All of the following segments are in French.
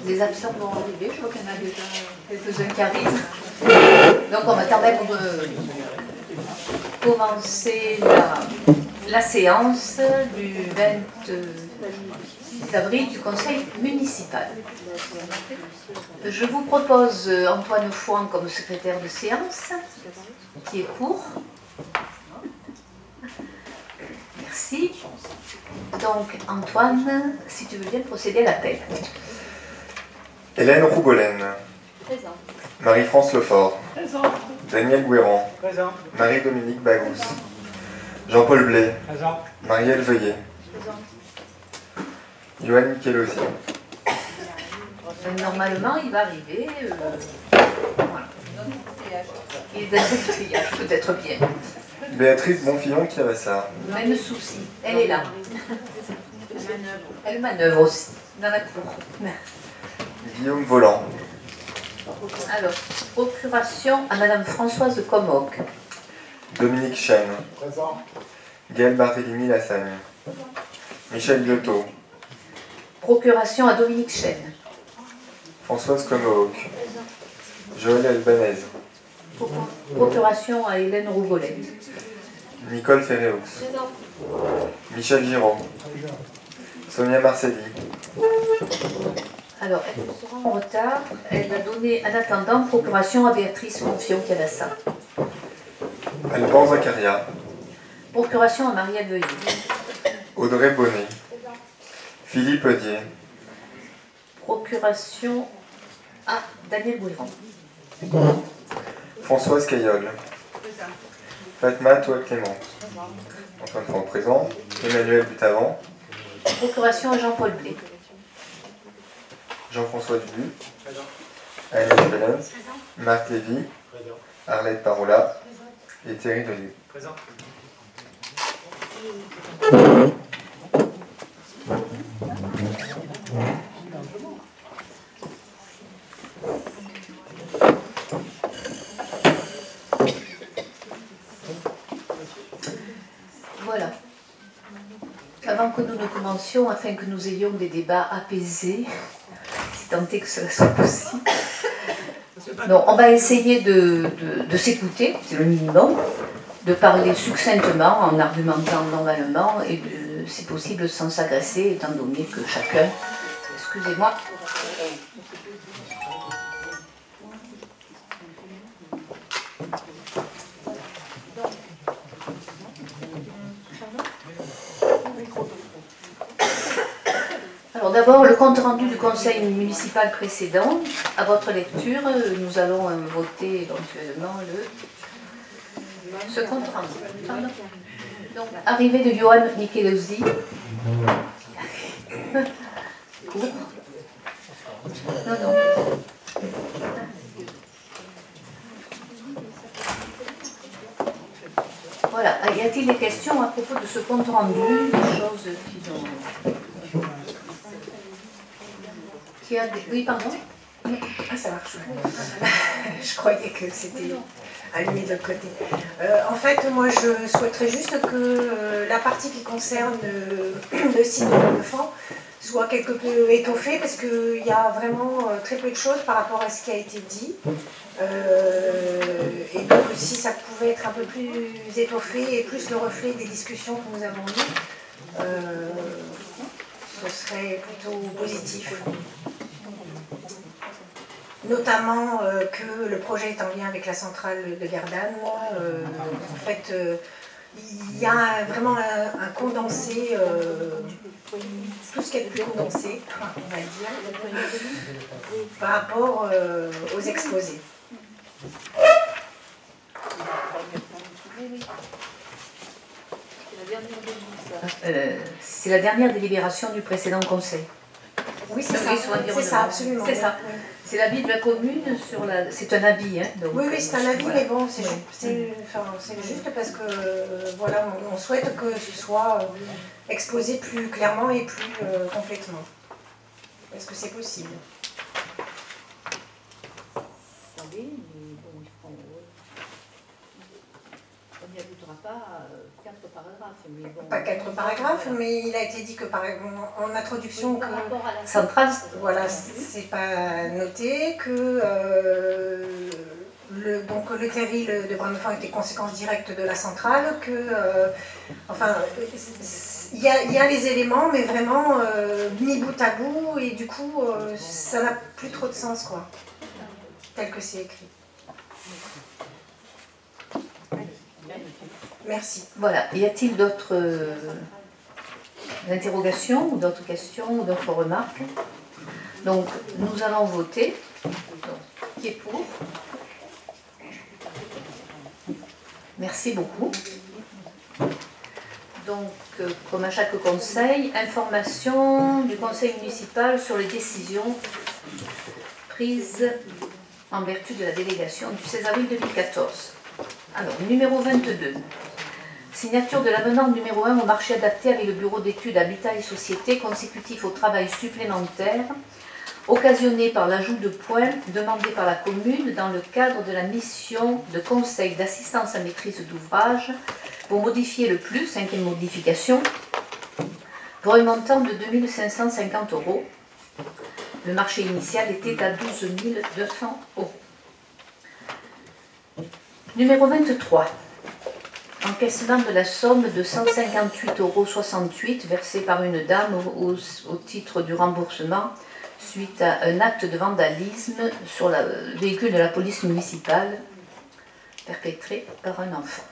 les absents vont arriver. Je vois qu'il y en a déjà quelques-uns qui arrivent. Donc on va quand même commencer la séance du 26 avril du Conseil municipal. Je vous propose Antoine Fouan comme secrétaire de séance, qui est pour. Merci. Donc Antoine, si tu veux bien procéder à l'appel. Hélène Rougolen. Présent. Marie-France Lefort. Présent. Daniel Guéran. Présent. Marie-Dominique Bagous. Jean-Paul Blais. Présent. Marielle Veuillet. Présent. Johan Michelozzi. Normalement, il va arriver. Voilà. Il est dans le triage, peut-être bien. Béatrice Bonfillon-Chiavassar. Même souci, elle est là. Elle manœuvre aussi, dans la cour. Guillaume Volant. Alors, procuration à Madame Françoise de Comoc. Dominique Chêne. Présent. Gaël Barthélemy-Lassagne. Michel Biotto. Procuration à Dominique Chêne. Françoise Comohoc. Joël Albanese. Procuration à Hélène Rougolet. Nicole Ferréaux. Présent. Michel Giraud. Sonia Marcelli. Alors, elle sera en retard. Elle a donné, en attendant, procuration à Béatrice Bonfillon-Chiavassar. Alban Zakaria. Procuration à Marielle Veuillet. Audrey Bonnet. Philippe Odier. Procuration à Daniel Guéran. Françoise Caillol. Fatma Toa-Clément. Antoine Fouan présent. Emmanuel Butavant. Procuration à Jean-Paul Blais. Jean-François Dubu. Agnès Belen. Marc Lévy. Arlette Parola. Et Thierry Delis. Présent. Voilà. Avant que nous ne commencions, afin que nous ayons des débats apaisés, si tant est que cela soit possible, non, on va essayer de s'écouter, c'est le minimum, de parler succinctement, en argumentant normalement, et si possible sans s'agresser, étant donné que chacun, excusez-moi, alors d'abord, le compte-rendu du conseil municipal précédent. À votre lecture, nous allons voter éventuellement ce compte-rendu. Donc, arrivée de Johan Michelozzi. Court. Non. Voilà. Y a-t-il des questions à propos de ce compte-rendu, des choses qui ont... Oui, pardon. Ah, ça marche. Je croyais que c'était allumé de l'autre côté. En fait, moi, je souhaiterais juste que la partie qui concerne le site de l'enfant soit quelque peu étoffée, parce qu'il y a vraiment très peu de choses par rapport à ce qui a été dit. Et donc, si ça pouvait être un peu plus étoffé et plus le reflet des discussions que nous avons eues, ce serait plutôt positif. Notamment que le projet est en lien avec la centrale de Gardanne. En fait, il y a vraiment un condensé, tout ce qui est plus condensé, on va dire, par rapport aux exposés. C'est la dernière délibération du précédent conseil. Oui, c'est ça, absolument. C'est ça. Oui. C'est l'avis de la commune sur la... C'est un avis, hein, donc, oui, c'est un avis, voilà. mais bon, c'est juste parce que voilà, on souhaite que ce soit exposé plus clairement et plus complètement. Est-ce que c'est possible? Attendez, mais bon, il faut... On y a tout n'aura pas 4 paragraphes. Mais bon, pas 4 paragraphes, voilà. Mais il a été dit que par exemple, en introduction, oui, par rapport à la centrale, voilà, c'est pas noté, que donc le terril de Bran-Enfant était conséquence directe de la centrale, que enfin il y a les éléments, mais vraiment mis bout à bout, et du coup ça n'a plus trop de sens, quoi, tel que c'est écrit. Merci. Voilà. Y a-t-il d'autres interrogations ou d'autres questions ou d'autres remarques? Donc, nous allons voter. Donc, qui est pour? Merci beaucoup. Donc, comme à chaque conseil, information du conseil municipal sur les décisions prises en vertu de la délégation du 16 avril 2014. Alors, numéro 22. Signature de l'avenant numéro 1 au marché adapté avec le bureau d'études Habitat et Société consécutif au travail supplémentaire occasionné par l'ajout de points demandé par la commune dans le cadre de la mission de conseil d'assistance à maîtrise d'ouvrage pour modifier le plus, 5e modification, pour un montant de 2 550 €. Le marché initial était à 12 200 €. Numéro 23. Encaissement de la somme de 158,68 € versée par une dame au titre du remboursement suite à un acte de vandalisme sur le véhicule de la police municipale perpétré par un enfant.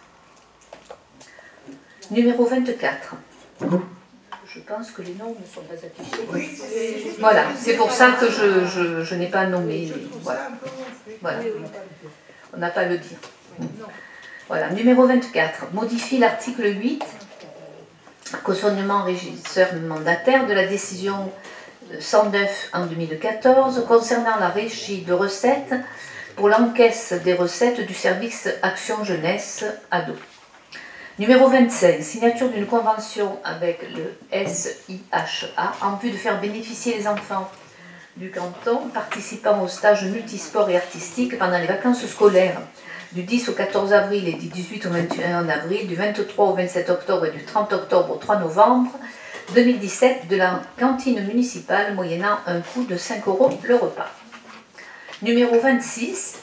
Numéro 24. Je pense que les noms ne sont pas affichés. Oui. Voilà, c'est pour ça que je n'ai pas nommé. Voilà. Voilà. On n'a pas à le dire. Voilà, numéro 24, modifie l'article 8, cautionnement régisseur mandataire de la décision 109 en 2014 concernant la régie de recettes pour l'encaisse des recettes du service Action Jeunesse Ado. Numéro 25, signature d'une convention avec le SIHA en vue de faire bénéficier les enfants du canton participant aux stages multisports et artistiques pendant les vacances scolaires du 10 au 14 avril et du 18 au 21 avril, du 23 au 27 octobre et du 30 octobre au 3 novembre 2017 de la cantine municipale moyennant un coût de 5 € le repas. Numéro 26,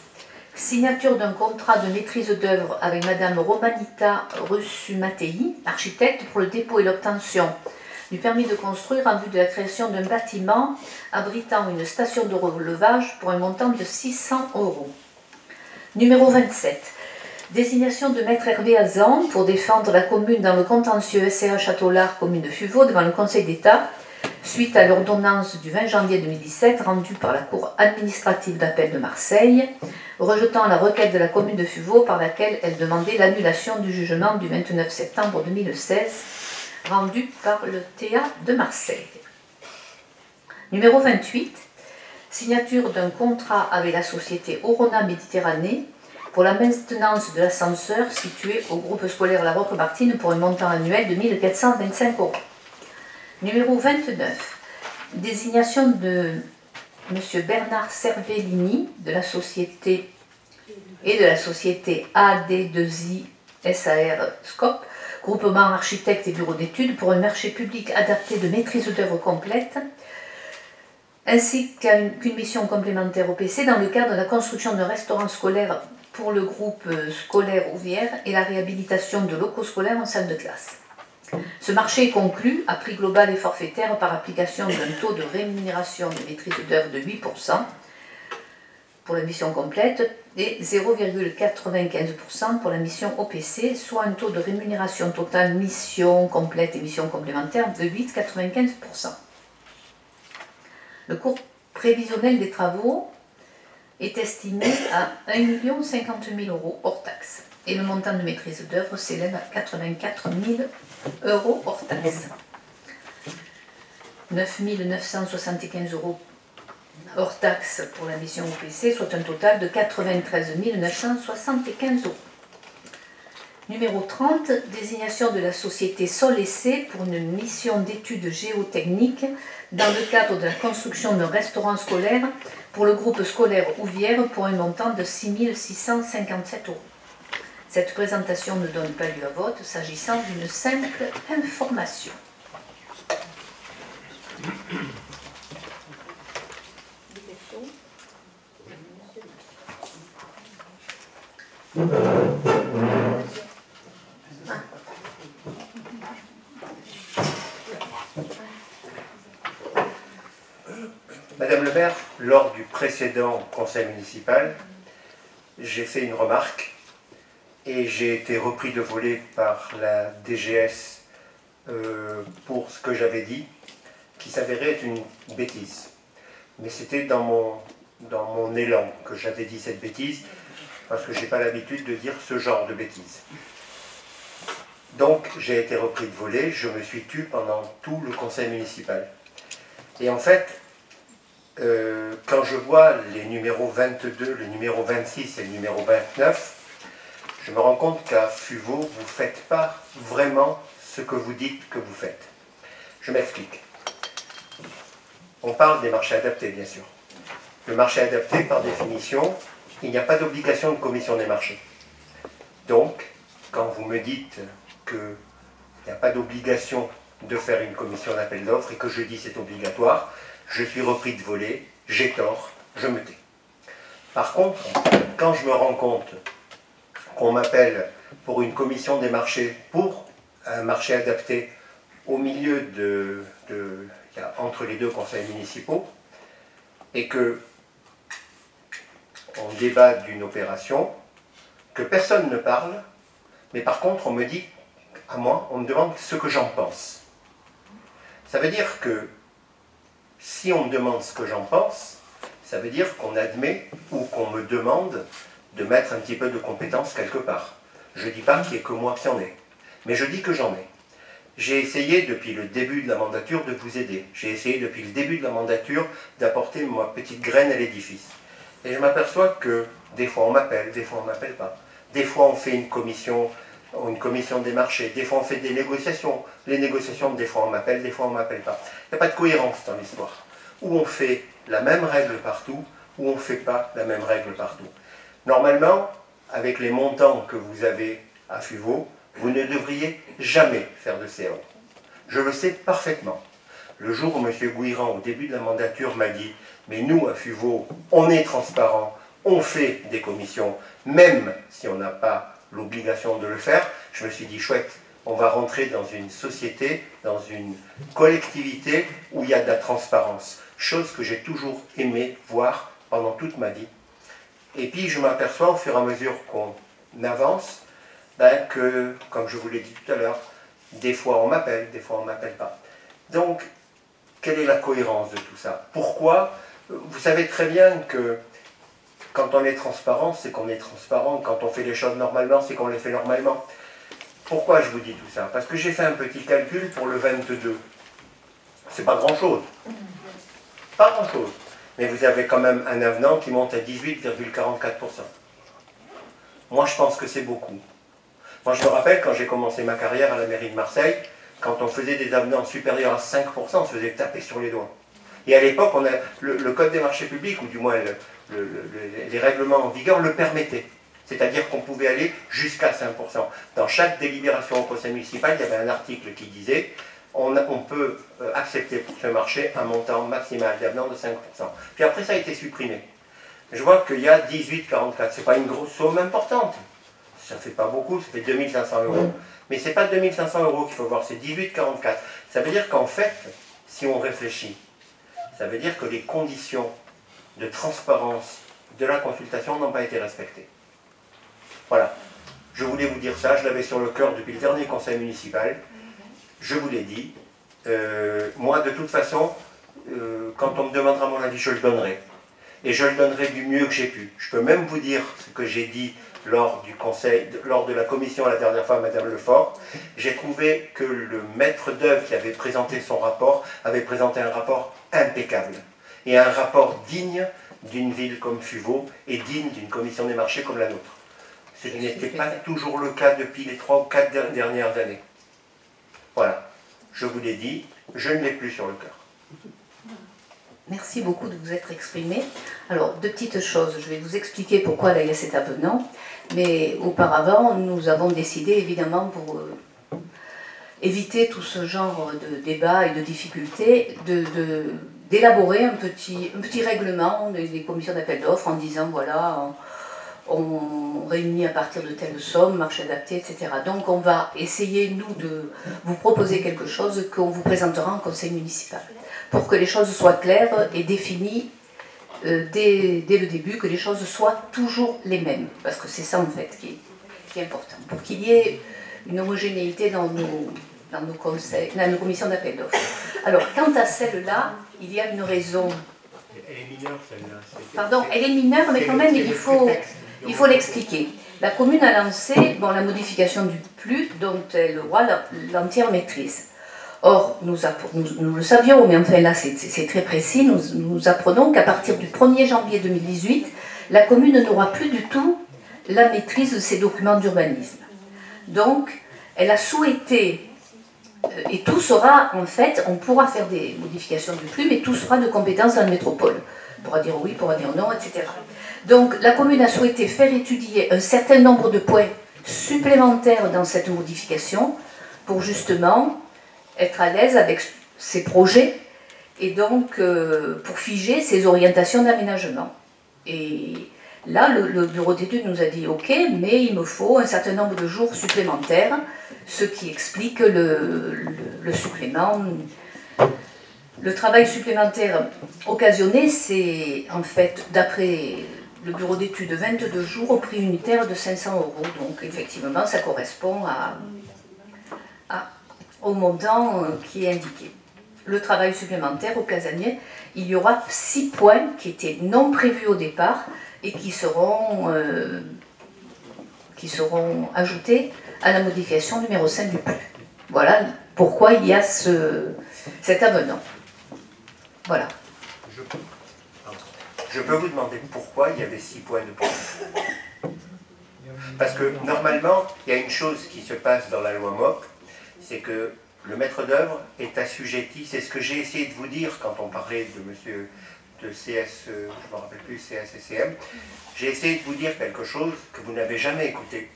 signature d'un contrat de maîtrise d'œuvre avec Madame Romanita Russu-Mattei, architecte, pour le dépôt et l'obtention du permis de construire en vue de la création d'un bâtiment abritant une station de relevage pour un montant de 600 €. Numéro 27. Désignation de maître Hervé Azan pour défendre la commune dans le contentieux SCA Châteaulard, commune de Fuveau, devant le Conseil d'État, suite à l'ordonnance du 20 janvier 2017 rendue par la Cour administrative d'appel de Marseille, rejetant la requête de la commune de Fuveau par laquelle elle demandait l'annulation du jugement du 29 septembre 2016, rendu par le TA de Marseille. Numéro 28. Signature d'un contrat avec la société Orona Méditerranée pour la maintenance de l'ascenseur situé au groupe scolaire La Roque-Martine pour un montant annuel de 1 425 €. Numéro 29. Désignation de M. Bernard Cervellini de la société et de la société AD2I SAR Scope, groupement architecte et bureau d'études, pour un marché public adapté de maîtrise d'œuvre complète, ainsi qu'une mission complémentaire au PC dans le cadre de la construction d'un restaurant scolaire pour le groupe scolaire Ouvière et la réhabilitation de locaux scolaires en salle de classe. Ce marché est conclu à prix global et forfaitaire par application d'un taux de rémunération de maîtrise d'œuvre de 8% pour la mission complète et 0,95% pour la mission OPC, soit un taux de rémunération totale mission complète et mission complémentaire de 8,95%. Le coût prévisionnel des travaux est estimé à 1 050 000 € hors taxe et le montant de maîtrise d'œuvre s'élève à 84 000 € hors taxe. 9 975 € hors taxe pour la mission OPC, soit un total de 93 975 €. Numéro 30, désignation de la société Sol Essai pour une mission d'études géotechniques dans le cadre de la construction d'un restaurant scolaire pour le groupe scolaire Ouvière pour un montant de 6 657 €. Cette présentation ne donne pas lieu à vote, s'agissant d'une simple information. Madame le maire, lors du précédent conseil municipal, j'ai fait une remarque et j'ai été repris de voler par la DGS pour ce que j'avais dit, qui s'avérait être une bêtise. Mais c'était dans mon élan que j'avais dit cette bêtise, parce que je n'ai pas l'habitude de dire ce genre de bêtises. Donc j'ai été repris de voler, je me suis tu pendant tout le conseil municipal. Et en fait, quand je vois les numéros 22, le numéro 26 et le numéro 29, je me rends compte qu'à Fuveau, vous ne faites pas vraiment ce que vous dites que vous faites. Je m'explique. On parle des marchés adaptés, bien sûr. Le marché adapté, par définition, il n'y a pas d'obligation de commission des marchés. Donc, quand vous me dites qu'il n'y a pas d'obligation de faire une commission d'appel d'offres et que je dis c'est obligatoire, je suis repris de voler, j'ai tort, je me tais. Par contre, quand je me rends compte qu'on m'appelle pour une commission des marchés, pour un marché adapté, au milieu entre les deux conseils municipaux, et que on débat d'une opération, que personne ne parle, mais par contre on me dit, à moi, on me demande ce que j'en pense. Ça veut dire que si on me demande ce que j'en pense, ça veut dire qu'on admet ou qu'on me demande de mettre un petit peu de compétence quelque part. Je ne dis pas qu'il n'y ait que moi qui en ai, mais je dis que j'en ai. J'ai essayé depuis le début de la mandature de vous aider. J'ai essayé depuis le début de la mandature d'apporter ma petite graine à l'édifice. Et je m'aperçois que des fois on m'appelle, des fois on ne m'appelle pas. Des fois on fait une commission des marchés, des fois on fait des négociations. Les négociations, des fois on m'appelle, des fois on ne m'appelle pas. Il n'y a pas de cohérence dans l'histoire. Où on fait la même règle partout, ou on ne fait pas la même règle partout. Normalement, avec les montants que vous avez à Fuveau, vous ne devriez jamais faire de CO. Je le sais parfaitement. Le jour où M. Gouiran, au début de la mandature, m'a dit « Mais nous, à Fuveau, on est transparent, on fait des commissions, même si on n'a pas l'obligation de le faire », je me suis dit « Chouette, on va rentrer dans une société, dans une collectivité où il y a de la transparence. » Chose que j'ai toujours aimé voir pendant toute ma vie. Et puis je m'aperçois au fur et à mesure qu'on avance, que, comme je vous l'ai dit tout à l'heure, des fois on m'appelle, des fois on ne m'appelle pas. Donc, quelle est la cohérence de tout ça? Pourquoi? Vous savez très bien que quand on est transparent, c'est qu'on est transparent. Quand on fait les choses normalement, c'est qu'on les fait normalement. Pourquoi je vous dis tout ça? Parce que j'ai fait un petit calcul pour le 22. C'est pas grand-chose. Pas grand-chose. Mais vous avez quand même un avenant qui monte à 18,44%. Moi, je pense que c'est beaucoup. Moi, je me rappelle quand j'ai commencé ma carrière à la mairie de Marseille, quand on faisait des avenants supérieurs à 5%, on se faisait taper sur les doigts. Et à l'époque, le Code des marchés publics, ou du moins les règlements en vigueur, le permettaient. C'est-à-dire qu'on pouvait aller jusqu'à 5%. Dans chaque délibération au conseil municipal, il y avait un article qui disait on peut accepter pour ce marché un montant maximal d'avenant de 5%. Puis après, ça a été supprimé. Je vois qu'il y a 18,44. Ce n'est pas une grosse somme importante. Ça ne fait pas beaucoup, ça fait 2500 €. Mais ce n'est pas 2500 € qu'il faut voir, c'est 18,44. Ça veut dire qu'en fait, si on réfléchit, ça veut dire que les conditions de transparence de la consultation n'ont pas été respectées. Voilà. Je voulais vous dire ça, je l'avais sur le cœur depuis le dernier conseil municipal. Je vous l'ai dit. Moi, de toute façon, quand on me demandera mon avis, je le donnerai. Et je le donnerai du mieux que j'ai pu. Je peux même vous dire ce que j'ai dit lors de la commission la dernière fois à Madame Lefort. J'ai trouvé que le maître d'œuvre qui avait présenté son rapport avait présenté un rapport impeccable. Et un rapport digne d'une ville comme Fuveau et digne d'une commission des marchés comme la nôtre. Ce qui n'était pas toujours le cas depuis les 3 ou 4 dernières années. Voilà. Je vous l'ai dit, je ne l'ai plus sur le cœur. Merci beaucoup de vous être exprimé. Alors, deux petites choses. Je vais vous expliquer pourquoi là il y a cet avenant. Mais auparavant, nous avons décidé, évidemment, pour éviter tout ce genre de débat et de difficultés, d'élaborer un petit règlement des commissions d'appel d'offres en disant, voilà, on réunit à partir de telle somme, marché adapté, etc. Donc on va essayer, nous, de vous proposer quelque chose qu'on vous présentera en conseil municipal, pour que les choses soient claires et définies dès le début, que les choses soient toujours les mêmes, parce que c'est ça en fait qui est important, pour qu'il y ait une homogénéité dans nos commissions d'appel d'offres. Alors, quant à celle-là, il y a une raison. Elle est mineure, celle-là. Pardon, elle est mineure, mais quand même, il faut l'expliquer. La commune a lancé la modification du PLU, dont elle aura l'entière maîtrise. Or, nous le savions, mais enfin là, c'est très précis, nous apprenons qu'à partir du 1er janvier 2018, la commune n'aura plus du tout la maîtrise de ses documents d'urbanisme. Donc, elle a souhaité, et tout sera, en fait, on pourra faire des modifications du PLU, mais tout sera de compétence dans la métropole. On pourra dire oui, on pourra dire non, etc. Donc, la commune a souhaité faire étudier un certain nombre de points supplémentaires dans cette modification, pour justement être à l'aise avec ses projets, et donc pour figer ses orientations d'aménagement. Et là, le bureau d'études nous a dit « Ok, mais il me faut un certain nombre de jours supplémentaires », ce qui explique le supplément. Le travail supplémentaire occasionné, c'est en fait, d'après le bureau d'études, 22 jours au prix unitaire de 500 €. Donc effectivement, ça correspond au montant qui est indiqué. Le travail supplémentaire occasionné, il y aura 6 points qui étaient non prévus au départ et qui seront ajoutés à la modification numéro 5 du PLU. Voilà pourquoi il y a cet avenant. Voilà. Je peux vous demander pourquoi il y avait 6 points de plus. Parce que normalement, il y a une chose qui se passe dans la loi MOP, c'est que le maître d'œuvre est assujetti, c'est ce que j'ai essayé de vous dire quand on parlait de monsieur de CS, je ne me rappelle plus, CSSCM, j'ai essayé de vous dire quelque chose que vous n'avez jamais écouté.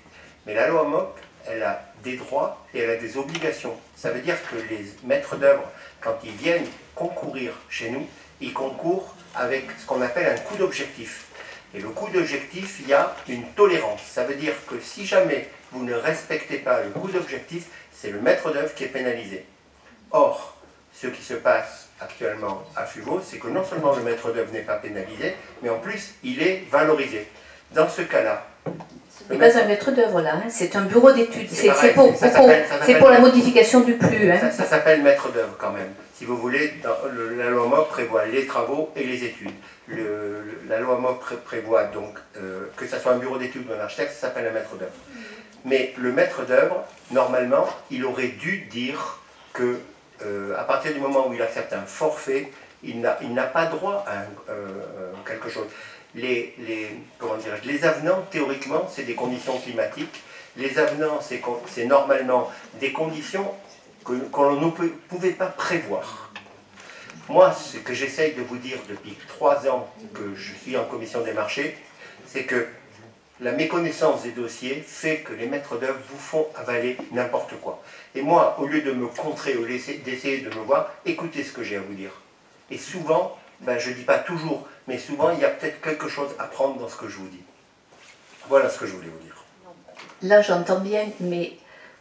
Mais la loi MOP, elle a des droits et elle a des obligations. Ça veut dire que les maîtres d'œuvre, quand ils viennent concourir chez nous, ils concourent avec ce qu'on appelle un coût d'objectif. Et le coût d'objectif, il y a une tolérance. Ça veut dire que si jamais vous ne respectez pas le coût d'objectif, c'est le maître d'œuvre qui est pénalisé. Or, ce qui se passe actuellement à Fuveau, c'est que non seulement le maître d'œuvre n'est pas pénalisé, mais en plus, il est valorisé. Dans ce cas-là... Ce n'est pas un maître d'œuvre là, hein. C'est un bureau d'études. C'est pour la modification du PLU. Hein. Ça s'appelle maître d'œuvre quand même. Si vous voulez, la loi MOP prévoit les travaux et les études. La loi MOP prévoit donc que ce soit un bureau d'études ou un architecte, ça s'appelle un maître d'œuvre. Mais le maître d'œuvre, normalement, il aurait dû dire que à partir du moment où il accepte un forfait, il n'a pas droit à quelque chose. Les avenants, théoriquement, c'est des conditions climatiques. Les avenants, c'est normalement des conditions qu'on ne pouvait pas prévoir. Moi, ce que j'essaye de vous dire depuis 3 ans que je suis en commission des marchés, c'est que la méconnaissance des dossiers fait que les maîtres d'œuvre vous font avaler n'importe quoi. Et moi, au lieu de me contrer, au lieu d'essayer de me voir, écoutez ce que j'ai à vous dire. Et souvent, je ne dis pas toujours, mais souvent, il y a peut-être quelque chose à prendre dans ce que je vous dis. Voilà ce que je voulais vous dire. Là, j'entends bien, mais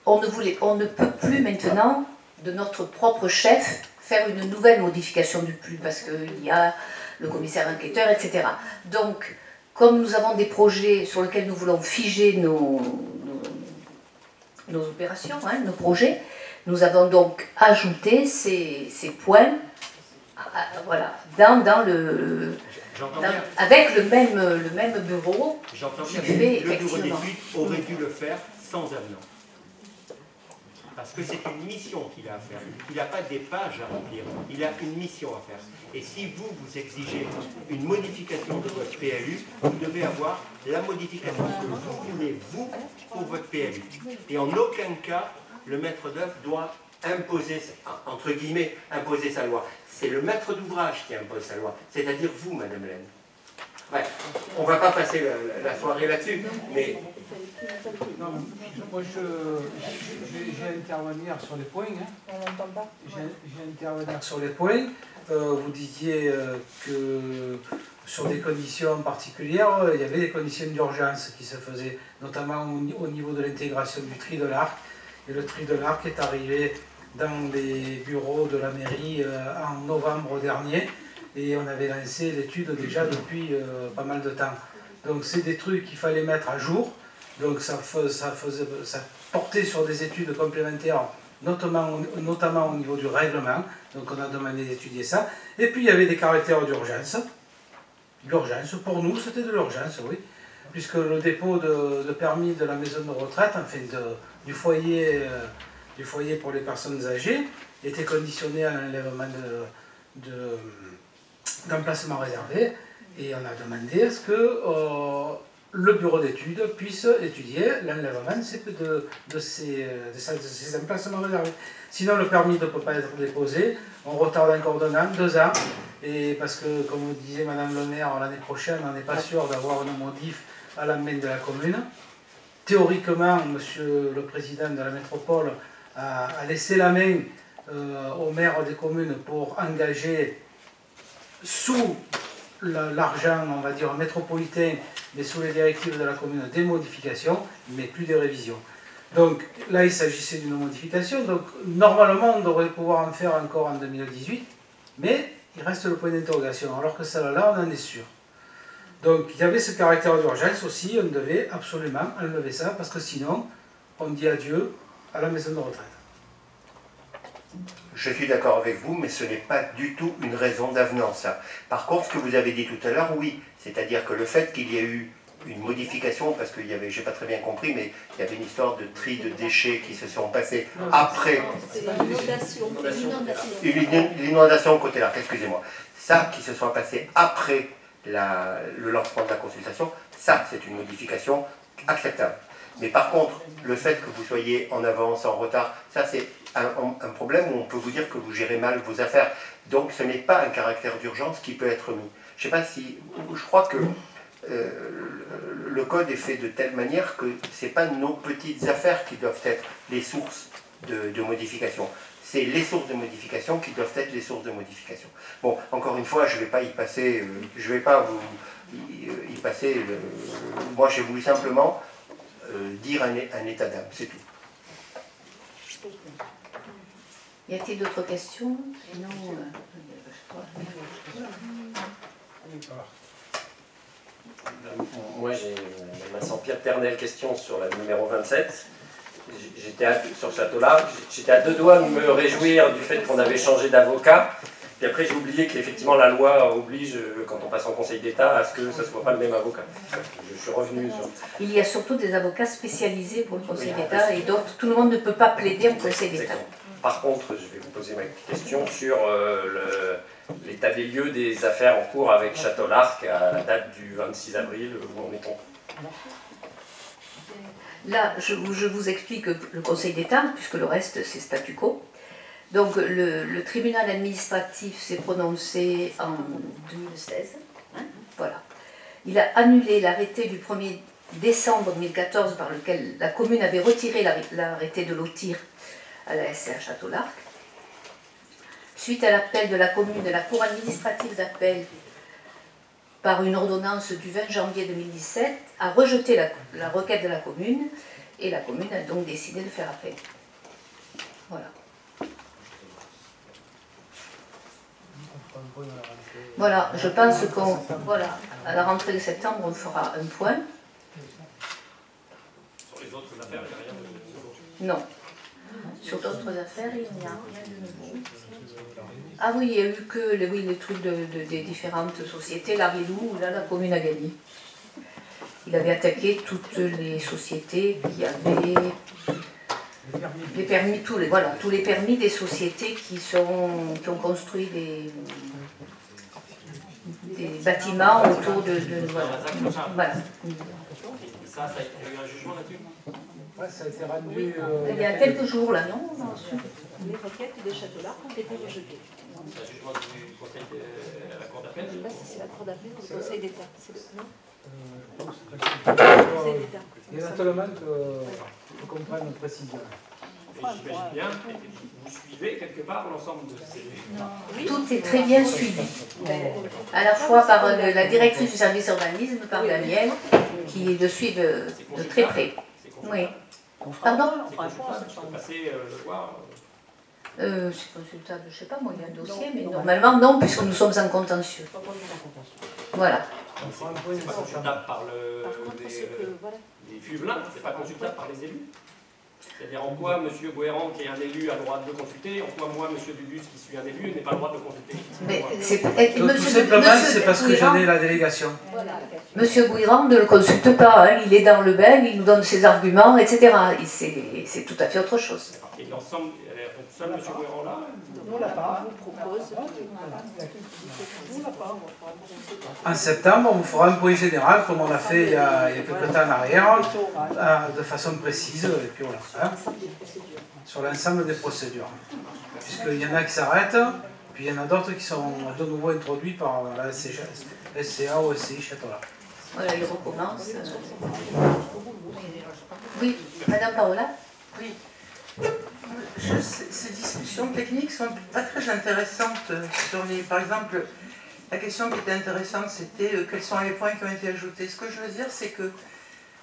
on ne peut plus maintenant, de notre propre chef, faire une nouvelle modification du PLU, parce qu'il y a le commissaire enquêteur, etc. Donc, comme nous avons des projets sur lesquels nous voulons figer nos opérations, hein, nos projets, nous avons donc ajouté ces points voilà, avec le même bureau. J'entends bien, le bureau d'études aurait dû le faire sans avenant. Parce que c'est une mission qu'il a à faire. Il n'a pas des pages à remplir, il a une mission à faire. Et si vous exigez une modification de votre PLU, vous devez avoir la modification que vous voulez, vous, pour votre PLU. Et en aucun cas, le maître d'œuvre doit imposer, entre guillemets, imposer sa loi. C'est le maître d'ouvrage qui impose sa loi, c'est-à-dire vous, Madame Laine. Bref, on ne va pas passer la soirée là-dessus, mais... Non, moi je vais intervenir sur les points. Hein. On n'entend pas. Je vais intervenir sur les points. Vous disiez que sur des conditions particulières, il y avait des conditions d'urgence qui se faisaient, notamment au niveau de l'intégration du tri de l'Arc. Et le tri de l'Arc est arrivé dans les bureaux de la mairie en novembre dernier. Et on avait lancé l'étude déjà depuis pas mal de temps. Donc c'est des trucs qu'il fallait mettre à jour. Donc ça portait sur des études complémentaires, notamment au niveau du règlement. Donc on a demandé d'étudier ça. Et puis il y avait des caractères d'urgence. L'urgence, pour nous, c'était de l'urgence, oui. Puisque le dépôt de permis de la maison de retraite, enfin du foyer pour les personnes âgées, était conditionné à l'enlèvement d'emplacement réservé. Et on a demandé à ce que le bureau d'études puisse étudier l'enlèvement de ces emplacements réservés. Sinon, le permis ne peut pas être déposé. On retarde encore d'un an, 2 ans. Et parce que, comme vous disait Madame le maire, l'année prochaine, on n'est pas sûr d'avoir une modif à la main de la commune. Théoriquement, Monsieur le Président de la métropole a laissé la main aux maires des communes pour engager sous l'argent, on va dire, métropolitain, mais sous les directives de la commune, des modifications, mais plus des révisions. Donc là, il s'agissait d'une modification. Donc normalement, on devrait pouvoir en faire encore en 2018, mais il reste le point d'interrogation, alors que celle-là, on en est sûr. Donc il y avait ce caractère d'urgence aussi, on devait absolument enlever ça, parce que sinon, on dit adieu à la maison de retraite. Je suis d'accord avec vous, mais ce n'est pas du tout une raison d'avenant, ça. Par contre, ce que vous avez dit tout à l'heure, oui. C'est-à-dire que le fait qu'il y ait eu une modification, parce qu'il y avait, j'ai pas très bien compris, mais il y avait une histoire de tri de déchets qui se sont passés après... C'est l'inondation. L'inondation côté là, excusez-moi. Ça, qui se soit passé après le lancement de la consultation, ça, c'est une modification acceptable. Mais par contre, le fait que vous soyez en avance, en retard, ça c'est un problème où on peut vous dire que vous gérez mal vos affaires. Donc ce n'est pas un caractère d'urgence qui peut être mis. Je ne sais pas si... Je crois que le code est fait de telle manière que ce n'est pas nos petites affaires qui doivent être les sources de modification. C'est les sources de modification qui doivent être les sources de modification. Bon, encore une fois, je ne vais pas y passer... je ne vais pas y passer... moi, j'ai voulu simplement... dire un état d'âme, c'est tout. Y a-t-il d'autres questions? Sinon, moi, j'ai ma sempiternelle question sur la numéro 27. J'étais sur Château-Larc, j'étais à 2 doigts de me réjouir du fait qu'on avait changé d'avocat. Puis après, j'ai oublié qu'effectivement, la loi oblige, quand on passe en Conseil d'État, à ce que ce ne soit pas le même avocat. Je suis revenu sur... Il y a surtout des avocats spécialisés pour le Conseil d'État et d'autres. Tout le monde ne peut pas plaider en Conseil d'État. Par contre, je vais vous poser ma question sur l'état des lieux des affaires en cours avec Château-Larc à la date du 26 avril. Où en est-on? Là, je vous explique le Conseil d'État, puisque le reste, c'est statu quo. Donc le tribunal administratif s'est prononcé en 2016, hein, voilà. Il a annulé l'arrêté du 1er décembre 2014 par lequel la commune avait retiré l'arrêté de lotir à la SCA Château-Larc. Suite à l'appel de la commune de la cour administrative d'appel par une ordonnance du 20 janvier 2017, a rejeté la requête de la commune et la commune a donc décidé de faire appel. Voilà. Voilà, je pense voilà, à la rentrée de septembre, on fera un point. Sur les autres affaires, il n'y a rien de... Non. Sur d'autres affaires, il n'y a rien de nouveau. Ah oui, il n'y a eu que les trucs des différentes sociétés. L'Arilou, là, la commune a gagné. Il avait attaqué toutes les sociétés qui avaient... les permis, tous les permis des sociétés qui ont construit des bâtiments autour de voilà. Ça, il y a eu un jugement là-dessus? Ouais, ça a été rendu... Il y a quelques jours, là, non? Les requêtes des Châteaulards ont été rejetées. Un jugement du Conseil de la Cour d'appel. Je ne sais pas si c'est la Cour d'appel ou le Conseil d'État. Non, je pense que le Conseil d'État. il y a naturellement que qu'on prenne une précision. J'imagine bien que vous suivez quelque part l'ensemble de ces... Tout est très bien suivi. À la fois par la directrice du service urbanisme, par Daniel, qui le suit de très près. Oui. Pardon? Je peux passer le voir. C'est consultable, je ne sais pas, moi, il y a un dossier, mais normalement non, puisque nous sommes en contentieux. Voilà. C'est pas consultable par les fuvelins, c'est pas consultable par les élus. C'est-à-dire en quoi M. Gouéran, qui est un élu, a le droit de le consulter, en quoi moi, M. Dubus, qui suis un élu, n'ai pas le droit de le consulter. Mais tout simplement, c'est parce que j'en ai la délégation. Monsieur Gouéran ne le consulte pas, hein, il est dans le bain, il nous donne ses arguments, etc. C'est tout à fait autre chose. Et l'ensemble, seul M. Gouéran là? Nous, là-bas, on vous propose. En septembre, on vous fera un point général, comme on a fait il y a quelques temps en arrière, de façon précise, et puis voilà, hein, sur l'ensemble des procédures. Puisqu'il y en a qui s'arrêtent, puis il y en a d'autres qui sont de nouveau introduits par la SCA ou SCI Châteaulard. Voilà, il recommence. Oui, Madame Paola? Oui. Ces discussions techniques sont pas très intéressantes. Par exemple, la question qui était intéressante, c'était quels sont les points qui ont été ajoutés. Ce que je veux dire, c'est que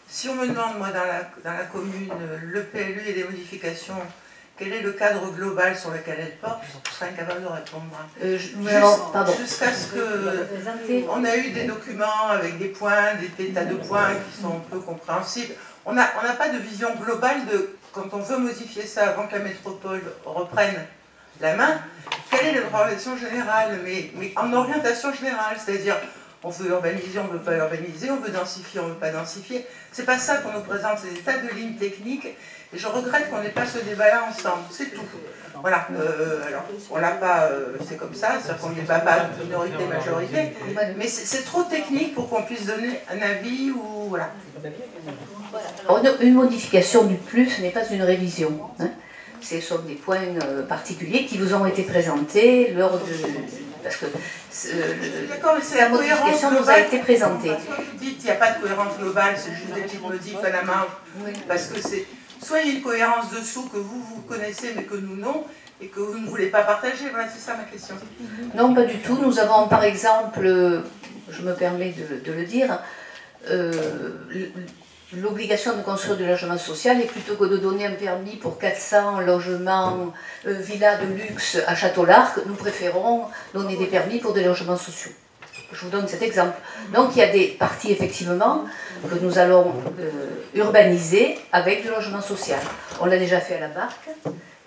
si on me demande, moi, dans la commune, le PLU et les modifications, quel est le cadre global sur lequel elle porte, je serais incapable de répondre. Jusqu'à ce que... On a eu des documents avec des points, des tas de points qui sont un peu compréhensibles. On n'a pas de vision globale de... Quand on veut modifier ça avant que la métropole reprenne la main, quelle est l'orientation générale, mais en orientation générale, c'est-à-dire on veut urbaniser, on ne veut pas urbaniser, on veut densifier, on ne veut pas densifier. C'est pas ça qu'on nous présente, c'est des tas de lignes techniques, et je regrette qu'on n'ait pas ce débat-là ensemble, c'est tout. Voilà, alors on l'a pas, c'est comme ça, c'est-à-dire qu'on n'est pas minorité, majorité, mais c'est trop technique pour qu'on puisse donner un avis ou voilà. Une modification du plus n'est pas une révision. Hein. Ce sont des points particuliers qui vous ont été présentés lors de... Parce que la modification nous a été présentée. Vous dites qu'il n'y a pas de cohérence globale, c'est juste des petites modifs à la main, parce que c'est... Soit il y a une cohérence dessous que vous connaissez mais que nous non, et que vous ne voulez pas partager, voilà, c'est ça ma question. Non, pas du tout. Nous avons par exemple, je me permets de le dire, l'obligation de construire du logement social, et plutôt que de donner un permis pour 400 logements villas de luxe à Châteaulard, nous préférons donner des permis pour des logements sociaux. Je vous donne cet exemple. Donc il y a des parties effectivement que nous allons urbaniser avec du logement social. On l'a déjà fait à la Barque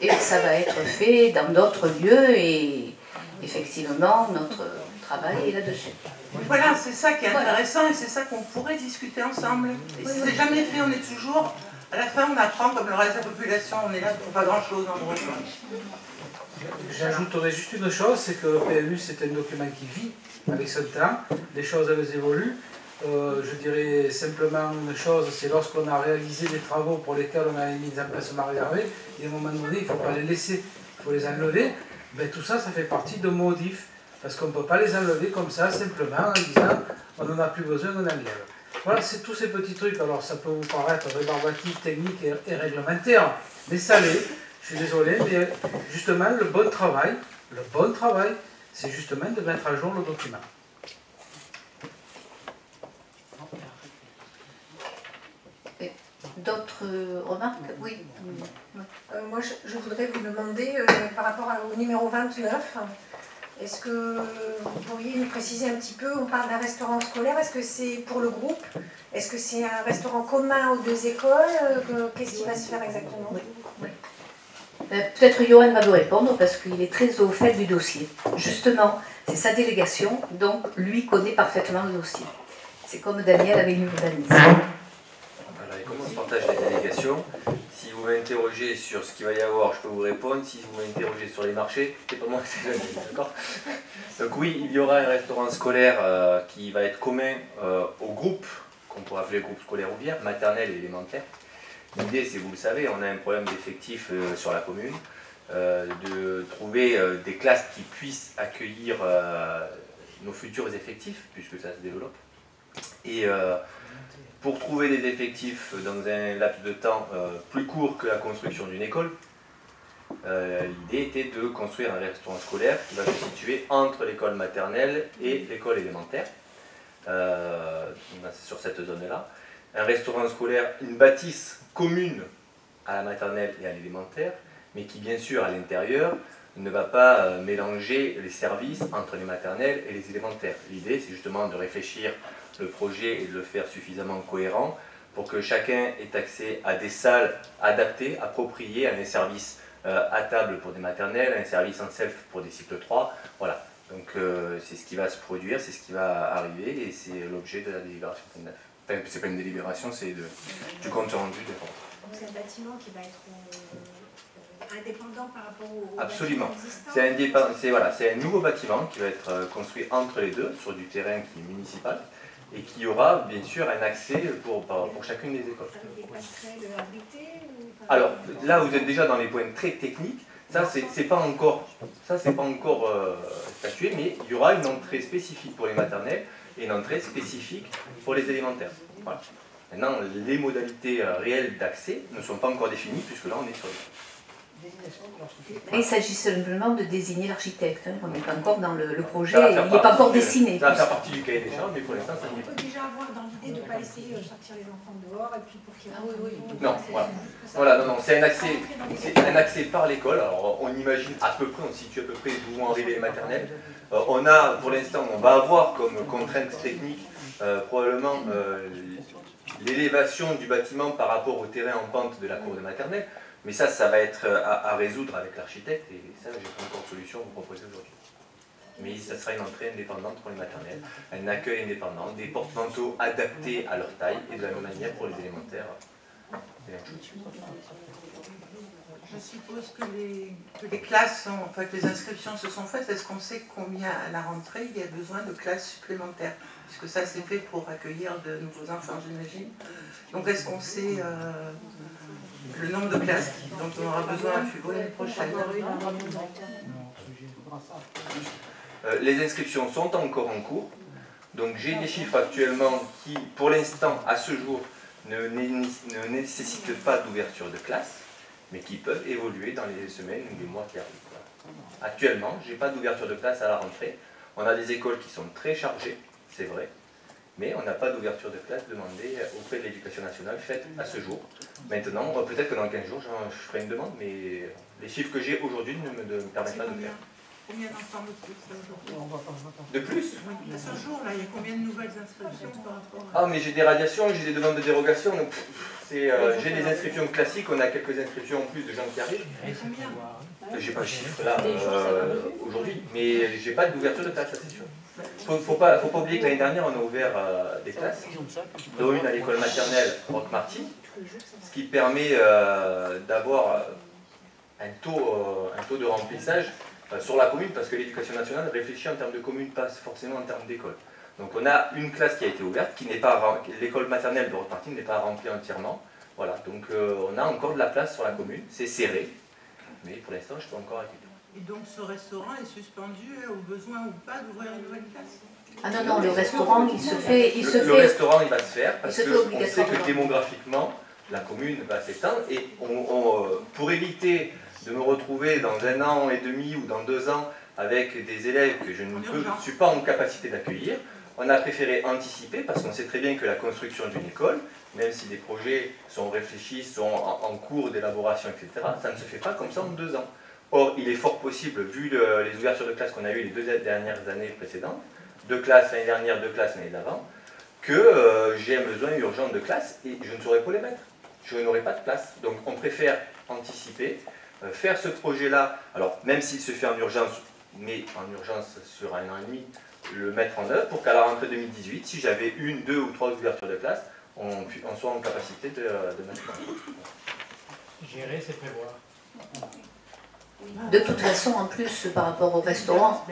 et ça va être fait dans d'autres lieux et effectivement notre travail est là-dessus. Voilà, c'est ça qui est intéressant et c'est ça qu'on pourrait discuter ensemble. Et si c'est jamais fait, on est toujours... À la fin, on apprend comme le reste de la population, on est là pour pas grand-chose en gros. J'ajouterais juste une chose, c'est que le PLU c'est un document qui vit avec son temps, les choses elles évoluent. Je dirais simplement une chose, c'est lorsqu'on a réalisé des travaux pour lesquels on a mis en place un réservé, et à un moment donné il ne faut pas les laisser, il faut les enlever, ben, tout ça, ça fait partie de modifs, parce qu'on ne peut pas les enlever comme ça, simplement en disant on n'en a plus besoin, on enlève. Voilà, c'est tous ces petits trucs, alors ça peut vous paraître rébarbatif, technique et réglementaire, mais ça l'est. Je suis désolé, mais justement, le bon travail, c'est justement de mettre à jour le document. D'autres remarques? Oui. Moi, je voudrais vous demander, par rapport au numéro 29, est-ce que vous pourriez nous préciser un petit peu, on parle d'un restaurant scolaire, est-ce que c'est pour le groupe? Est-ce que c'est un restaurant commun aux deux écoles? Qu'est-ce qui va se faire exactement? Oui. Peut-être Johan va vous répondre parce qu'il est très au fait du dossier. Justement, c'est sa délégation, donc lui connaît parfaitement le dossier. C'est comme Daniel avec l'urbanisme. Voilà, et comment se partage la délégation? Si vous m'interrogez sur ce qu'il va y avoir, je peux vous répondre. Si vous m'interrogez sur les marchés, c'est pas moi que c'est Daniel, d'accord? Donc oui, il y aura un restaurant scolaire qui va être commun au groupe, qu'on pourrait appeler le groupe scolaire ouvrière, maternelle et élémentaire. L'idée, c'est, vous le savez, on a un problème d'effectifs sur la commune, de trouver des classes qui puissent accueillir nos futurs effectifs, puisque ça se développe. Et pour trouver des effectifs dans un laps de temps plus court que la construction d'une école, l'idée était de construire un restaurant scolaire qui va se situer entre l'école maternelle et l'école élémentaire, sur cette zone-là. Un restaurant scolaire, une bâtisse commune à la maternelle et à l'élémentaire, mais qui bien sûr à l'intérieur ne va pas mélanger les services entre les maternelles et les élémentaires. L'idée, c'est justement de réfléchir le projet et de le faire suffisamment cohérent pour que chacun ait accès à des salles adaptées, appropriées, à un service à table pour des maternelles, un service en self pour des cycles 3. Voilà, donc c'est ce qui va se produire, c'est ce qui va arriver et c'est l'objet de la délibération 29. Enfin, c'est pas une délibération, c'est du compte rendu des ventes. Donc c'est un bâtiment qui va être indépendant par rapport au Absolument. bâtiment existant. C'est un nouveau bâtiment qui va être construit entre les deux, sur du terrain qui est municipal, et qui aura bien sûr un accès pour chacune des écoles. Avec des passerelles abritées Alors, là vous êtes déjà dans les points très techniques, ça c'est pas encore statué, mais il y aura une entrée spécifique pour les maternelles et une entrée spécifique pour les élémentaires. Voilà. Maintenant, les modalités réelles d'accès ne sont pas encore définies, puisque là on est sur les... Il s'agit simplement de désigner l'architecte. Hein. On n'est pas encore dans le projet, il n'est n'est pas encore dessiné. Ça va faire partie du cahier des charges, mais pour l'instant, ça n'y est pas. On peut déjà avoir dans l'idée de ne pas laisser sortir les enfants dehors et puis pour qu'ils rentrent. Non, voilà. Non, c'est un accès par l'école. Alors, on imagine à peu près, on situe à peu près d'où vont arriver les maternelles. On a, pour l'instant, on va avoir comme contrainte technique probablement l'élévation du bâtiment par rapport au terrain en pente de la cour de maternelle. Mais ça va être à résoudre avec l'architecte, et ça, j'ai pas encore de solution à vous proposer aujourd'hui. Mais ça sera une entrée indépendante pour les maternelles, un accueil indépendant, des porte-manteaux adaptés à leur taille, et de la même manière pour les élémentaires. Je suppose que les classes, que les inscriptions se sont faites. Est-ce qu'on sait combien à la rentrée il y a besoin de classes supplémentaires? Puisque ça c'est fait pour accueillir de nouveaux enfants, j'imagine. Donc est-ce qu'on sait le nombre de classes dont on aura besoin à Fugo l'année prochaine? Les inscriptions sont encore en cours. Donc j'ai des chiffres actuellement qui, pour l'instant, à ce jour, ne nécessitent pas d'ouverture de classe, mais qui peuvent évoluer dans les semaines ou les mois qui arrivent. Actuellement, je n'ai pas d'ouverture de classe à la rentrée. On a des écoles qui sont très chargées, c'est vrai, mais on n'a pas d'ouverture de classe demandée auprès de l'Éducation nationale faite à ce jour. Maintenant, peut-être que dans 15 jours, je ferai une demande, mais les chiffres que j'ai aujourd'hui ne me permettent pas de le faire. Combien d'enfants de plus aujourd'hui? De plus? Oui, à ce jour-là, il y a combien de nouvelles inscriptions par rapport à... Ah, mais j'ai des radiations, j'ai des demandes de dérogation, donc j'ai des inscriptions classiques, on a quelques inscriptions en plus de gens qui arrivent. Et combien? J'ai pas le chiffre là aujourd'hui, mais j'ai pas d'ouverture de classe, ça c'est sûr. Faut pas oublier que l'année dernière on a ouvert des classes, dont une à l'école maternelle Roque-Marty, ce qui permet d'avoir un taux de remplissage sur la commune, parce que l'Éducation nationale réfléchit en termes de commune, pas forcément en termes d'école. Donc on a une classe qui a été ouverte, qui n'est pas l'école maternelle de Roque-Marty n'est pas remplie entièrement. Voilà, donc on a encore de la place sur la commune, c'est serré, mais pour l'instant je peux encore accueillir. Et donc ce restaurant est suspendu au besoin ou pas d'ouvrir une nouvelle classe? Ah non, le restaurant, il se fait... Le restaurant, il va se faire, parce qu'on sait que démographiquement, la commune va s'étendre, et pour éviter de me retrouver dans 1 an et demi ou dans 2 ans avec des élèves que je ne suis pas en capacité d'accueillir, on a préféré anticiper, parce qu'on sait très bien que la construction d'une école, même si des projets sont réfléchis, sont en cours d'élaboration, etc., ça ne se fait pas comme ça en 2 ans. Or, il est fort possible, vu les ouvertures de classes qu'on a eues les 2 dernières années précédentes, 2 classes l'année dernière, 2 classes l'année d'avant, que j'ai un besoin urgent de classes et je ne saurais pas les mettre. Je n'aurai pas de place. Donc on préfère anticiper, faire ce projet-là, alors même s'il se fait en urgence, mais en urgence sur 1 an et demi, le mettre en œuvre pour qu'à la rentrée 2018, si j'avais 1, 2 ou 3 ouvertures de classe, on soit en capacité de mettre en œuvre. Gérer, c'est prévoir. De toute façon, en plus, par rapport au restaurant,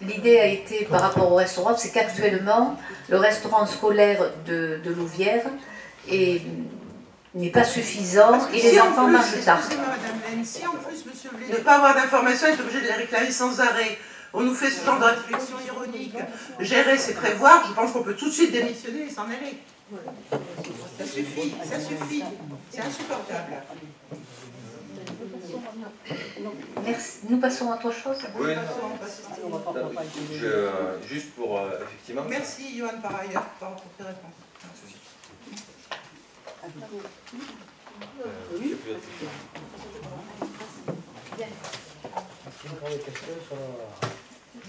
l'idée a été, par rapport au restaurant, c'est qu'actuellement, le restaurant scolaire de Louvière n'est pas suffisant et les enfants mangent tard. Si en plus, monsieur Blé, ne pas avoir d'informations, est obligé de les réclamer sans arrêt. On nous fait ce genre de réflexion ironique. Gérer, c'est prévoir. Je pense qu'on peut tout de suite démissionner et s'en aller. Ça suffit, ça suffit. C'est insupportable. Merci. Nous passons à autre chose. Oui, juste pour effectivement. Merci, Johan, par ailleurs, pour tes réponses.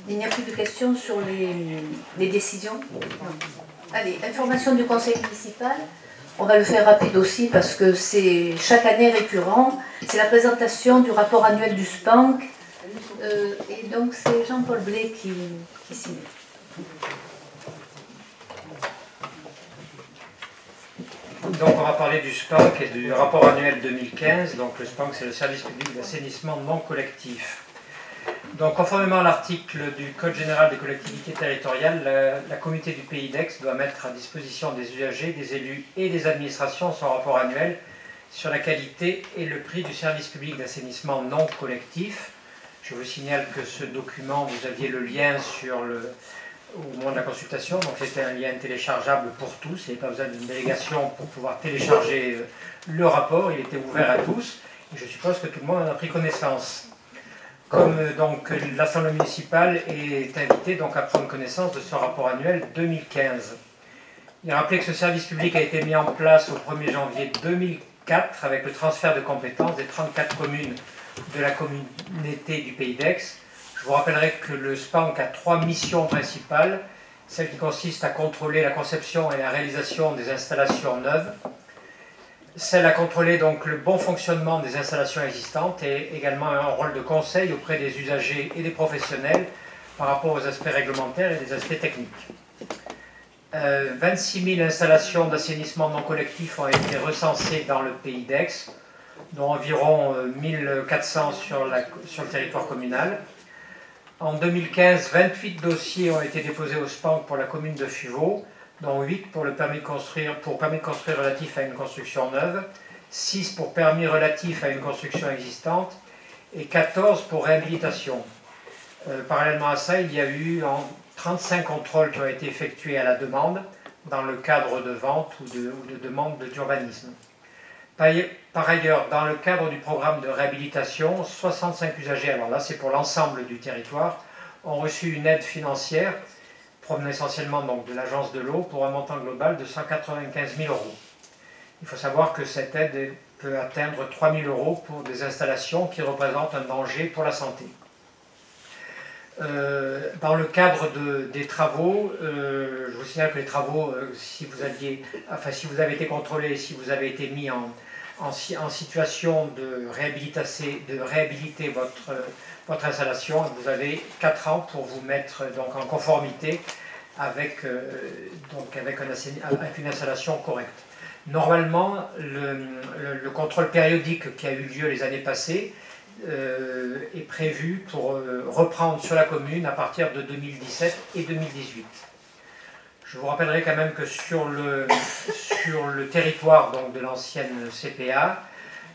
Il n'y a plus de questions sur les décisions. Allez, information du conseil municipal. On va le faire rapide aussi parce que c'est chaque année récurrent. C'est la présentation du rapport annuel du SPANC. Et donc c'est Jean-Paul Blé qui signe. Donc on va parler du SPANC et du rapport annuel 2015. Donc le SPANC, c'est le service public d'assainissement non collectif. Donc conformément à l'article du Code général des collectivités territoriales, la communauté du Pays d'Aix doit mettre à disposition des usagers, des élus et des administrations son rapport annuel sur la qualité et le prix du service public d'assainissement non collectif. Je vous signale que ce document, vous aviez le lien au moment de la consultation, donc c'était un lien téléchargeable pour tous, il n'y avait pas besoin d'une délégation pour pouvoir télécharger le rapport, il était ouvert à tous, et je suppose que tout le monde en a pris connaissance. Comme donc l'Assemblée municipale est invitée donc à prendre connaissance de ce rapport annuel 2015. Il est rappelé que ce service public a été mis en place au 1er janvier 2004 avec le transfert de compétences des 34 communes de la communauté du Pays d'Aix. Je vous rappellerai que le SPANC a 3 missions principales, celle qui consiste à contrôler la conception et la réalisation des installations neuves, celle à contrôler donc le bon fonctionnement des installations existantes et également un rôle de conseil auprès des usagers et des professionnels par rapport aux aspects réglementaires et des aspects techniques. 26 000 installations d'assainissement non collectif ont été recensées dans le Pays d'Aix, dont environ 1400 sur le territoire communal. En 2015, 28 dossiers ont été déposés au SPANC pour la commune de Fuveau, dont 8 pour le permis de construire relatif à une construction neuve, 6 pour permis relatif à une construction existante et 14 pour réhabilitation. Parallèlement à ça, il y a eu 35 contrôles qui ont été effectués à la demande dans le cadre de vente ou de demande d'urbanisme. Par ailleurs, dans le cadre du programme de réhabilitation, 65 usagers, alors là c'est pour l'ensemble du territoire, ont reçu une aide financière provenant essentiellement donc de l'agence de l'eau pour un montant global de 195 000 €. Il faut savoir que cette aide peut atteindre 3 000 € pour des installations qui représentent un danger pour la santé. Dans le cadre des travaux, je vous signale que les travaux, si vous avez été contrôlé et si vous avez été mis en situation de réhabiliter votre installation, vous avez 4 ans pour vous mettre donc en conformité avec une installation correcte. Normalement, le contrôle périodique qui a eu lieu les années passées est prévu pour reprendre sur la commune à partir de 2017 et 2018. Je vous rappellerai quand même que sur le territoire donc, de l'ancienne CPA,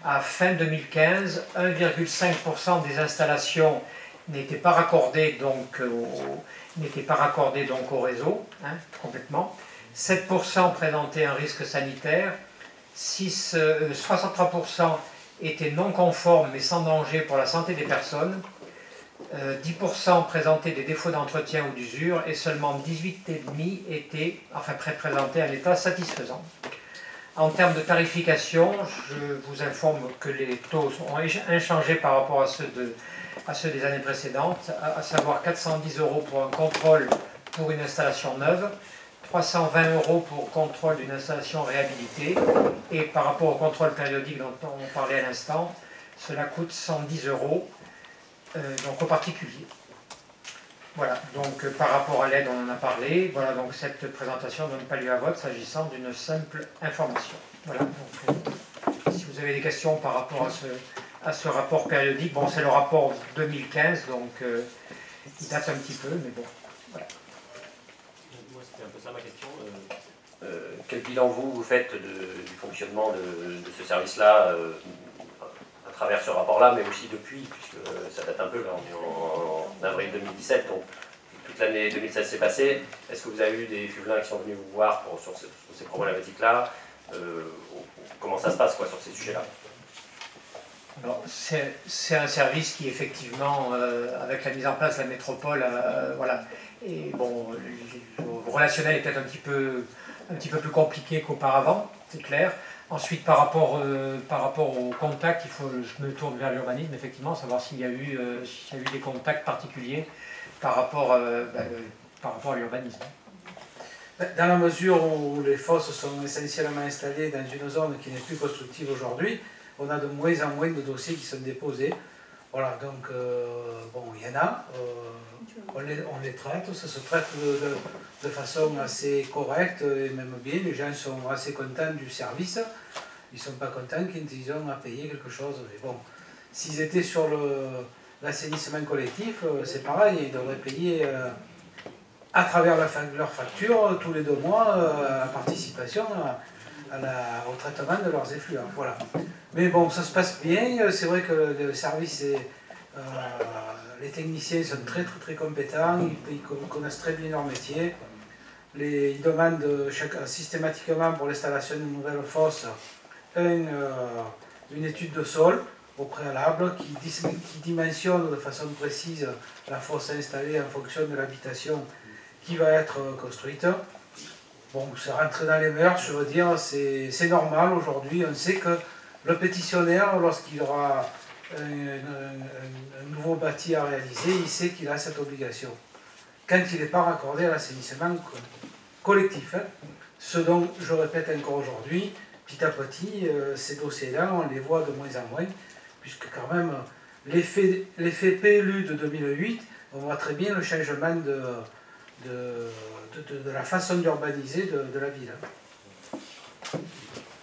à fin 2015, 1,5% des installations n'étaient pas raccordées donc au réseau, complètement. 7% présentaient un risque sanitaire, 63% étaient non conformes mais sans danger pour la santé des personnes, 10% présentaient des défauts d'entretien ou d'usure et seulement 18,5% présentaient un état satisfaisant. En termes de tarification, je vous informe que les taux ont inchangés par rapport à ceux des années précédentes, à savoir 410 € pour un contrôle pour une installation neuve, 320 € pour contrôle d'une installation réhabilitée, et par rapport au contrôle périodique dont on parlait à l'instant, cela coûte 110 € donc aux particuliers. Voilà, donc par rapport à l'aide, on en a parlé. Voilà, donc cette présentation ne donne pas lieu à vote s'agissant d'une simple information. Voilà, donc si vous vous avez des questions par rapport à ce rapport périodique. Bon, c'est le rapport 2015, donc il date un petit peu, mais bon, voilà. Moi, c'était un peu ça ma question. Quel bilan vous faites du fonctionnement de ce service-là à travers ce rapport-là, mais aussi depuis, puisque ça date un peu, là, on est en avril 2017, donc toute l'année 2016 s'est passée. Est-ce que vous avez eu des Fuvelins qui sont venus vous voir sur ces problématiques-là? Comment ça se passe quoi, sur ces sujets-là? Alors, c'est un service qui, effectivement, avec la mise en place de la métropole, voilà. Et bon, le relationnel est peut-être un petit peu plus compliqué qu'auparavant, c'est clair. Ensuite, par rapport au contact, je me tourne vers l'urbanisme, effectivement, savoir s'il y a eu des contacts particuliers par rapport à l'urbanisme. Dans la mesure où les fosses sont essentiellement installées dans une zone qui n'est plus constructive aujourd'hui, on a de moins en moins de dossiers qui sont déposés. Voilà, donc, bon, il y en a, on les traite, ça se traite de façon assez correcte et même bien. Les gens sont assez contents du service, ils ne sont pas contents qu'ils ont à payer quelque chose. Mais bon, s'ils étaient sur l'assainissement collectif, c'est pareil, ils devraient payer à travers leur facture tous les 2 mois la participation au traitement de leurs effluents. Voilà. Mais bon, ça se passe bien, c'est vrai que le service, les techniciens sont très compétents, ils connaissent très bien leur métier. Ils demandent systématiquement pour l'installation d'une nouvelle fosse une étude de sol au préalable qui dimensionne de façon précise la fosse installée en fonction de l'habitation qui va être construite. Bon, c'est rentré dans les mœurs, je veux dire, c'est normal aujourd'hui. On sait que le pétitionnaire, lorsqu'il aura un nouveau bâti à réaliser, il sait qu'il a cette obligation. Quand il n'est pas raccordé à l'assainissement collectif. Hein. Ce dont je répète encore aujourd'hui, petit à petit, ces dossiers-là, on les voit de moins en moins, puisque quand même, l'effet PLU de 2008, on voit très bien le changement de la façon d'urbaniser de la ville.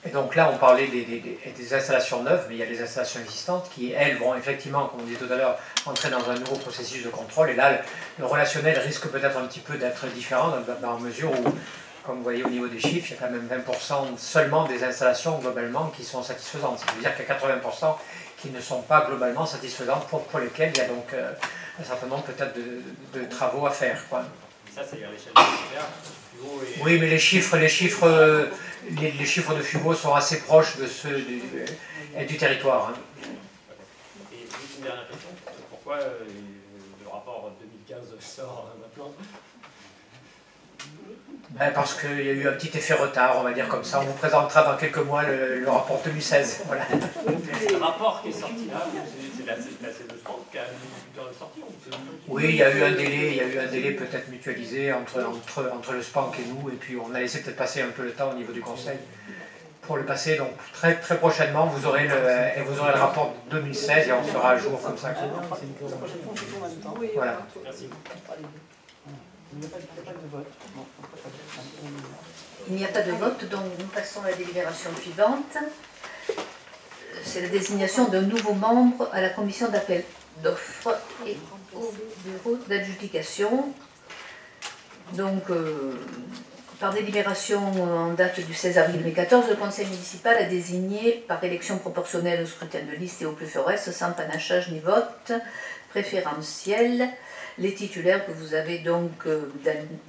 Et donc là, on parlait des installations neuves, mais il y a des installations existantes qui, elles, vont effectivement, comme on disait tout à l'heure, entrer dans un nouveau processus de contrôle. Et là, le relationnel risque peut-être un petit peu d'être différent, dans la mesure où, comme vous voyez au niveau des chiffres, il y a quand même 20% seulement des installations globalement qui sont satisfaisantes. Ça veut dire qu'il y a 80% qui ne sont pas globalement satisfaisantes, pour lesquelles il y a donc un certain nombre peut-être de travaux à faire, quoi. Ça, c'est à l'échelle de Oui, mais les chiffres de FUVO sont assez proches de ceux du territoire. Hein. Et juste une dernière question, pourquoi le rapport 2015 sort maintenant? Parce qu'il y a eu un petit effet retard, on va dire comme ça. On vous présentera dans quelques mois le rapport 2016. Voilà. Le rapport qui est sorti là, c'est la CE2 qui a mis dans le sortie? Oui, il y a eu un délai peut-être mutualisé entre le SPANC et nous, et puis on a laissé peut-être passer un peu le temps au niveau du Conseil pour le passer. Donc très prochainement, vous aurez le rapport 2016 et on sera à jour comme ça. Voilà. Merci. Il n'y a pas de vote, donc nous passons à la délibération suivante. C'est la désignation d'un nouveau membre à la commission d'appel d'offres et au bureau d'adjudication. Donc, par délibération en date du 16 avril 2014, le conseil municipal a désigné par élection proportionnelle au scrutin de liste et au plus fort reste, sans panachage ni vote préférentiel, les titulaires que vous avez donc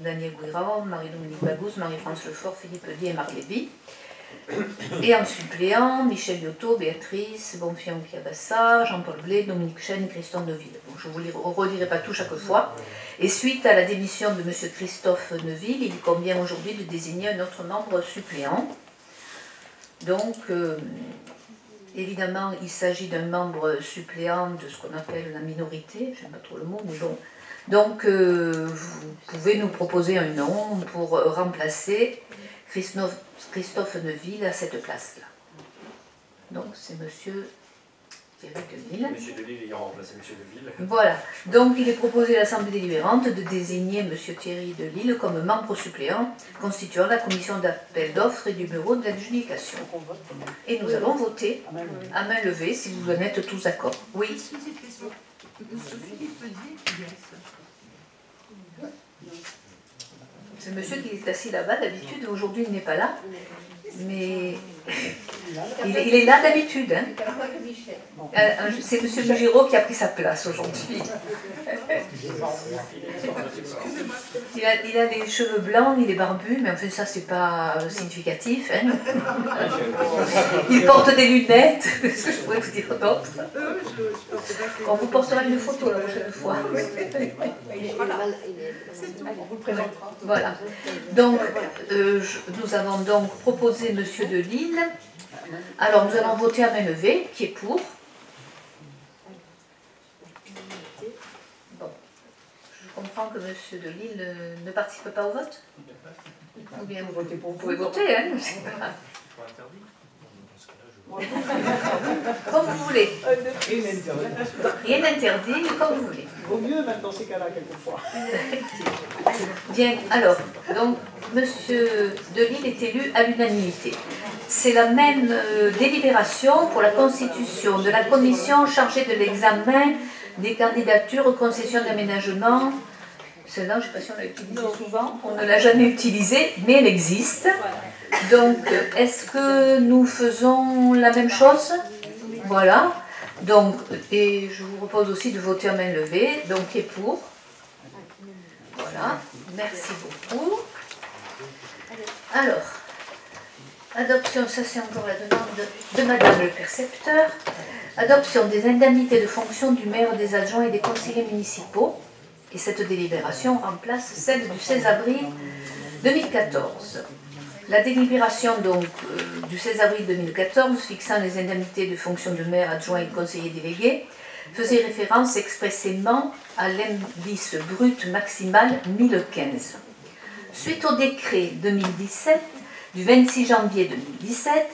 Daniel Guirand, Marie-Dominique Bagous, Marie-France Lefort, Philippe Dier et Marc Lévy. Et en suppléant, Michel Liotto, Béatrice Bonfiant Kiabassa, Jean-Paul Blé, Dominique Chêne et Christophe Neuville. Bon, je ne vous redirai pas tout chaque fois. Et suite à la démission de M. Christophe Neuville, il convient aujourd'hui de désigner un autre membre suppléant. Donc, évidemment, il s'agit d'un membre suppléant de ce qu'on appelle la minorité, je n'aime pas trop le mot, mais bon. Donc, vous pouvez nous proposer un nom pour remplacer Christophe Neuville à cette place-là. Donc, c'est monsieur Thierry Delille. Monsieur Delille ayant remplacé Monsieur Deville. Voilà. Donc, il est proposé à l'Assemblée délibérante de désigner Monsieur Thierry Delille comme membre suppléant constituant la commission d'appel d'offres et du bureau de l'adjudication. Et nous allons voter à main levée si vous en êtes tous d'accord. Oui. C'est monsieur qui est assis là-bas d'habitude. Aujourd'hui, il n'est pas là. Mais il est là d'habitude. Hein. C'est monsieur Bugiro qui a pris sa place aujourd'hui. Il a des cheveux blancs, il est barbu, mais enfin ça c'est pas significatif. Hein. Il porte des lunettes, qu'est-ce que je pourrais vous dire d'autre? On vous portera une photo la prochaine fois. Voilà. Donc, nous avons donc proposé monsieur Delille. Alors, nous allons voter à main levée. Qui est pour? Bon. Je comprends que monsieur Delille ne participe pas au vote? Ou bien vous pouvez voter, hein? Comme vous voulez. Rien d'interdit, comme vous voulez. Vaut mieux même dans ces cas-là, quelquefois. Bien, alors, donc, monsieur Delille est élu à l'unanimité. C'est la même délibération pour la constitution de la commission chargée de l'examen des candidatures aux concessions d'aménagement. Celle-là, je ne sais pas si on l'a utilisée souvent, on ne l'a jamais utilisée, mais elle existe. Donc, est-ce que nous faisons la même chose? Voilà. Donc, et je vous propose aussi de voter à main levée. Donc, qui est pour? Voilà. Merci beaucoup. Alors, adoption, ça c'est encore la demande de Madame le percepteur. Adoption des indemnités de fonction du maire, des adjoints et des conseillers municipaux. Et cette délibération remplace celle du 16 avril 2014. La délibération donc du 16 avril 2014 fixant les indemnités de fonction de maire, adjoint et conseiller délégué faisait référence expressément à l'indice brut maximal 1015. Suite au décret 2017 du 26 janvier 2017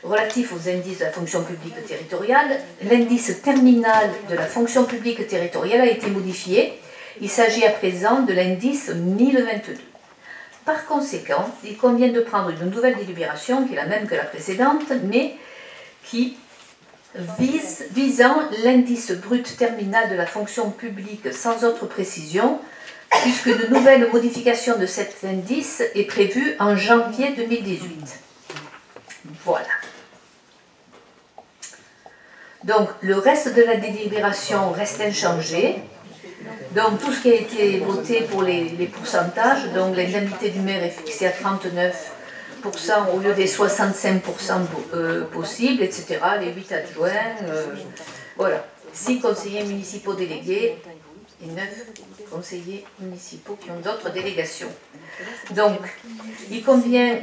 relatif aux indices de la fonction publique territoriale, l'indice terminal de la fonction publique territoriale a été modifié. Il s'agit à présent de l'indice 1022. Par conséquent, il convient de prendre une nouvelle délibération qui est la même que la précédente, mais qui visant l'indice brut terminal de la fonction publique sans autre précision, puisque de nouvelles modifications de cet indice est prévue en janvier 2018. Voilà. Donc, le reste de la délibération reste inchangé. Donc, tout ce qui a été voté pour les pourcentages, donc l'indemnité du maire est fixée à 39% au lieu des 65% possibles, etc. Les 8 adjoints, voilà. 6 conseillers municipaux délégués et 9 conseillers municipaux qui ont d'autres délégations. Donc, il convient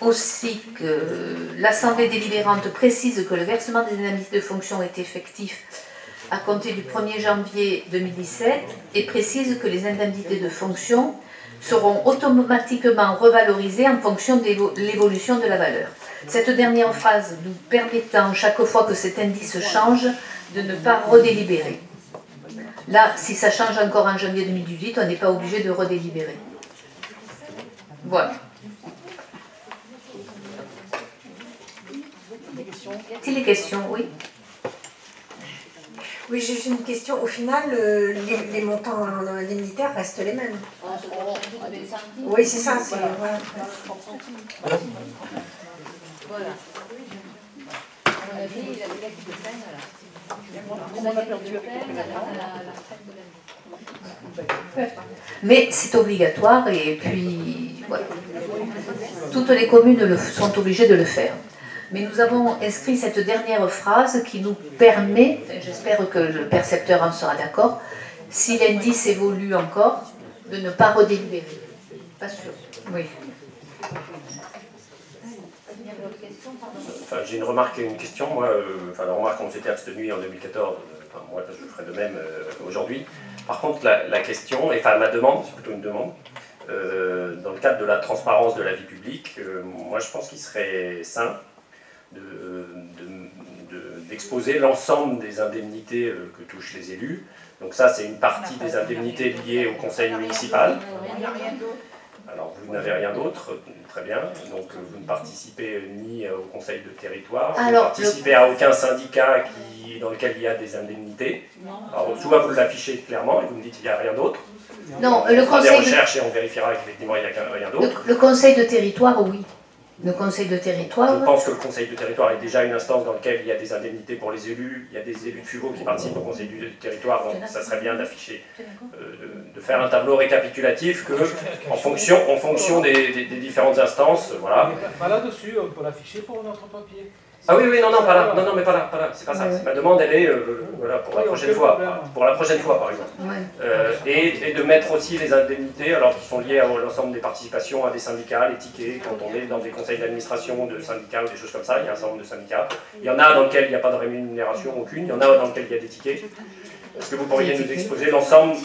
aussi que l'Assemblée délibérante précise que le versement des indemnités de fonction est effectif à compter du 1er janvier 2017 et précise que les indemnités de fonction seront automatiquement revalorisées en fonction de l'évolution de la valeur. Cette dernière phrase nous permettant, chaque fois que cet indice change, de ne pas redélibérer. Là, si ça change encore en janvier 2018, on n'est pas obligé de redélibérer. Voilà. Si les questions, oui. Oui, j'ai juste une question. Au final, les montants indemnitaires restent les mêmes. Oui, c'est ça. Voilà. Mais c'est obligatoire et puis voilà. Toutes les communes sont obligées de le faire. Mais nous avons inscrit cette dernière phrase qui nous permet, j'espère que le percepteur en sera d'accord, si l'indice évolue encore, de ne pas redélibérer. Pas sûr. Oui. Enfin, j'ai une remarque et une question. Moi, la remarque, on s'était abstenu en 2014. Moi, je ferai de même aujourd'hui. Par contre, la question, enfin ma demande, c'est plutôt une demande, dans le cadre de la transparence de la vie publique, moi je pense qu'il serait sain d'exposer l'ensemble des indemnités que touchent les élus. Donc ça, c'est une partie des indemnités liées au conseil municipal. Alors vous n'avez rien d'autre, très bien, donc vous ne participez ni au conseil de territoire, vous ne participez à aucun syndicat dans lequel il y a des indemnités. Alors soit vous l'affichez clairement et vous me dites qu'il n'y a rien d'autre. Non, on fera des recherches et on vérifiera qu'effectivement il n'y a rien d'autre. Le conseil de territoire, oui. Le conseil de territoire... Je pense que le conseil de territoire est déjà une instance dans laquelle il y a des indemnités pour les élus, il y a des élus de FUVO qui participent au conseil du territoire, donc ça serait bien d'afficher, de faire un tableau récapitulatif que, en fonction des différentes instances, voilà. Pas là-dessus, on peut l'afficher pour notre papier. Ah oui, non, pas là, non, mais pas là, c'est pas ça. Ma demande, elle est, voilà, pour la prochaine fois, par exemple. Et de mettre aussi les indemnités, alors qui sont liées à l'ensemble des participations à des syndicats, les tickets, quand on est dans des conseils d'administration de syndicats ou des choses comme ça, il y a un certain nombre de syndicats. Il y en a dans lesquels il n'y a pas de rémunération aucune, il y en a dans lesquels il y a des tickets. Est-ce que vous pourriez nous exposer l'ensemble?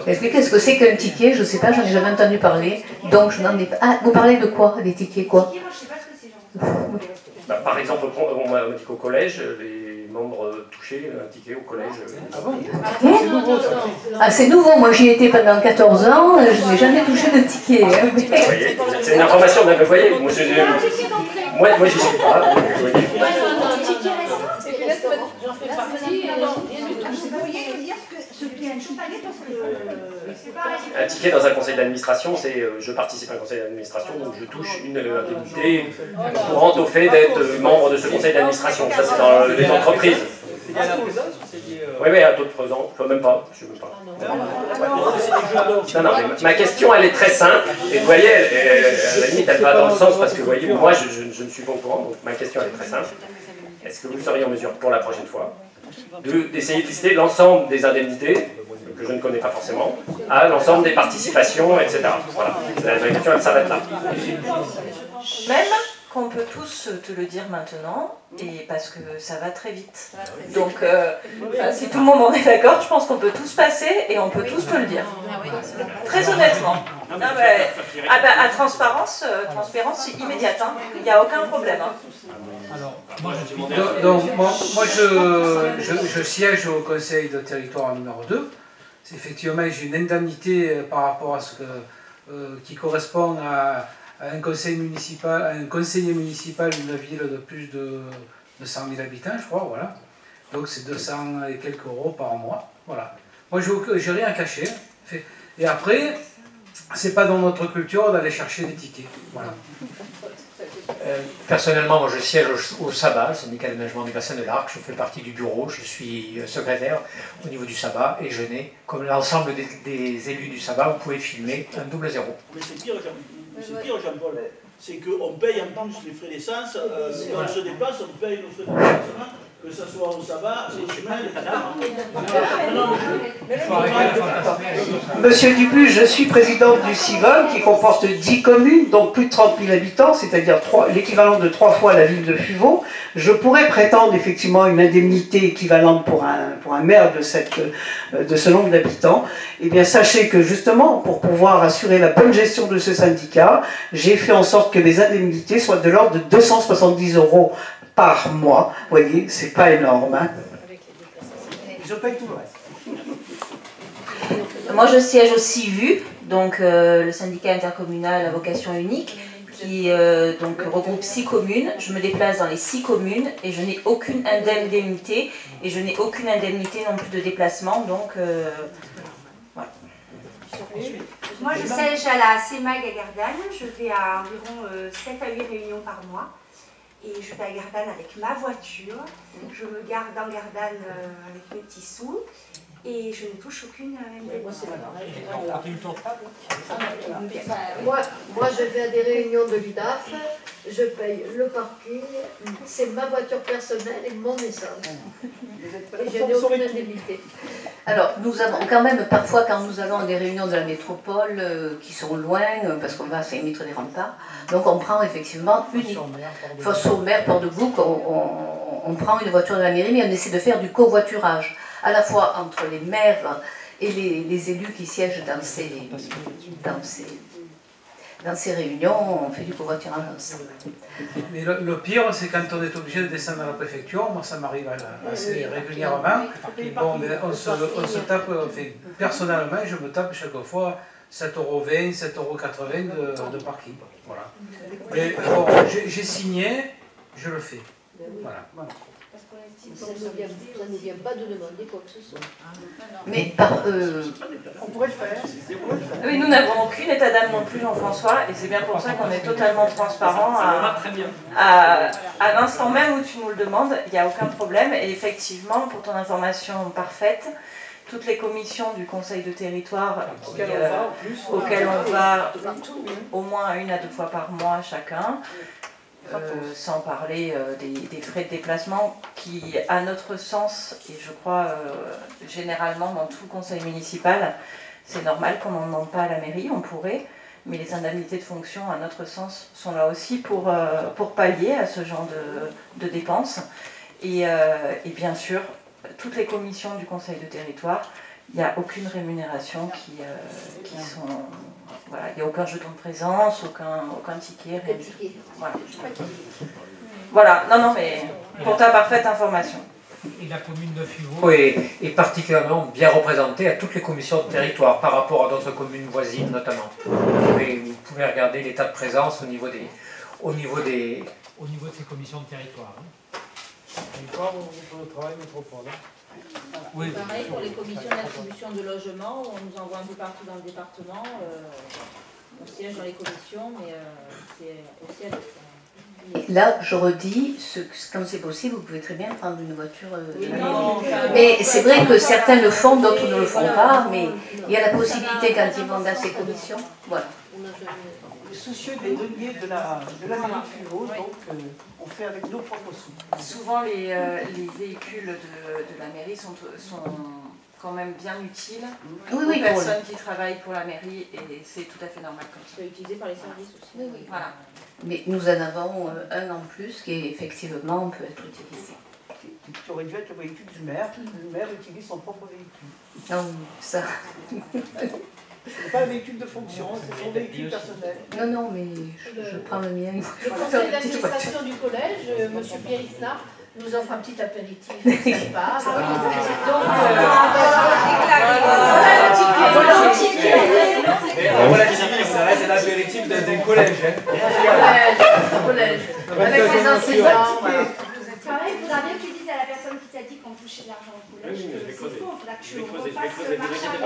Expliquez ce que c'est qu'un ticket, je ne sais pas, j'en ai jamais entendu parler, donc je n'en ai pas... Ah, vous parlez de quoi? Des tickets, quoi? Bah, par exemple, on m'a dit qu'au collège, les membres touchaient un ticket au collège. Ah bon? Ah, c'est nouveau, moi j'y étais pendant 14 ans, je n'ai jamais touché de ticket. Hein. C'est une information, vous voyez, moi j'y suis pas. J'en fais partie. Un ticket dans un conseil d'administration, c'est je participe à un conseil d'administration, donc je touche une indemnité courante au fait d'être membre de ce conseil d'administration. Ça, c'est dans les entreprises. Oui, à taux de présent, je ne sais même pas. Non, mais ma question, elle est très simple. Et vous voyez, à la limite, elle va dans le sens parce que, vous voyez, moi, je ne suis pas au courant, donc ma question, elle est très simple. Est-ce que vous seriez en mesure, pour la prochaine fois, d'essayer de lister l'ensemble des indemnités, que je ne connais pas forcément, à l'ensemble des participations, etc. Voilà. Ma question, elle s'arrête là. Même qu'on peut tous te le dire maintenant, et parce que ça va très vite. Donc, si tout le monde en est d'accord, je pense qu'on peut tous passer et on peut tous te le dire. Très honnêtement. À transparence immédiate, hein. Il n'y a aucun problème. Hein. Alors, moi je siège au conseil de territoire numéro 2. Effectivement, j'ai une indemnité par rapport à ce qui correspond à un conseiller municipal d'une ville de plus de 100 000 habitants, je crois, voilà. Donc c'est 200 et quelques euros par mois, voilà. Moi, je n'ai rien caché. Et après, c'est pas dans notre culture d'aller chercher des tickets, voilà. Personnellement, moi je siège au SABA, le syndicat d'aménagement du bassin de l'Arc, je fais partie du bureau, je suis secrétaire au niveau du SABA et je n'ai, comme l'ensemble des élus du SABA, vous pouvez filmer un double zéro. Mais c'est pire, Jean-Paul, c'est qu'on paye en plus les frais d'essence, quand on se déplace, on paye nos frais de déplacement, que ce soit au sabbat, au chemin, Monsieur Dupuis, je suis présidente du CIVOM qui comporte 10 communes, donc plus de 30 000 habitants, c'est-à-dire l'équivalent de 3 fois la ville de Fuveau. Je pourrais prétendre effectivement une indemnité équivalente pour un maire de ce nombre d'habitants. Eh bien, sachez que justement, pour pouvoir assurer la bonne gestion de ce syndicat, j'ai fait en sorte que mes indemnités soient de l'ordre de 270 € par mois. Vous voyez, c'est pas énorme. Hein. Je paye tout le reste. Moi, je siège au CIVU, donc le syndicat intercommunal à vocation unique, qui donc regroupe 6 communes. Je me déplace dans les 6 communes et je n'ai aucune indemnité et je n'ai aucune indemnité non plus de déplacement. Donc, voilà. Moi, je siège à la CEMAG à Gardanne. Je vais à environ 7 à 8 réunions par mois. Et je vais à Gardanne avec ma voiture. Je me garde dans Gardanne avec mes petits sous. Et je ne touche aucune indemnité. Moi, je vais à des réunions de l'UDAF, je paye le parking, c'est ma voiture personnelle et mon essence. Et je n'ai aucune indemnité. Alors, nous avons quand même, parfois, quand nous allons à des réunions de la métropole qui sont loin, parce qu'on va à Saint-Mitre des Remparts, donc on prend effectivement Fosse-sur-Mer, Port-de-Bouc, on prend une voiture de la mairie, mais on essaie de faire du covoiturage, à la fois entre les maires et les élus qui siègent dans dans ces réunions, on fait du covoiturage ensemble. Mais le pire, c'est quand on est obligé de descendre à la préfecture. Moi, ça m'arrive assez régulièrement. Bon, mais on se tape, enfin, personnellement, je me tape chaque fois 7,20 €, 7,80 € de parking. Voilà. Mais bon, j'ai signé, je le fais. Voilà. Ça ne vient pas de demander quoi que ce soit. Mais on pourrait le faire. Oui, nous n'avons aucune état d'âme non plus, Jean-François, et c'est bien pour ça qu'on est totalement transparent. À l'instant même où tu nous le demandes, il n'y a aucun problème. Et effectivement, pour ton information parfaite, toutes les commissions du Conseil de territoire auxquelles on va au moins 1 à 2 fois par mois chacun, sans parler des frais de déplacement qui, à notre sens, et je crois généralement dans tout conseil municipal, c'est normal qu'on n'en demande pas à la mairie, on pourrait, mais les indemnités de fonction, à notre sens, sont là aussi pour pallier à ce genre de dépenses. Et bien sûr, toutes les commissions du conseil de territoire, il n'y a aucune rémunération qui sont... Voilà, il n'y a aucun jeton de présence, aucun ticket, rien du tout. Voilà, non, mais pour ta parfaite information. Et la commune de Fuveau est particulièrement bien représentée à toutes les commissions de territoire par rapport à d'autres communes voisines notamment. Vous pouvez regarder l'état de présence au niveau de ces commissions de territoire. Territoire pour le travail métropole. Oui, pareil pour les commissions d'attribution de logement, où on nous envoie un peu partout dans le département. On siège dans les commissions, mais c'est aussi à l'autre. Là, je redis, quand c'est possible, vous pouvez très bien prendre une voiture de la mairie. Mais c'est vrai que certains le font, d'autres ne le font pas, mais il y a la possibilité quand ils vont dans ces commissions. Voilà. Soucieux des deniers de la mairie de Fuveau, donc on fait avec nos propres sous. Souvent, les véhicules de la mairie sont quand même bien utiles aux personnes qui travaillent pour la mairie, et c'est tout à fait normal comme ça. C'est utilisé par les services aussi. Oui. Voilà. Mais nous en avons un en plus qui, effectivement, peut être utilisé. Qui aurait dû être le véhicule du maire. Le maire utilise son propre véhicule. Non, ça... Ce n'est pas un véhicule de fonction, c'est son véhicule personnel. Non, mais je prends le mien. Le conseil d'administration du collège, M. Pierre Isnard, nous offre un petit apéritif sympa. C'est l'apéritif d'un collège. Collège. Avec les enseignants. Pareil, il faudra bien que tu dises à la personne qui t'a dit qu'on touchait de l'argent au collège. Oui, je vais creuser.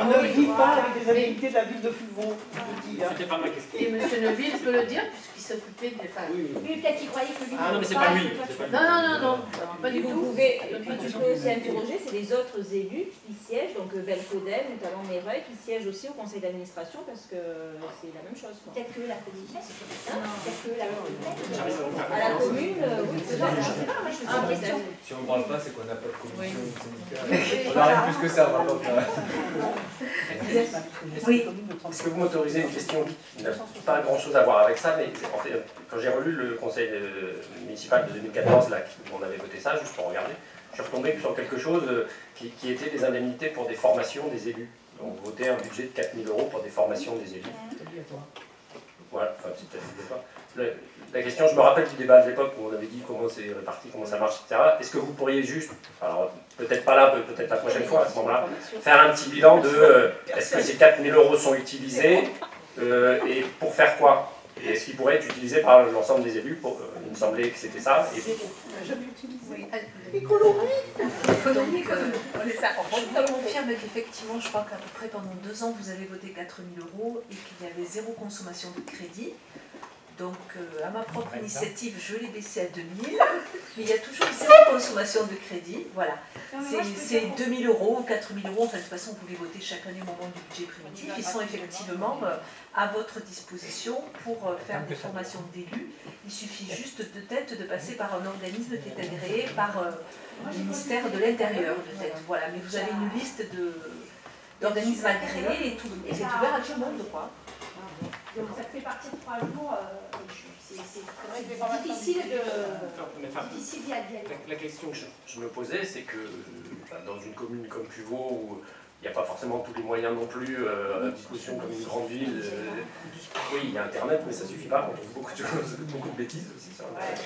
On ne vit pas avec des indemnités de la ville de Fuveau. C'était pas ma question. Et M. Neuville peut le dire, puisqu'il s'occupait des femmes. Lui, peut-être qu'il croyait que lui. Ah non, mais c'est pas lui. Non, pas du tout. Vous pouvez, et puis tu peux aussi interroger, c'est les autres élus qui siègent, donc Belcodem, notamment Méreuil, qui siègent aussi au conseil d'administration, parce que c'est la même chose. Peut-être que la commune. Peut-être que la commune. À la commune, oui, c'est ça. Si on ne parle pas, c'est qu'on n'a pas de commission syndicale. On n'a rien plus que ça, on va pas faire. Oui. Est-ce que vous m'autorisez une question qui n'a pas grand-chose à voir avec ça, mais en fait, quand j'ai relu le conseil municipal de 2014, là, où on avait voté ça, juste pour regarder, je suis retombé sur quelque chose qui était des indemnités pour des formations des élus. Donc voter un budget de 4 000 € pour des formations des élus. Voilà, enfin, c'est peut-être pas. La question, je me rappelle du débat de l'époque où on avait dit comment c'est réparti, comment ça marche, etc. Est-ce que vous pourriez juste, alors peut-être pas là, peut-être la prochaine fois à ce moment-là, faire un petit bilan de est-ce que ces 4 000 € sont utilisés et pour faire quoi? Et est-ce qu'ils pourraient être utilisés par l'ensemble des élus il me semblait que c'était ça. Je confirme qu'effectivement, je crois qu'à peu près pendant 2 ans, vous avez voté 4 000 € et qu'il y avait 0 consommation de crédit. Donc, à ma propre initiative, je l'ai baissé à 2 000, mais il y a toujours 0 consommation de crédit. Voilà. C'est 2 000 € ou 4 000 €. Enfin, de toute façon, vous pouvez voter chaque année au moment du budget primitif. Ils sont effectivement à votre disposition pour faire des formations d'élus. Il suffit juste de tête de passer par un organisme qui est agréé par le ministère de l'Intérieur, de tête. Voilà. Mais vous avez une liste d'organismes agréés et c'est ouvert à tout le monde, quoi. Donc ça fait partir 3 jours, c'est difficile d'y aller. La question que je me posais, c'est que dans une commune comme Fuveau, où il n'y a pas forcément tous les moyens non plus à disposition comme une grande ville. Oui, il y a Internet, mais ça ne suffit pas. On trouve beaucoup de choses, beaucoup de bêtises aussi sur Internet.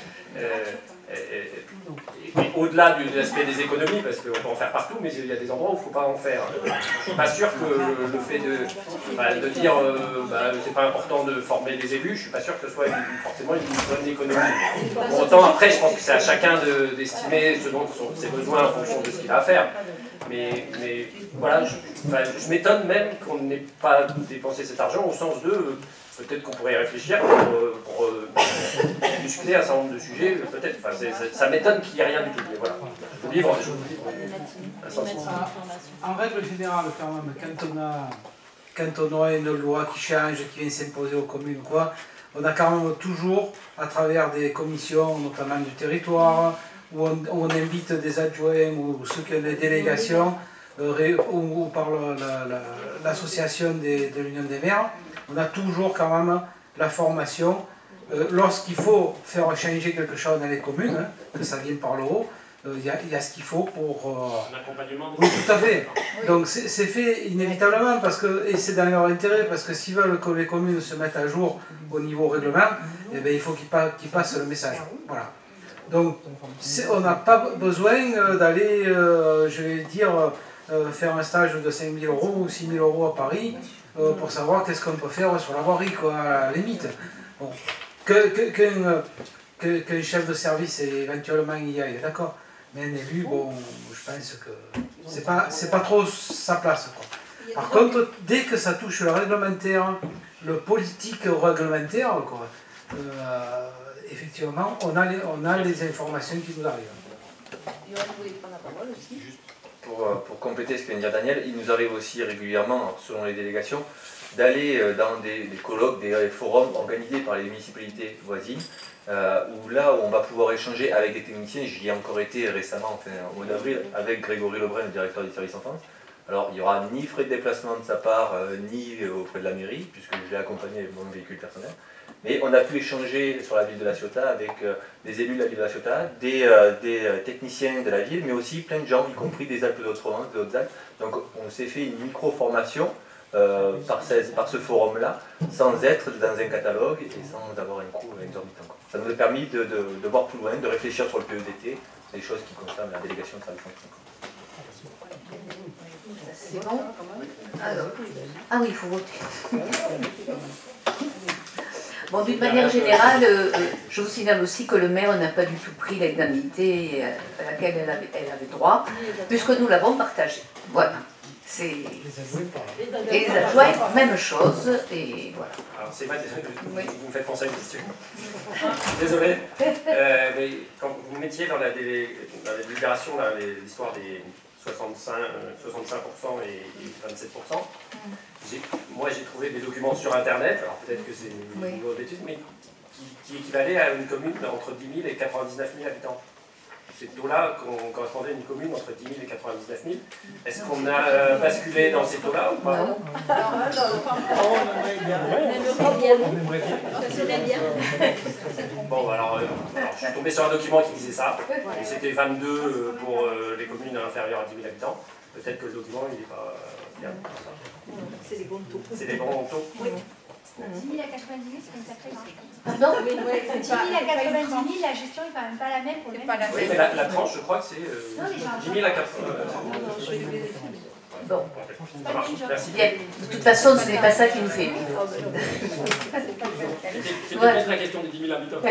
Et au-delà de l'aspect des économies, parce qu'on peut en faire partout, mais il y a des endroits où il ne faut pas en faire. Je ne suis pas sûr que le fait de dire c'est pas important de former des élus, je ne suis pas sûr que ce soit forcément une bonne économie. Pour autant, après, je pense que c'est à chacun d'estimer ce dont sont ses besoins en fonction de ce qu'il a à faire. Mais voilà, je m'étonne même qu'on n'ait pas dépensé cet argent au sens de peut-être qu'on pourrait y réfléchir pour muscler un certain nombre de sujets, peut-être. Enfin, ça m'étonne qu'il n'y ait rien du tout. Mais voilà, je vous livre. En règle générale, quand même, quand on a une loi qui change, qui vient s'imposer aux communes, quoi, on a quand même toujours, à travers des commissions, notamment du territoire, où on invite des adjoints ou ceux qui ont des délégations, ou par l'association de l'Union des maires, on a toujours quand même la formation. Lorsqu'il faut faire changer quelque chose dans les communes, hein, que ça vienne par le haut, il y a ce qu'il faut pour... L'accompagnement. Oui, tout à fait. Donc c'est fait inévitablement, et c'est dans leur intérêt, parce que s'ils veulent que les communes se mettent à jour au niveau règlement, eh bien, il faut qu'ils passent le message. Voilà. Donc on n'a pas besoin d'aller, je vais dire, faire un stage de 5 000 € ou 6 000 € à Paris pour savoir qu'est-ce qu'on peut faire sur la voirie, quoi, à la limite. Bon. Qu'un chef de service éventuellement y aille, d'accord. Mais un élu, bon, je pense que c'est pas trop sa place, quoi. Par contre, dès que ça touche le réglementaire, le politique réglementaire, quoi, effectivement, on a les informations qui nous arrivent. Juste pour compléter ce que vient de dire Daniel, il nous arrive aussi régulièrement, selon les délégations, d'aller dans des colloques, des forums organisés par les municipalités voisines, où là où on va pouvoir échanger avec des techniciens. J'y ai encore été récemment, enfin, au mois d'avril, avec Grégory Lebrun, le directeur du service enfance. Alors il n'y aura ni frais de déplacement de sa part, ni auprès de la mairie, puisque je l'ai accompagné avec mon véhicule personnel. Mais on a pu échanger sur la ville de La Ciotat avec des élus de la ville de La Ciotat, des techniciens de la ville, mais aussi plein de gens, y compris des Alpes de Haute-Provence, des Hautes-Alpes. Donc on s'est fait une micro-formation par ce forum-là, sans être dans un catalogue et sans avoir un coût exorbitant. Ça nous a permis de voir plus loin, de réfléchir sur le PEDT, des choses qui concernent la délégation de services fonciers. C'est bon. Alors, ah oui, il faut voter. Bon, d'une manière générale, je vous signale aussi que le maire n'a pas du tout pris l'indemnité à laquelle elle avait droit, puisque nous l'avons partagée. Voilà. Et les adjoints, même chose, et voilà. Alors c'est vrai, vous me faites penser à une question. Désolé. Mais quand vous mettiez dans la délibération l'histoire des 65% et 27%, moi j'ai trouvé des documents sur Internet, alors peut-être que c'est une niveau d'études, mais qui équivalaient à une commune entre 10 000 et 99 000 habitants. Ces taux-là correspondaient à une commune entre 10 000 et 99 000. Est-ce qu'on a basculé dans ces taux-là ou pas? Non. Bon, alors je suis tombé sur un document qui disait ça, et c'était 22 pour les communes inférieures à 10 000 habitants. Peut-être que le document, il n'est pas fiable. C'est des bons taux. C'est des bons taux. Oui. 10 000 à 90 000, c'est une sacrée marge. Pardon? 10 000 à 90 000, la gestion n'est quand même pas la même pour le même. Oui, mais la tranche, je crois que c'est 10 000 à 80 000. Bon. Ça marche, merci. Bien. De toute façon, ce n'est pas ça qui nous fait. C'était peut-être la question des 10 000 habitants.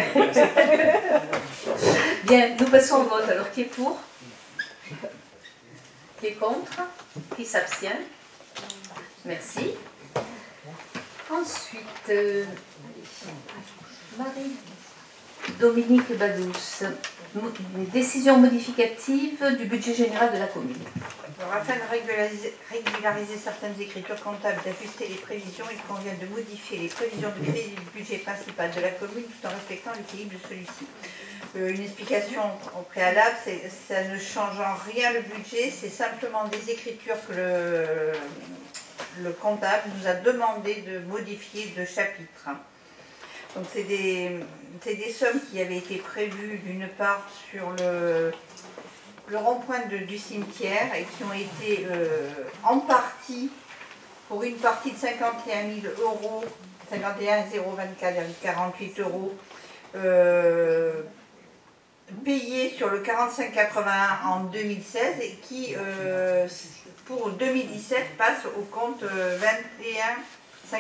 Bien, nous passons au vote. Alors, qui est pour? Qui est contre? Qui s'abstient? Merci. Ensuite, Marie-Dominique Badous, décision modificative du budget général de la commune. Alors, afin de régulariser certaines écritures comptables, d'ajuster les prévisions, il convient de modifier les prévisions de crédit du budget principal de la commune tout en respectant l'équilibre de celui-ci. Une explication au préalable, ça ne change en rien le budget, c'est simplement des écritures que le comptable nous a demandé de modifier de chapitre. Donc c'est des sommes qui avaient été prévues d'une part sur le rond-point du cimetière et qui ont été en partie, pour une partie de 51 000 euros, 51 024,48 euros, payés sur le 4581 en 2016 et qui, pour 2017, passent au compte 2151/020.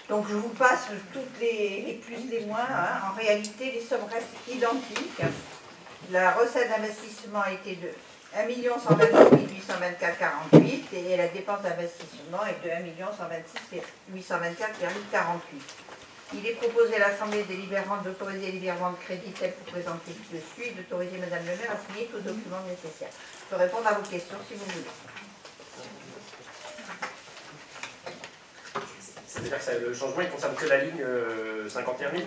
Donc je vous passe toutes les plus, les moins. Hein. En réalité, les sommes restent identiques. La recette d'investissement a été de 1 128 824,48 et la dépense d'investissement est de 1 126 824,48. Il est proposé à l'Assemblée délibérante d'autoriser les virements de crédit tels que présentés ci-dessus et d'autoriser Madame le maire à signer tous les documents nécessaires. Je peux répondre à vos questions si vous voulez. C'est-à-dire que le changement, il ne concerne que la ligne 51 000?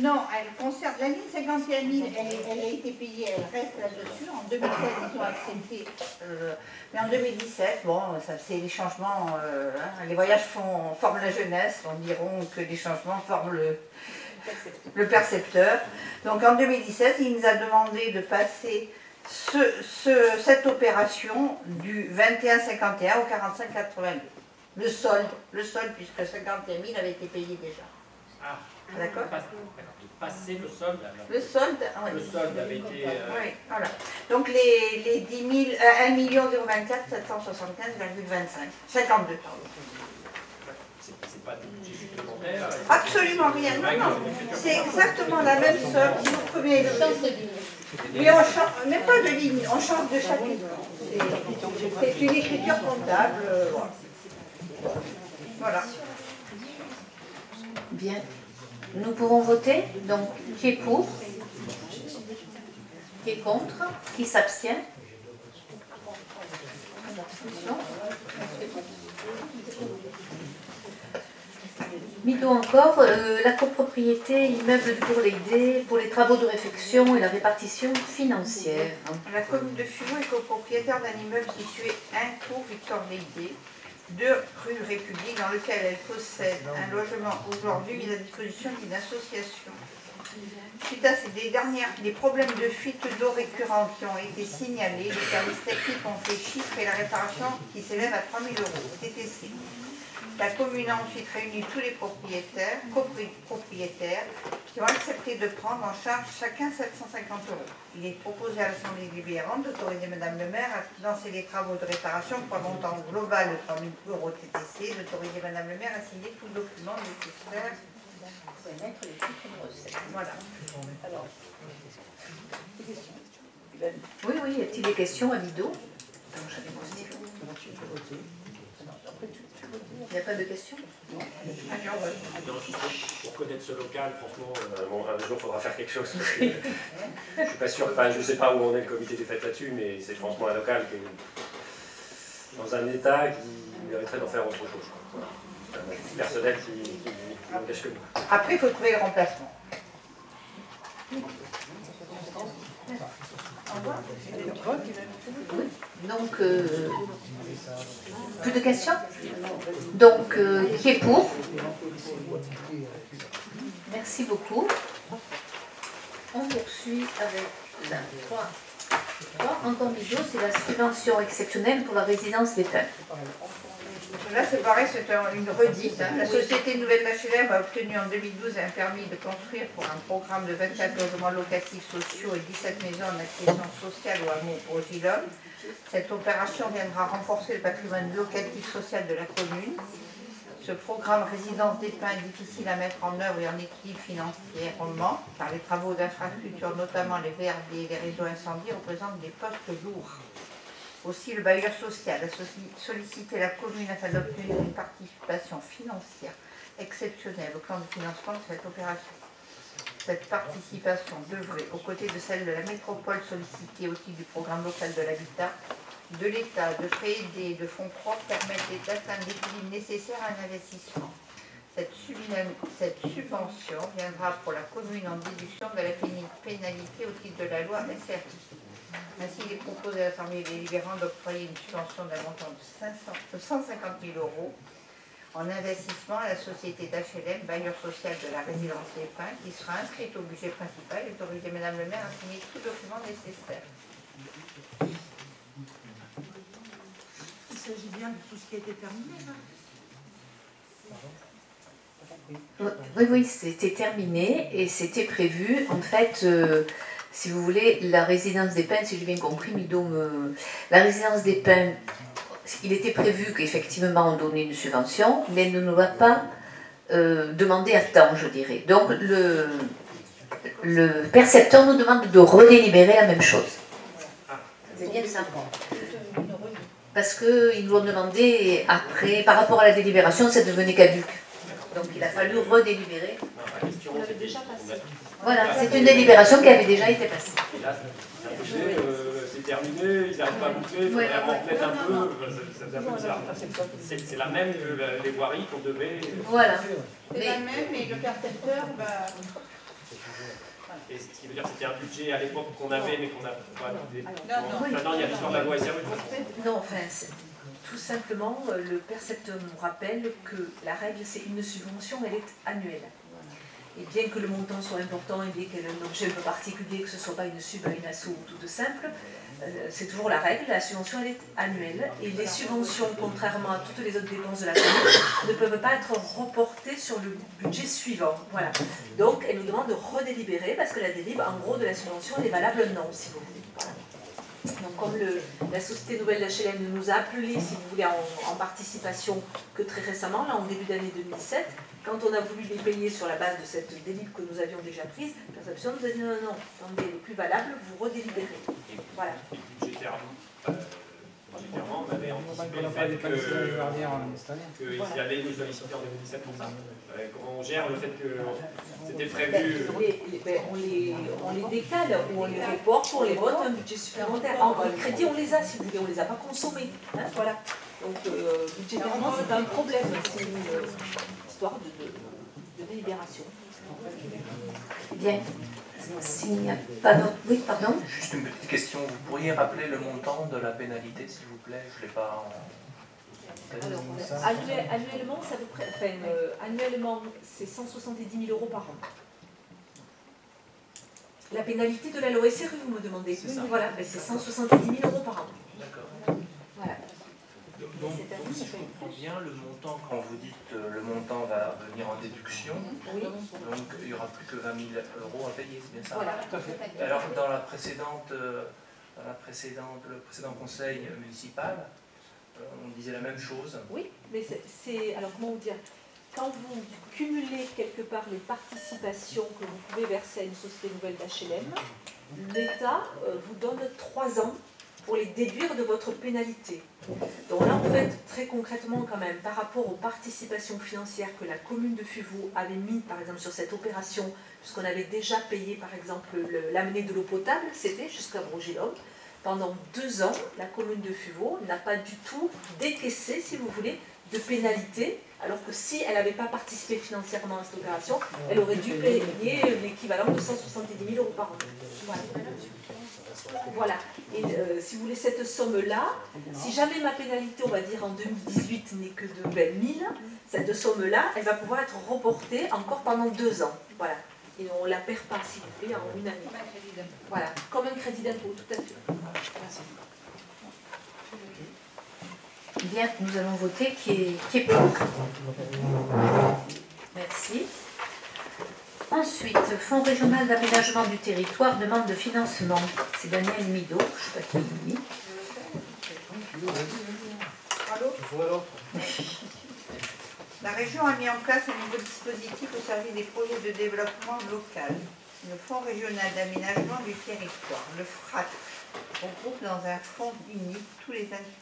Non, elle concerne la ligne 51 000, elle a été payée, elle reste là-dessus. En 2016, ils ont accepté. Mais en 2017, bon, ça c'est les changements. Hein, les voyages forment la jeunesse, on diront que les changements forment le percepteur. Donc en 2017, il nous a demandé de passer cette opération du 21,51 au 45,82. Le solde, puisque 51 000 avait été payé déjà. Ah, d'accord. Passer le solde. Le solde, oui. Le solde avait été. Oui, voilà. Donc les 10 000, 1 024 775,25. 52, pardon. C'est pas des budgets supplémentaires. Absolument rien. Non, non. C'est exactement la même somme. Si vous prenez. Mais on change, même pas de ligne, on change de chapitre. C'est une écriture comptable. Voilà. Bien. Nous pouvons voter. Donc, qui est pour? Qui est contre? Qui s'abstient? Mido encore, la copropriété immeuble du Cours-l'Aidé pour les travaux de réfection et la répartition financière. La commune de Fumeaux est copropriétaire d'un immeuble situé 1 cours Victor-l'Aidé, 2 rue République, dans lequel elle possède un logement aujourd'hui mis à disposition d'une association. Suite à des problèmes de fuite d'eau récurrents qui ont été signalés, les services techniques ont fait chiffrer la réparation qui s'élève à 3 000 euros, TTC. La commune a ensuite réuni tous les copropriétaires qui ont accepté de prendre en charge chacun 750 euros. Il est proposé à l'Assemblée délibérante d'autoriser Madame le maire à lancer les travaux de réparation pour un montant global de 3 000 euros TTC, d'autoriser Madame le maire à signer tout document nécessaire. Voilà. Alors, oui, y a-t-il des questions à Mido? Il n'y a pas de questions? Pour connaître ce local, franchement, un jour il faudra faire quelque chose. Parce que je suis pas sûr, enfin je ne sais pas où en est le comité des fêtes là-dessus, mais c'est franchement un local qui est dans un état qui mériterait d'en faire autre chose. Voilà. C'est un avis personnel qui n'engage que moi. Après, il faut trouver le remplacement. Donc, plus de questions? Donc, qui est pour? Merci beaucoup. On poursuit avec la 3. Encore Mido, c'est la subvention exceptionnelle pour la résidence des femmes. Là, c'est pareil, c'est une redite. Hein. La société Nouvelle HLM a obtenu en 2012 un permis de construire pour un programme de 24 logements locatifs sociaux et 17 maisons en accession sociale au hameau Ogilon. Cette opération viendra renforcer le patrimoine locatif social de la commune. Ce programme résidence des pins est difficile à mettre en œuvre et en équilibre financièrement, car les travaux d'infrastructure, notamment les VRD et les réseaux incendies, représentent des postes lourds. Aussi, le bailleur social a sollicité la commune afin d'obtenir une participation financière exceptionnelle au plan de financement de cette opération. Cette participation devrait, aux côtés de celle de la métropole sollicitée au titre du programme local de l'habitat, de l'État, de créer de fonds propres permettre d'atteindre l'équilibre nécessaire à un investissement. Cette subvention viendra pour la commune en déduction de la pénalité au titre de la loi SRI. Ainsi, il est proposé à l'Assemblée délibérante d'octroyer une subvention d'un montant de 150 000 euros en investissement à la société d'HLM, bailleur social de la résidence des Pins, qui sera inscrite au budget principal et autorisée Madame le maire à signer tout document nécessaire. Il s'agit bien de tout ce qui a été terminé, Oui, oui, c'était terminé et c'était prévu. En fait, si vous voulez, la résidence des Pins, si j'ai bien compris, la résidence des Pins, il était prévu qu'effectivement on donnait une subvention, mais elle ne nous va pas demander à temps, je dirais. Donc le percepteur nous demande de redélibérer la même chose. C'est bien ça. Parce qu'ils nous ont demandé, après, par rapport à la délibération, ça devenait caduc. Donc il a fallu redélibérer. On l'avait déjà passé. Voilà, c'est une délibération qui avait déjà été passée. Et là, c'est terminé, ils n'arrivent pas à boucler, il faudrait en remettre un peu, ça fait un peu bizarre. C'est la même que les voiries qu'on devait... Voilà. C'est la même, mais le percepteur, Et ce qui veut dire que c'était un budget à l'époque qu'on avait, mais qu'on n'a pas... Non, il y a l'histoire de la loi SRU. Non, enfin, tout simplement, le percepteur nous rappelle que la règle, c'est une subvention, elle est annuelle. Et bien que le montant soit important et bien qu'elle ait un objet un peu particulier, que ce ne soit pas une sub à une asso ou toute simple, c'est toujours la règle, la subvention elle est annuelle. Et les subventions, contrairement à toutes les autres dépenses de la commune, ne peuvent pas être reportées sur le budget suivant. Voilà. Donc elle nous demande de redélibérer parce que la délib, en gros, de la subvention, elle est valable un an, si vous voulez. Voilà. Donc comme la Société Nouvelle d'HLM nous a appelé, si vous voulez, en participation que très récemment, là en début d'année 2007, quand on a voulu les payer sur la base de cette délib que nous avions déjà prise, la perception nous a dit non, non, attendez, les plus valables, vous redélibérez. Voilà. Budgétairement, on avait anticipé le fait qu'ils allaient nous solliciter en 2017 pour ça. Comment on gère le fait que c'était prévu On les décale ou on les reporte, on les vote un budget supplémentaire. En crédit, on les a, si vous voulez, on ne les a pas consommés. Hein, voilà. Donc, budgétairement, c'est pas un problème. C'est une histoire de délibération. Bien. S'il n'y a pas d'autre... Oui, pardon. Juste une petite question. Vous pourriez rappeler le montant de la pénalité, s'il vous plaît? Je ne l'ai pas en... Alors, annuellement, ça vous annuellement, c'est 170 000 € par an. La pénalité de la loi SRU, vous me demandez. Voilà, c'est 170 000 € par an. D'accord. Voilà. Donc, si je comprends bien, le montant, quand vous dites le montant va venir en déduction, oui. Donc il n'y aura plus que 20 000 € à payer, c'est bien ça? Voilà, tout à fait. Alors dans le précédent conseil municipal, on disait la même chose. Oui, mais c'est alors comment vous dire? Quand vous cumulez quelque part les participations que vous pouvez verser à une société nouvelle d'HLM, l'État vous donne 3 ans pour les déduire de votre pénalité. Donc là, en fait, très concrètement quand même, par rapport aux participations financières que la commune de Fuveau avait mis, par exemple, sur cette opération, puisqu'on avait déjà payé, par exemple, l'amener de l'eau potable, c'était jusqu'à Brogilhomme, pendant 2 ans, la commune de Fuveau n'a pas du tout décaissé, si vous voulez, de pénalité, alors que si elle n'avait pas participé financièrement à cette opération, elle aurait dû payer l'équivalent de 170 000 € par an. Voilà. Voilà, et si vous voulez cette somme-là, si jamais ma pénalité, on va dire en 2018, n'est que de 20 000, cette somme-là, elle va pouvoir être reportée encore pendant 2 ans. Voilà, et on ne la perd pas, si vous voulez, en une année. Voilà, comme un crédit d'impôt, tout à fait. Bien, nous allons voter qui est pour. Merci. Ensuite, Fonds régional d'aménagement du territoire, demande de financement. C'est Daniel Mido, je ne sais pas qui il dit. La région a mis en place un nouveau dispositif au service des projets de développement local. Le Fonds régional d'aménagement du territoire, le FRAT, regroupe dans un fonds unique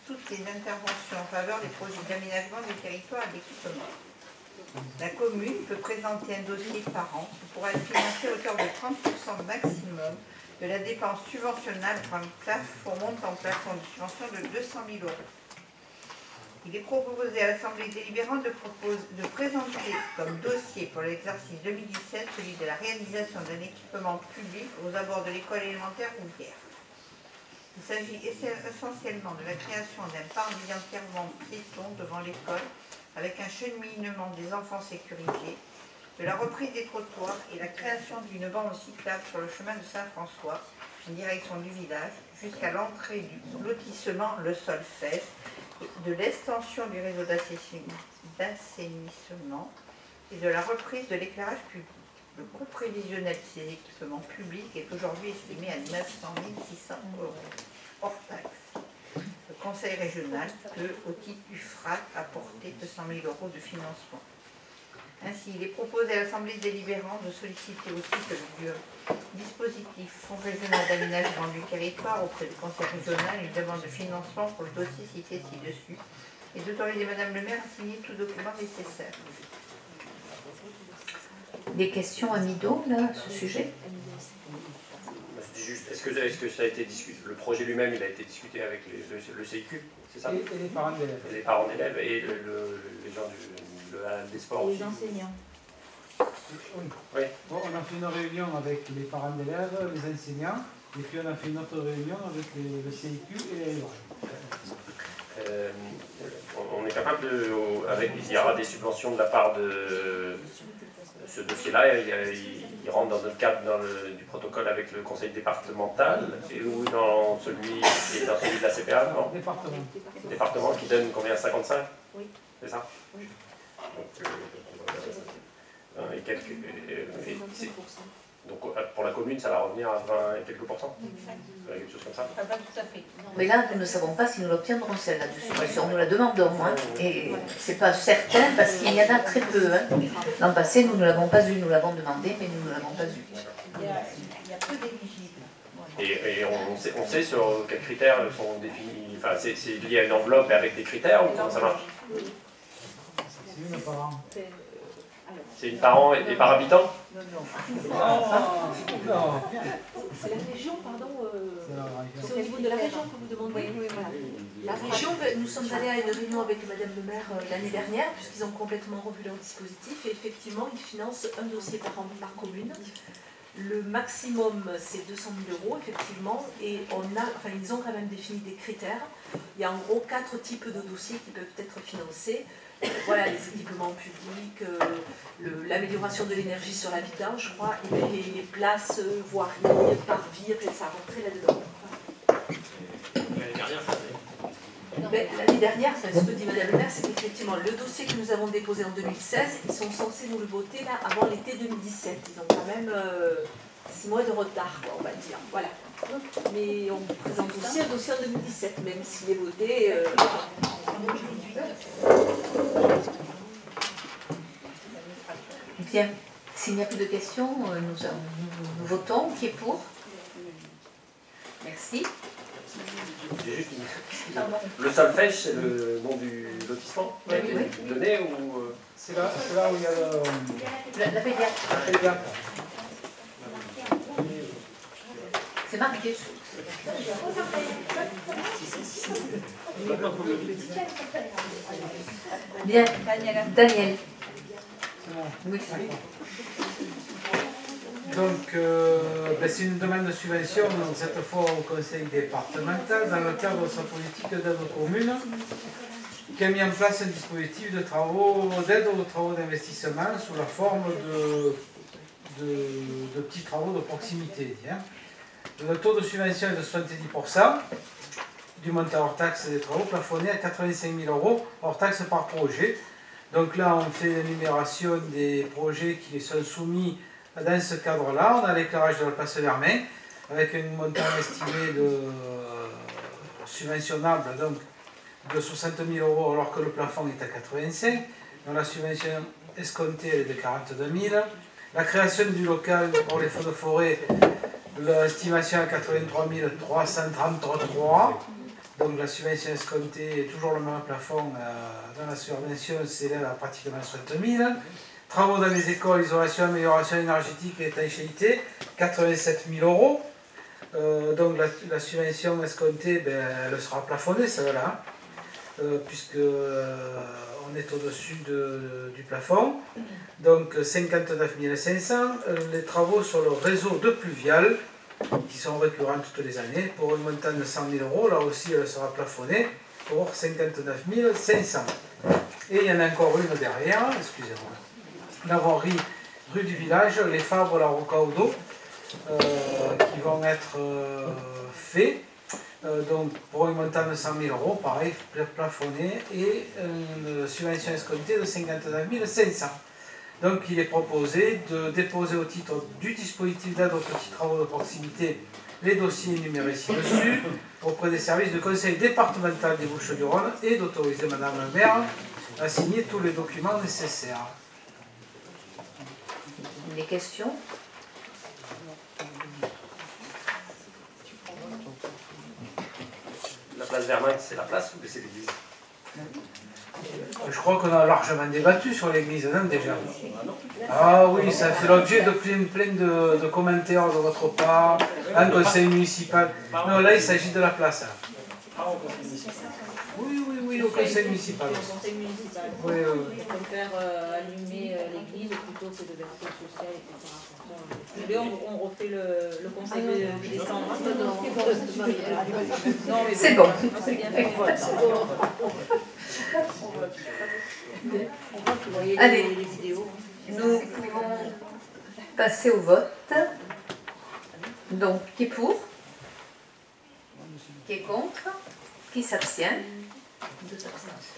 toutes les interventions en faveur des projets d'aménagement du territoire et d'équipement. La commune peut présenter un dossier par an qui pourra être financé à hauteur de 30% maximum de la dépense subventionnable par un montant plafond de subvention de 200 000 €. Il est proposé à l'Assemblée délibérante de présenter comme dossier pour l'exercice 2017 celui de la réalisation d'un équipement public aux abords de l'école élémentaire Rouvière. Il s'agit essentiellement de la création d'un parvis d'enterrement piéton devant l'école avec un cheminement des enfants sécurisé, de la reprise des trottoirs et la création d'une bande cyclable sur le chemin de Saint-François, en direction du village, jusqu'à l'entrée du lotissement Le Solfège, de l'extension du réseau d'assainissement et de la reprise de l'éclairage public. Le coût prévisionnel de ces équipements publics est aujourd'hui estimé à 900 600 € hors taxe. Le Conseil régional peut, au titre du FRAC, apporter 200 000 € de financement. Ainsi, il est proposé à l'Assemblée délibérante de solliciter au titre du dispositif Fonds régional d'aménagement du territoire auprès du Conseil régional une demande de financement pour le dossier cité ci-dessus et d'autoriser Madame le maire à signer tout document nécessaire. Des questions à Mido, là, à ce sujet? Est-ce que ça a été discuté? Le projet lui-même, il a été discuté avec le CIQ, c'est ça? Et les parents d'élèves. Et les parents d'élèves et les gens des sports. Les enseignants. Oui. Bon, on a fait une réunion avec les parents d'élèves, les enseignants, et puis on a fait une autre réunion avec le CIQ et les on est capable de... il y aura des subventions de la part de ce dossier-là, il rentre dans notre cadre du protocole avec le conseil départemental et ou dans celui de la CPA, non? Département qui donne combien? 55? Oui. C'est ça? Oui. Donc, donc pour la commune, ça va revenir à 20 et quelques pourcents? Quelque chose comme ça? Pas tout à fait. Mais là, nous ne savons pas si nous l'obtiendrons, celle-là de subvention. Nous la demandons, hein. Et c'est pas certain parce qu'il y en a très peu. Hein. L'an passé, nous ne l'avons pas eu. Nous l'avons demandé, mais nous ne l'avons pas eu. Il y a peu d'éligibles. Et on sait sur quels critères sont définis. Enfin, c'est lié à une enveloppe et avec des critères ou comment ça marche? C'est une par an. C'est une par an et par habitant? Non. C'est la région, pardon. C'est au niveau de la région que vous demandez. Oui, voilà. La région, nous sommes allés à une réunion avec Madame le maire l'année dernière, puisqu'ils ont complètement revu leur dispositif, et effectivement, ils financent un dossier par an par commune. Le maximum, c'est 200 000 €, effectivement, et ils ont quand même défini des critères. Il y a en gros 4 types de dossiers qui peuvent être financés. Voilà, les équipements publics, l'amélioration de l'énergie sur l'habitat, je crois, et puis les places, voiries, parvis, ça rentrait là-dedans. L'année dernière, ce que dit Madame le maire, c'est qu'effectivement, le dossier que nous avons déposé en 2016, ils sont censés nous le voter là avant l'été 2017. Ils ont quand même 6 mois de retard, quoi, on va dire. Voilà. Mais on présente aussi un dossier en 2017, même s'il est voté. Bien. S'il n'y a plus de questions, nous votons. Qui est pour? Merci. Le solfège, c'est le nom du lotissement? Oui. Donné ou... C'est là où il y a la pédiatre. C'est marqué. Bien. Daniel. Oui. Donc, c'est une demande de subvention, donc cette fois au conseil départemental, dans le cadre de sa politique d'aide aux communes, qui a mis en place un dispositif d'aide aux travaux d'investissement sous la forme de petits travaux de proximité. Le taux de subvention est de 70%, du montant hors taxe des travaux plafonnés à 85 000 € hors taxe par projet. Donc là, on fait l'énumération des projets qui sont soumis dans ce cadre-là. On a l'éclairage de la place Vermeil, avec un montant estimé de subventionnable donc, de 60 000 € alors que le plafond est à 85 000. Donc la subvention escomptée est de 42 000. La création du local pour les feux de forêt, l'estimation à 83 333. Donc la subvention escomptée est toujours le même plafond. Dans la subvention s'élève à pratiquement 60 000. Travaux dans les écoles, isolation, amélioration énergétique et étanchéité, 87 000 €. Donc la subvention escomptée, elle sera plafonnée, celle-là, puisque on est au-dessus du plafond. Donc 59 500. Les travaux sur le réseau de pluviales, qui sont récurrents toutes les années, pour un montant de 100 000 €. Là aussi, elle sera plafonnée pour 59 500. Et il y en a encore une derrière, excusez-moi. L'avant-rue rue du village, les Fabres, la Rocaudo, qui vont être faits. Donc pour un montant de 100 000 €, pareil, plafonné, et une subvention escomptée de 59 500. Donc il est proposé de déposer au titre du dispositif d'aide aux petits travaux de proximité les dossiers énumérés ci-dessus auprès des services du conseil départemental des Bouches-du-Rhône et d'autoriser Madame la maire à signer tous les documents nécessaires. Des questions? La place Vermain, c'est la place ou c'est l'église? Je crois qu'on a largement débattu sur l'église, non, déjà? Ah oui, ça fait l'objet de plein de commentaires de votre part, un conseil municipal. Non, là, il s'agit de la place. Oui, au conseil municipal. Au conseil municipal. Oui, On peut faire allumer l'église plutôt que de verser le social, etc. On refait le conseil de décembre. C'est bon. Allez, nous pouvons passer au vote. Donc, qui est pour? Qui est contre? Qui s'abstient? 2 abstentions.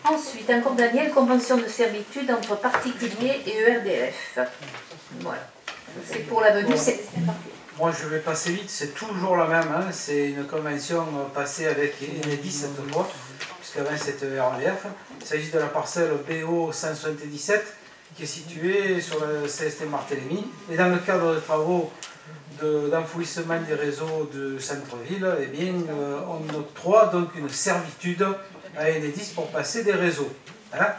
Ensuite, accord d'annuel, convention de servitude entre particuliers et ERDF. Voilà. C'est pour la venue. Moi, je vais passer vite, c'est toujours la même. Hein. C'est une convention passée avec Enedis cette fois, puisqu'avant c'était ERDF. Il s'agit de la parcelle BO 177 qui est située sur le CST Martélémy. Et dans le cadre des travaux d'enfouissement des réseaux de centre-ville, eh bien, on octroie donc une servitude à Enedis pour passer des réseaux. Hein.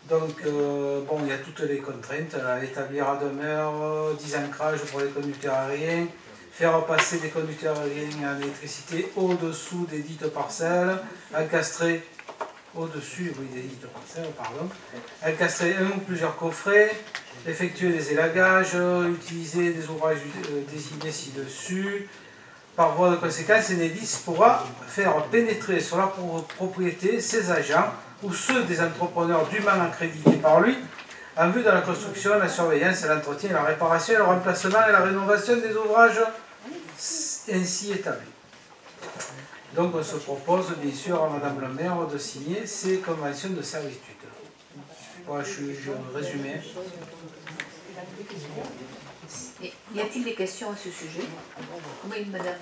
Donc, bon, il y a toutes les contraintes, établir à demeure, 10 ancrages pour les conducteurs aériens, faire passer des conducteurs aériens à l'électricité au-dessous des dites parcelles, encastrer au-dessus, oui, des dites parcelles, pardon, encastrer un ou plusieurs coffrets, effectuer des élagages, utiliser des ouvrages désignés ci-dessus. Par voie de conséquence, Enedis pourra faire pénétrer sur la propriété ses agents ou ceux des entrepreneurs dûment accrédités par lui en vue de la construction, la surveillance, l'entretien, la réparation, le remplacement et la rénovation des ouvrages ainsi établis. Donc on se propose bien sûr à Madame la maire de signer ces conventions de servitude. Voilà, je résumais. Y a-t-il des questions à ce sujet? Oui, Madame.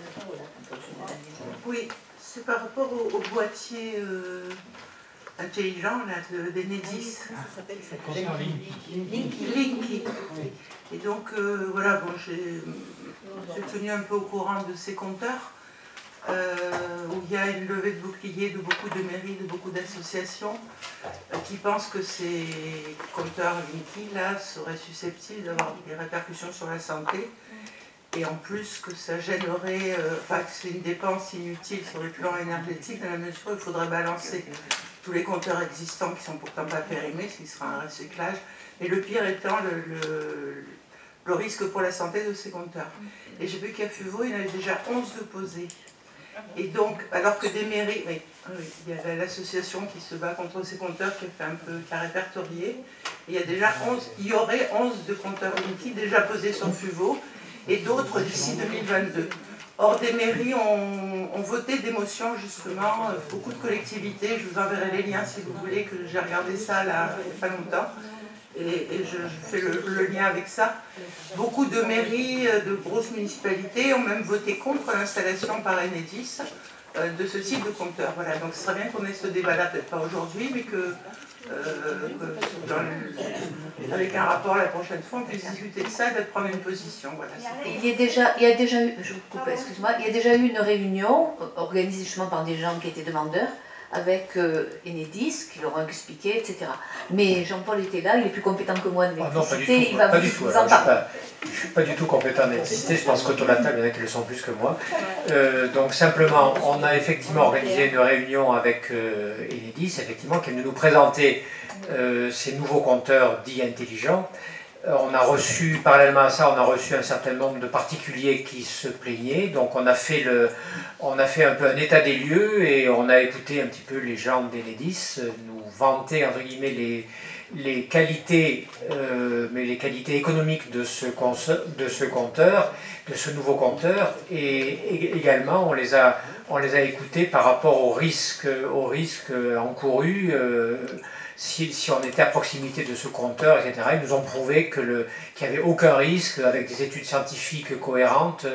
Oui, c'est par rapport au boîtier intelligent d'Enedis. Ça s'appelle Linky. Et donc, voilà, bon, j'ai tenu un peu au courant de ces compteurs, où il y a une levée de bouclier de beaucoup de mairies, de beaucoup d'associations, qui pensent que ces compteurs Linky, là, seraient susceptibles d'avoir des répercussions sur la santé. Et en plus que ça gênerait, enfin que c'est une dépense inutile sur le plan énergétique, dans la mesure où il faudrait balancer tous les compteurs existants qui ne sont pourtant pas périmés, ce qui sera un recyclage. Et le pire étant le risque pour la santé de ces compteurs. Et j'ai vu qu'à Fuveau, il y en avait déjà 11 de posés. Et donc, alors que des mairies, oui, il y a l'association qui se bat contre ces compteurs qui a répertorié. Et il y a déjà 11, il y aurait 11 de compteurs Linky déjà posés sur Fuveau, et d'autres d'ici 2022. Or, des mairies ont voté des motions, justement, beaucoup de collectivités, je vous enverrai les liens si vous voulez, que j'ai regardé ça là, il n'y a pas longtemps, et je fais le lien avec ça. Beaucoup de mairies, de grosses municipalités ont même voté contre l'installation par Enedis de ce type de compteur. Voilà, donc ce serait bien qu'on ait ce débat-là, peut-être pas aujourd'hui, mais que avec un rapport la prochaine fois, on puisse discuter de ça et de prendre une position. Voilà, il y a déjà eu, je vous coupe, excuse-moi, il y a déjà eu une réunion organisée justement par des gens qui étaient demandeurs avec Enedis, qui leur ont expliqué, etc. Mais Jean-Paul était là, il est plus compétent que moi en électricité, il va vous en parler. Je ne suis pas du tout compétent en électricité, je pense qu'autour de la table, il y en a qui le sont plus que moi. Donc simplement, on a effectivement organisé une réunion avec Enedis, effectivement, qui est de nous présenter ces nouveaux compteurs dits intelligents. On a reçu, parallèlement à ça, on a reçu un certain nombre de particuliers qui se plaignaient. Donc on a fait un peu un état des lieux et on a écouté un petit peu les gens d'Enedis nous vanter, entre guillemets, les qualités, mais les qualités économiques de ce compteur, de ce nouveau compteur. Et également, on les a écoutés par rapport aux risques encourus. Si on était à proximité de ce compteur, etc., ils nous ont prouvé qu'il n'y avait aucun risque avec des études scientifiques cohérentes.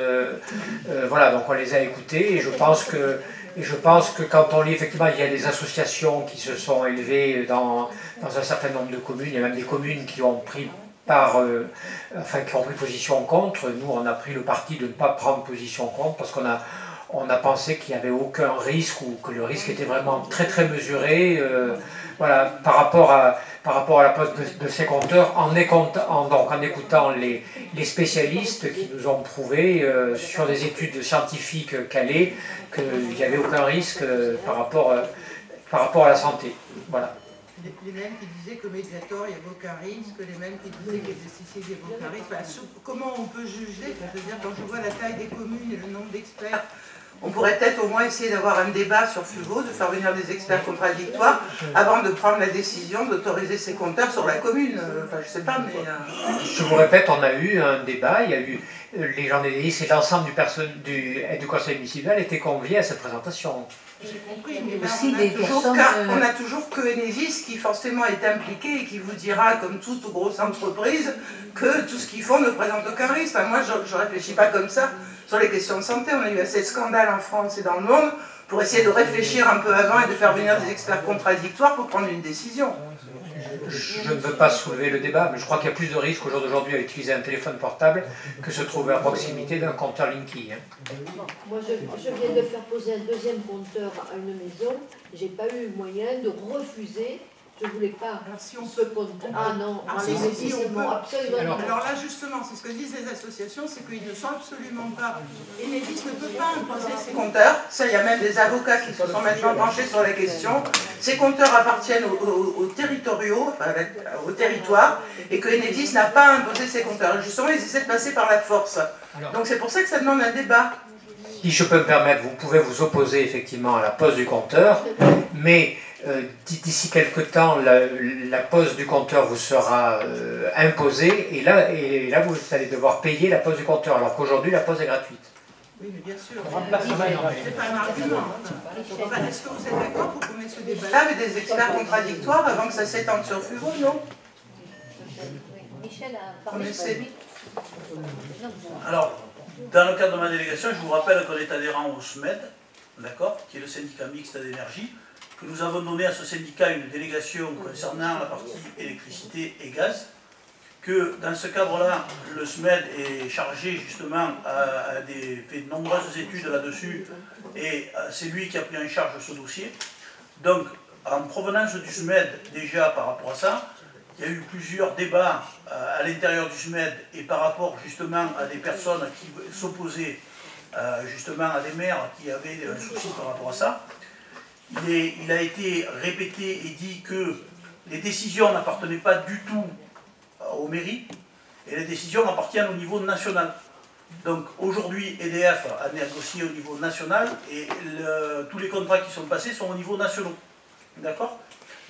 Voilà, donc on les a écoutés et je pense que quand on lit, effectivement, il y a des associations qui se sont élevées dans un certain nombre de communes, il y a même des communes qui ont pris position contre. Nous, on a pris le parti de ne pas prendre position contre parce qu'on a pensé qu'il n'y avait aucun risque ou que le risque était vraiment très très mesuré. Voilà, par rapport à la pose de ces compteurs, en écoutant les spécialistes qui nous ont prouvé sur des études scientifiques calées qu'il n'y avait aucun risque par rapport à la santé. Voilà. Les mêmes qui disaient que Mediator, il n'y avait aucun risque, les mêmes qui disaient que les pesticides, il n'y avait aucun risque. Enfin, comment on peut juger? C'est-à-dire, quand je vois la taille des communes et le nombre d'experts, on pourrait peut-être au moins essayer d'avoir un débat sur FUVO, de faire venir des experts contradictoires avant de prendre la décision d'autoriser ces compteurs sur la commune. Enfin, je ne sais pas, mais... Je vous répète, on a eu un débat, il y a eu les gens d'Enedis et l'ensemble du conseil municipal étaient conviés à cette présentation. J'ai compris, mais là, on a toujours que Enedis qui forcément est impliqué et qui vous dira, comme toute grosse entreprise, que tout ce qu'ils font ne présente aucun risque. Enfin, moi, je ne réfléchis pas comme ça sur les questions de santé. On a eu assez de scandales en France et dans le monde pour essayer de réfléchir un peu avant et de faire venir des experts contradictoires pour prendre une décision. Je ne veux pas soulever le débat, mais je crois qu'il y a plus de risques au jour d'aujourd'hui à utiliser un téléphone portable que se trouver à proximité d'un compteur Linky. Moi, je viens de faire poser un deuxième compteur à une maison. J'ai pas eu moyen de refuser. Je ne voulais pas ce compteur. Ah non, absolument. Alors là, justement, c'est ce que disent les associations, c'est qu'ils ne sont absolument pas... Enedis ne peut pas imposer ces compteurs. Ça, il y a même des avocats qui se sont maintenant penchés sur la question. Ces compteurs appartiennent aux territoriaux, enfin, au territoire, et que Enedis n'a pas imposé ces compteurs. Justement, ils essaient de passer par la force. Donc c'est pour ça que ça demande un débat. Si je peux me permettre, vous pouvez vous opposer effectivement à la pose du compteur, mais d'ici quelque temps, la pose du compteur vous sera imposée, et là vous allez devoir payer la pose du compteur, alors qu'aujourd'hui la pose est gratuite. Oui, mais bien sûr. C'est pas un argument. Est-ce que vous êtes d'accord pour qu'on ait ce débat-là avec des experts contradictoires avant que ça s'étende sur FUVO, non? Michel a parlé. Alors, dans le cadre de ma délégation, je vous rappelle qu'on est adhérent au SMED, d'accord, qui est le syndicat mixte d'énergie, que nous avons donné à ce syndicat une délégation concernant la partie électricité et gaz, que dans ce cadre-là, le SMED est chargé justement, fait de nombreuses études là-dessus, et c'est lui qui a pris en charge ce dossier. Donc, en provenance du SMED, déjà par rapport à ça, il y a eu plusieurs débats à l'intérieur du SMED et par rapport justement à des personnes qui s'opposaient justement à des maires qui avaient un souci par rapport à ça. Il a été répété et dit que les décisions n'appartenaient pas du tout aux mairies et les décisions appartiennent au niveau national. Donc aujourd'hui, EDF a négocié au niveau national et tous les contrats qui sont passés sont au niveau national. D'accord ?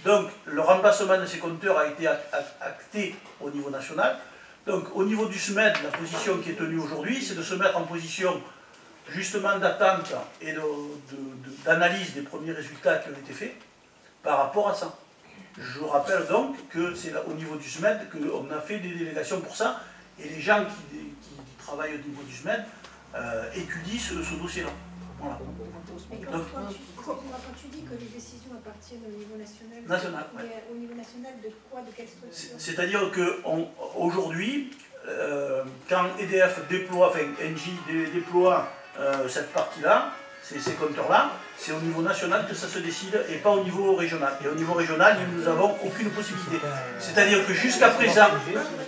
Donc le remplacement de ces compteurs a été acté au niveau national. Donc au niveau du SMED, la position qui est tenue aujourd'hui, c'est de se mettre en position justement d'attente et d'analyse des premiers résultats qui ont été faits par rapport à ça. Je rappelle donc que c'est au niveau du SMED qu'on a fait des délégations pour ça, et les gens qui travaillent au niveau du SMED étudient ce dossier-là. Voilà. Donc, quand tu dis que les décisions appartiennent au niveau national, ouais. Au niveau national de quoi, de quelle structure? C'est-à-dire qu'aujourd'hui, quand EDF déploie, enfin Engie déploie cette partie-là, ces compteurs-là, c'est au niveau national que ça se décide et pas au niveau régional. Et au niveau régional, nous n'avons aucune possibilité. C'est-à-dire que jusqu'à présent,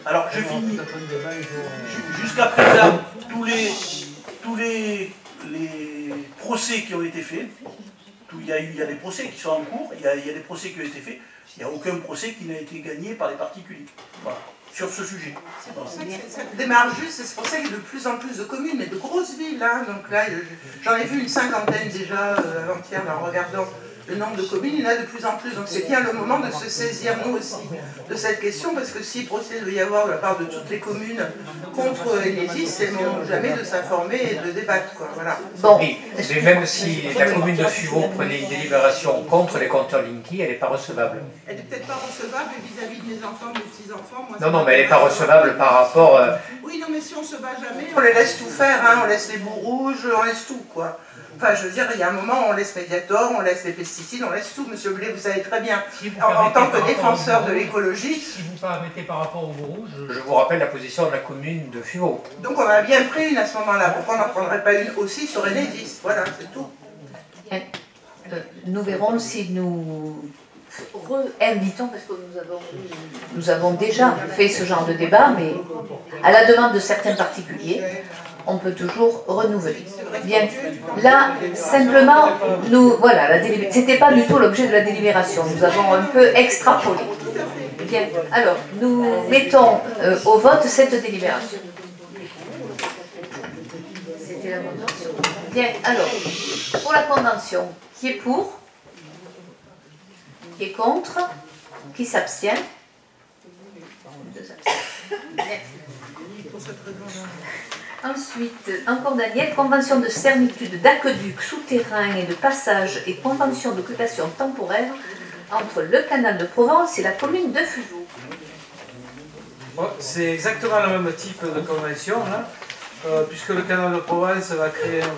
alors je finis, jusqu'à présent, tous les procès qui ont été faits, il y a des procès qui sont en cours, il y a des procès qui ont été faits, il n'y a aucun procès qui n'a été gagné par les particuliers. Voilà. sur ce sujet. C'est pour ça que ça démarre juste, et c'est pour ça qu'il y a de plus en plus de communes, mais de grosses villes. Hein. Donc là, j'en ai vu une cinquantaine déjà avant-hier en regardant le nombre de communes, il y en a de plus en plus. Donc c'est bien le moment de se saisir, nous aussi, de cette question, parce que si procès doit y avoir de la part de toutes les communes contre Enedis, c'est le moment jamais de s'informer et de débattre. Quoi. Voilà. Bon. Mais même si la commune de Fuveau prenait une délibération contre les compteurs Linky, elle n'est pas recevable. Elle n'est peut-être pas recevable vis-à-vis de mes enfants, de mes petits-enfants. Non, mais elle n'est pas recevable par rapport... Oui, non, mais si on se bat jamais, on les laisse tout faire, hein, on laisse les bouts rouges, on laisse tout, quoi. Enfin, je veux dire, il y a un moment, on laisse Mediator, on laisse les pesticides, on laisse tout. Monsieur Blé, vous savez très bien, en tant que défenseur de l'écologie... Si vous permettez par rapport au rouge, je vous rappelle la position de la commune de Fuveau. Donc on a bien pris une à ce moment-là. Pourquoi on n'en prendrait pas une aussi sur Enedis? Voilà, c'est tout. Nous verrons si nous invitons, parce que nous avons déjà fait ce genre de débat, mais à la demande de certains particuliers, on peut toujours renouveler. Bien, là, simplement, voilà, c'était pas du tout l'objet de la délibération, nous avons un peu extrapolé. Bien, alors, nous mettons au vote cette délibération. C'était la convention. Bien, alors, pour la convention, qui est pour? Qui est contre? Qui s'abstient? Ensuite, encore Daniel, convention de servitude d'aqueduc souterrain et de passage et convention d'occupation temporaire entre le canal de Provence et la commune de Fuveau. Bon, c'est exactement le même type de convention, là, puisque le canal de Provence va créer un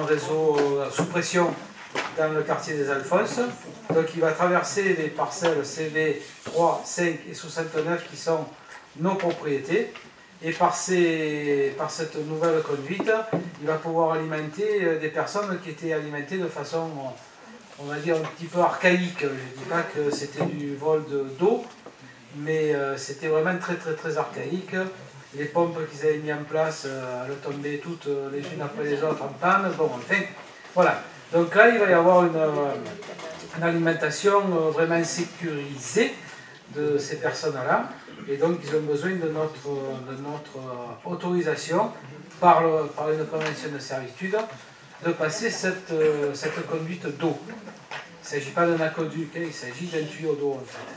réseau sous pression dans le quartier des Alphonses. Donc il va traverser les parcelles CV 3, 5 et 69 qui sont nos propriétés. Et par cette nouvelle conduite, il va pouvoir alimenter des personnes qui étaient alimentées de façon, on va dire, un petit peu archaïque. Je ne dis pas que c'était du vol d'eau, mais c'était vraiment très très très archaïque. Les pompes qu'ils avaient mis en place, elles tombaient toutes les unes après les autres en panne. Bon, enfin, voilà. Donc là, il va y avoir une alimentation vraiment sécurisée de ces personnes-là. Et donc, ils ont besoin de notre autorisation par une convention de servitude de passer cette conduite d'eau. Il ne s'agit pas d'un aqueduc, il s'agit d'un tuyau d'eau en fait.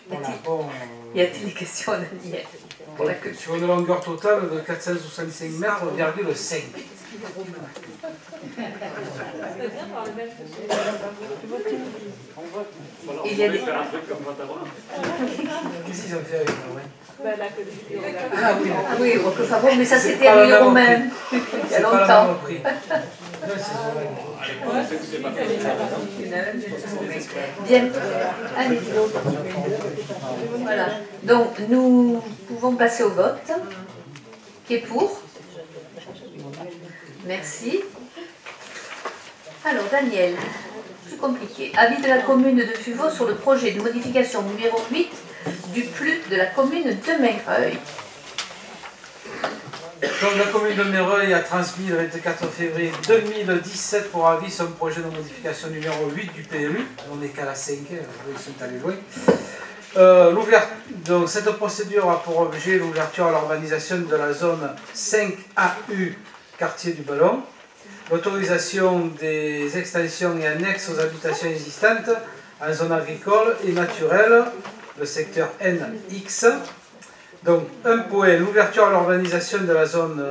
Voilà, y a-t-il des questions, Daniel? Sur une longueur totale de 465 mètres, virgule 5. Il y a des... Qu'est-ce qu'ils ont fait avec nous? Ah oui, Roquefort, mais ça c'était à l'île Romaine, il y a longtemps. Bien, allez. Voilà, donc nous pouvons passer au vote. Qui est pour? Merci. Alors, Daniel, plus compliqué. Avis de la commune de Fuveau sur le projet de modification numéro 8 du PLU de la commune de Meyreuil. Donc, la commune de Meyreuil a transmis le 24 février 2017 pour avis son projet de modification numéro 8 du PLU. On n'est qu'à la 5e, ils sont allés loin. Donc, cette procédure a pour objet l'ouverture à l'urbanisation de la zone 5AU, quartier du Ballon, l'autorisation des extensions et annexes aux habitations existantes en zone agricole et naturelle, le secteur NX. Donc, un point, l'ouverture à l'urbanisation de la zone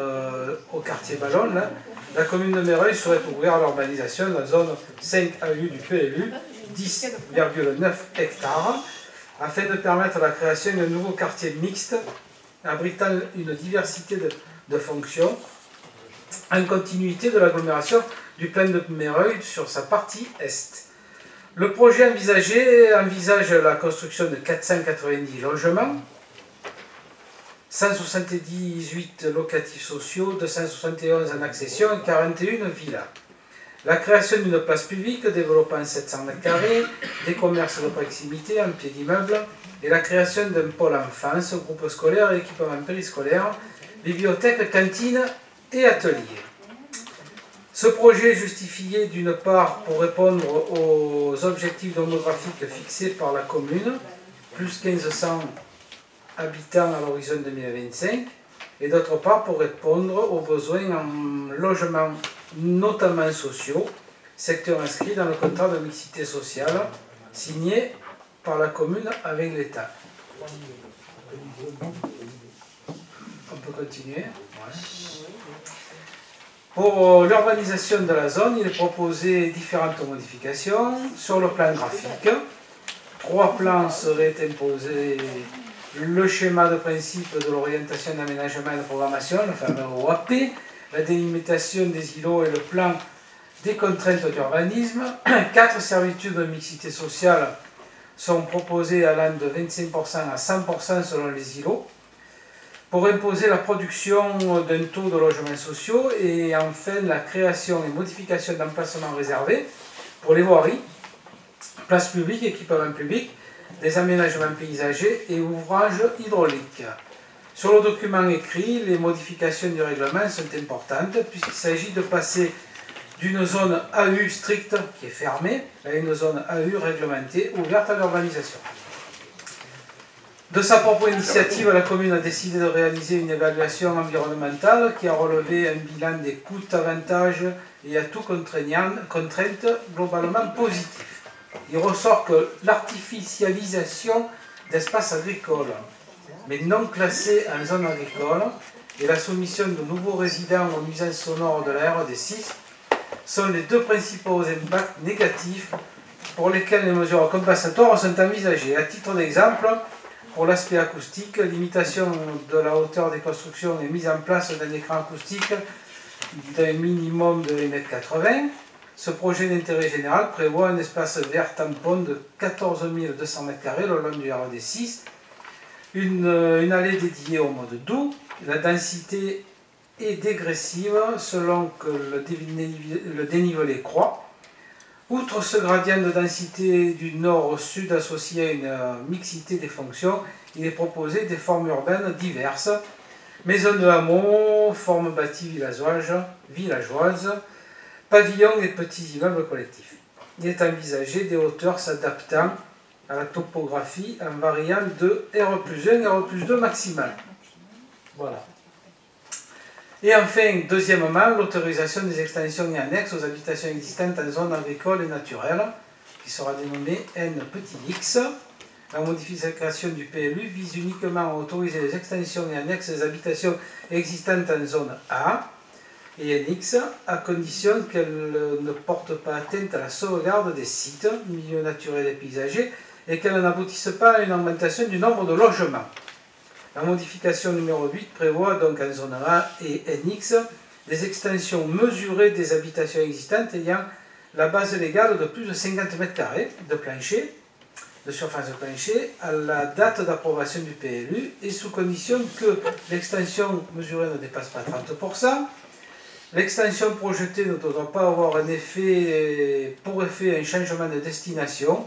au quartier Ballon. Là. La commune de Meyreuil souhaite ouvrir à l'urbanisation de la zone 5AU du PLU, 10,9 hectares, afin de permettre la création d'un nouveau quartier mixte, abritant une diversité de fonctions, en continuité de l'agglomération du plain de Meyreuil sur sa partie est. Le projet envisage la construction de 490 logements, 178 locatifs sociaux, 271 en accession et 41 villas. La création d'une place publique développant 700 m², des commerces de proximité en pied d'immeuble et la création d'un pôle enfance, groupe scolaire et équipement périscolaire, bibliothèque, cantine et atelier. Ce projet est justifié d'une part pour répondre aux objectifs démographiques fixés par la commune plus 1500 habitants à l'horizon 2025, et d'autre part pour répondre aux besoins en logement, notamment sociaux, secteur inscrit dans le contrat de mixité sociale signé par la commune avec l'État. On peut continuer. Pour l'urbanisation de la zone, il est proposé différentes modifications. Sur le plan graphique, 3 plans seraient imposés. Le schéma de principe de l'orientation d'aménagement et de programmation, le fameux OAP, la délimitation des îlots et le plan des contraintes d'urbanisme. 4 servitudes de mixité sociale sont proposées allant de 25% à 100% selon les îlots, pour imposer la production d'un taux de logements sociaux et enfin la création et modification d'emplacements réservés pour les voiries, places publiques, équipements publics, des aménagements paysagers et ouvrages hydrauliques. Sur le document écrit, les modifications du règlement sont importantes puisqu'il s'agit de passer d'une zone AU stricte qui est fermée à une zone AU réglementée ouverte à l'urbanisation. De sa propre initiative, la commune a décidé de réaliser une évaluation environnementale qui a relevé un bilan des coûts-avantages et atouts contraintes globalement positifs. Il ressort que l'artificialisation d'espaces agricoles, mais non classés en zone agricole, et la soumission de nouveaux résidents aux nuisances sonores de la RD6 sont les 2 principaux impacts négatifs pour lesquels les mesures compensatoires sont envisagées. À titre d'exemple, pour l'aspect acoustique, limitation de la hauteur des constructions et mise en place d'un écran acoustique d'un minimum de 1,80 m. Ce projet d'intérêt général prévoit un espace vert tampon de 14 200 m² le long du RD6, une allée dédiée au mode doux. La densité est dégressive selon que le dénivelé croît. Outre ce gradient de densité du nord au sud associé à une mixité des fonctions, il est proposé des formes urbaines diverses. Maisons de hameaux, formes bâties villageoises, pavillons et petits immeubles collectifs. Il est envisagé des hauteurs s'adaptant à la topographie en variant de R+1 et R+2 maximal. Voilà. Et enfin, deuxièmement, l'autorisation des extensions et annexes aux habitations existantes en zone agricole et naturelle, qui sera dénommée N(x). La modification du PLU vise uniquement à autoriser les extensions et annexes des habitations existantes en zone A et NX, à condition qu'elles ne portent pas atteinte à la sauvegarde des sites, milieux naturels et paysagers, et qu'elles n'aboutissent pas à une augmentation du nombre de logements. La modification numéro 8 prévoit donc en zone A et NX des extensions mesurées des habitations existantes ayant la base légale de plus de 50 m² de plancher, de surface de plancher, à la date d'approbation du PLU et sous condition que l'extension mesurée ne dépasse pas 30%. L'extension projetée ne doit pas avoir pour effet un changement de destination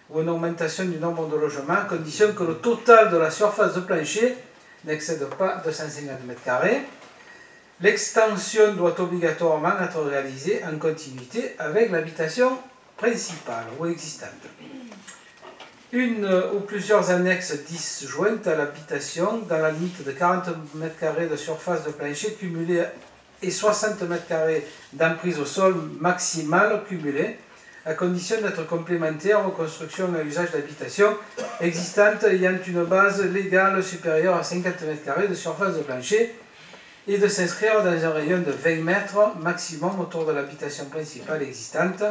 ou une augmentation du nombre de logements, à condition que le total de la surface de plancher n'excède pas 250 m². L'extension doit obligatoirement être réalisée en continuité avec l'habitation principale ou existante. Une ou plusieurs annexes disjointes à l'habitation dans la limite de 40 m² de surface de plancher cumulée et 60 m² d'emprise au sol maximale cumulée, à condition d'être complémentaire aux constructions à usage d'habitation existantes ayant une base légale supérieure à 50 m² de surface de plancher et de s'inscrire dans un rayon de 20 mètres maximum autour de l'habitation principale existante.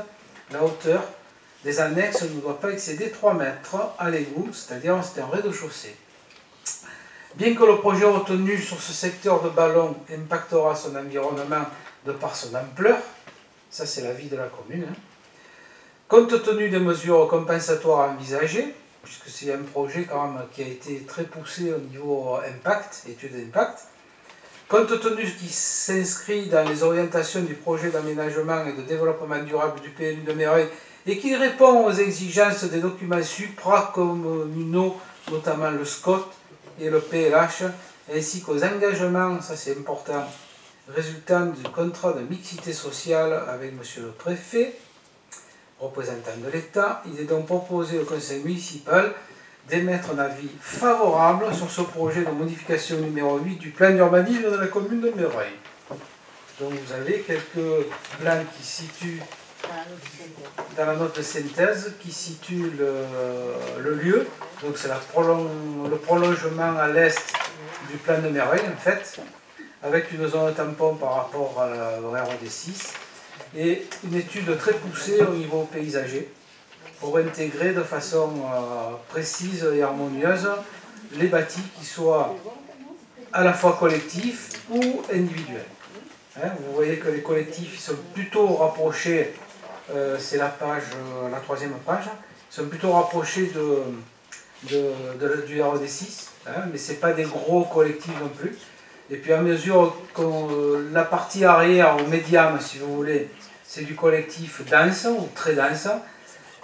La hauteur des annexes ne doit pas excéder 3 mètres à l'égout, c'est-à-dire c'est un rez-de-chaussée. Bien que le projet retenu sur ce secteur de ballon impactera son environnement de par son ampleur, ça c'est l'avis de la commune, compte tenu des mesures compensatoires envisagées, puisque c'est un projet quand même qui a été très poussé au niveau impact, étude d'impact, compte tenu qu'il s'inscrit dans les orientations du projet d'aménagement et de développement durable du PLU de Mereuil et qu'il répond aux exigences des documents supracommunaux, notamment le SCOT et le PLH, ainsi qu'aux engagements, ça c'est important, résultant du contrat de mixité sociale avec monsieur le préfet, représentant de l'État, il est donc proposé au conseil municipal d'émettre un avis favorable sur ce projet de modification numéro 8 du plan d'urbanisme de la commune de Mereuil. Donc vous avez quelques plans qui situent dans la note de synthèse, qui situent le lieu. Donc c'est le prolongement à l'est du plan de Mereuil en fait, avec une zone tampon par rapport au RED6 et une étude très poussée au niveau paysager pour intégrer de façon précise et harmonieuse les bâtis qui soient à la fois collectifs ou individuels. Vous voyez que les collectifs sont plutôt rapprochés, c'est la troisième page, ils sont plutôt rapprochés du RED6, mais ce n'est pas des gros collectifs non plus. Et puis à mesure que la partie arrière ou médiane, si vous voulez, c'est du collectif dense ou très dense.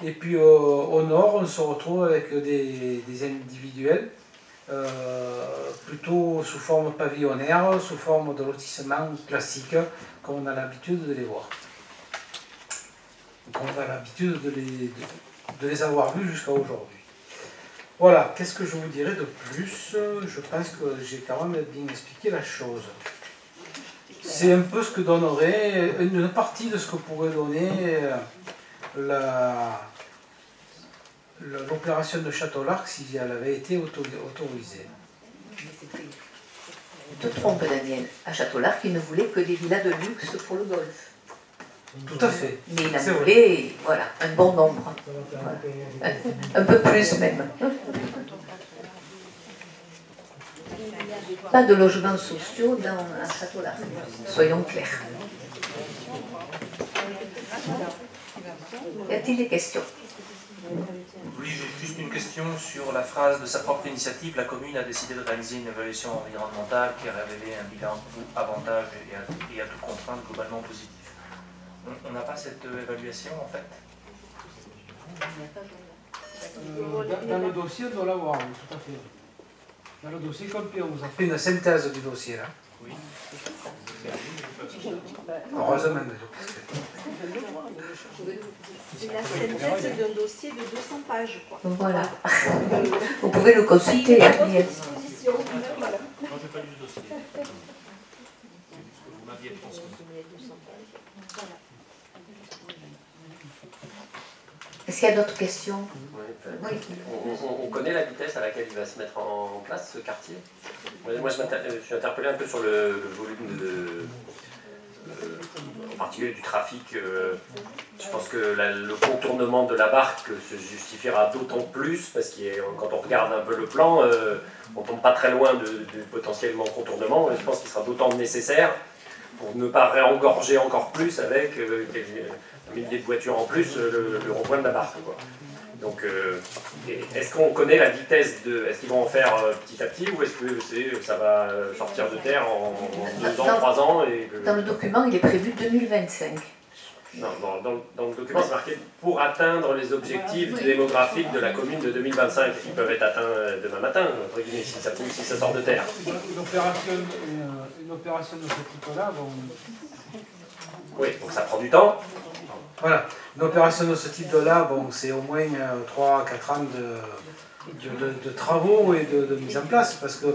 Et puis au nord, on se retrouve avec des individuels, plutôt sous forme pavillonnaire, sous forme de lotissement classique, comme on a l'habitude de les voir. Comme on a l'habitude de les avoir vus jusqu'à aujourd'hui. Voilà, qu'est-ce que je vous dirais de plus? Je pense que j'ai quand même bien expliqué la chose. C'est un peu ce que donnerait, une partie de ce que pourrait donner l'opération de Château-Larc si elle avait été autorisée. Tu te trompes, Daniel. À Château-Larc, il ne voulait que des villas de luxe pour le golf. Tout à fait. Mais il en voulait, voilà, un bon nombre. Voilà. Un peu plus même. Pas de logements sociaux à Château-Larc, soyons clairs. Y a-t-il des questions? Oui, j'ai juste une question sur la phrase de sa propre initiative. La commune a décidé de réaliser une évaluation environnementale qui a révélé un bilan avantage et à toute contrainte globalement positif. On n'a pas cette évaluation en fait? Dans le dossier, on doit l'avoir, tout à fait. Dans le dossier complet, on vous a fait une synthèse du dossier là. Oui. Heureusement. C'est la synthèse d'un dossier de 200 pages. Quoi. Voilà. Vous pouvez le consulter. Hein, Voilà. Moi, j'ai pas lu le dossier. Vous m'aviez transmis. Est-ce qu'il y a d'autres questions? Oui. On connaît la vitesse à laquelle il va se mettre en place, ce quartier? Moi, je suis interpellé un peu sur le volume en particulier du trafic. Je pense que le contournement de la barque se justifiera d'autant plus, parce que quand on regarde un peu le plan, on ne tombe pas très loin du potentiellement contournement, et je pense qu'il sera d'autant nécessaire pour ne pas réengorger encore plus avec un millier de voitures en plus le rond-point de la barque, quoi. Donc, est-ce qu'on connaît la vitesse est-ce qu'ils vont en faire petit à petit, ou est-ce que ça va sortir de terre en 2 ans, 3 ans Dans le document, il est prévu 2025. Non, dans le document, c'est marqué pour atteindre les objectifs démographiques de la commune de 2025, qui peuvent être atteints demain matin, entre guillemets, si ça sort de terre. Une opération de ce type-là, bon... Oui, donc ça prend du temps. Voilà, une opération de ce type-là, bon, c'est au moins 3 à 4 ans de travaux et de mise en place, parce que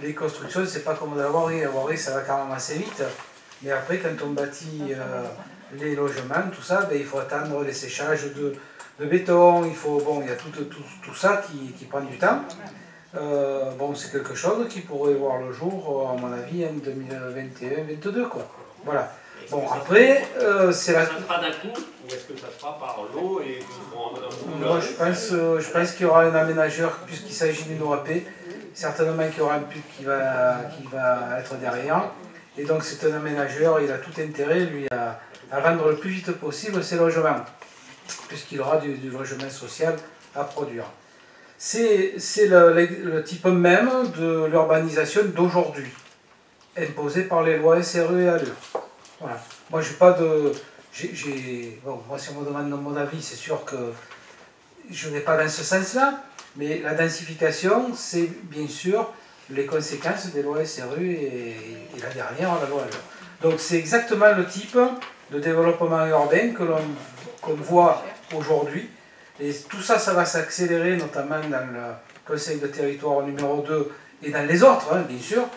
les constructions, c'est pas comme de la voirie. La voirie, ça va quand même assez vite, mais après, quand on bâtit les logements, tout ça, ben, il faut attendre les séchages de béton, il y a tout ça qui prend du temps. Bon, c'est quelque chose qui pourrait voir le jour, à mon avis, en 2021-2022, quoi. Voilà. Bon, après, c'est la... Ça se fera d'un coup, ou est-ce que ça se fera par l'eau et Moi, je pense qu'il y aura un aménageur, puisqu'il s'agit d'une OAP, certainement qu'il y aura un pub qui va être derrière. Et donc, c'est un aménageur, il a tout intérêt, lui, à rendre le plus vite possible ses logements, puisqu'il aura du logement social à produire. C'est le type même de l'urbanisation d'aujourd'hui, imposée par les lois SRU et ALUR. Voilà. Moi, j'ai pas de... Bon, moi, si on me demande mon avis, c'est sûr que je n'ai pas dans ce sens-là, mais la densification, c'est bien sûr les conséquences des lois SRU et la dernière, la loi ALUR. Donc, c'est exactement le type de développement urbain qu'on voit aujourd'hui, Et tout ça, ça va s'accélérer, notamment dans le Conseil de territoire numéro 2 et dans les autres, hein, bien sûr,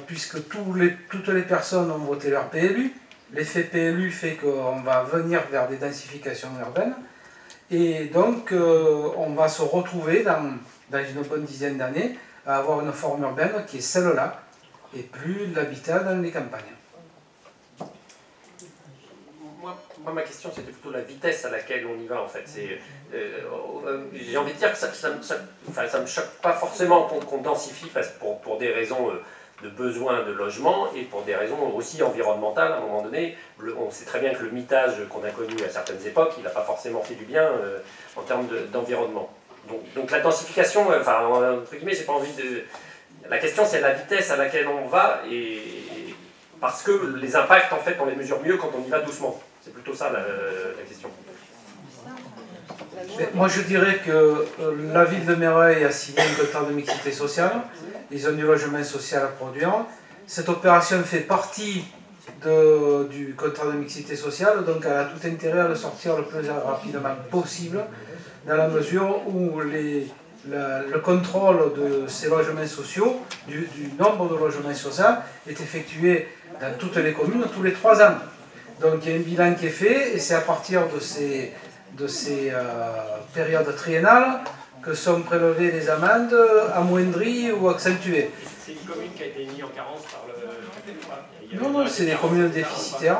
puisque toutes les personnes ont voté leur PLU. L'effet PLU fait qu'on va venir vers des densifications urbaines. Et donc, on va se retrouver dans une bonne dizaine d'années à avoir une forme urbaine qui est celle-là, et plus l'habitat dans les campagnes. Moi, ma question, c'était plutôt la vitesse à laquelle on y va, en fait. J'ai envie de dire que ça me choque pas forcément qu'on densifie pour des raisons de besoin de logement et pour des raisons aussi environnementales. À un moment donné, on sait très bien que le mitage qu'on a connu à certaines époques, il n'a pas forcément fait du bien en termes d'environnement. Donc la densification, enfin, entre guillemets, j'ai pas envie de... La question, c'est la vitesse à laquelle on va, et parce que les impacts, en fait, on les mesure mieux quand on y va doucement. C'est plutôt ça la question. Moi, je dirais que la ville de Mereuil a signé un contrat de mixité sociale. Ils ont du logement social à produire. Cette opération fait partie du contrat de mixité sociale, donc elle a tout intérêt à le sortir le plus rapidement possible, dans la mesure où le contrôle de ces logements sociaux, du nombre de logements sociaux, est effectué dans toutes les communes tous les 3 ans. Donc il y a un bilan qui est fait, et c'est à partir de ces périodes triennales que sont prélevées les amendes amoindries ou accentuées. C'est une commune qui a été mise en carence par le... Non, c'est des communes déficitaires.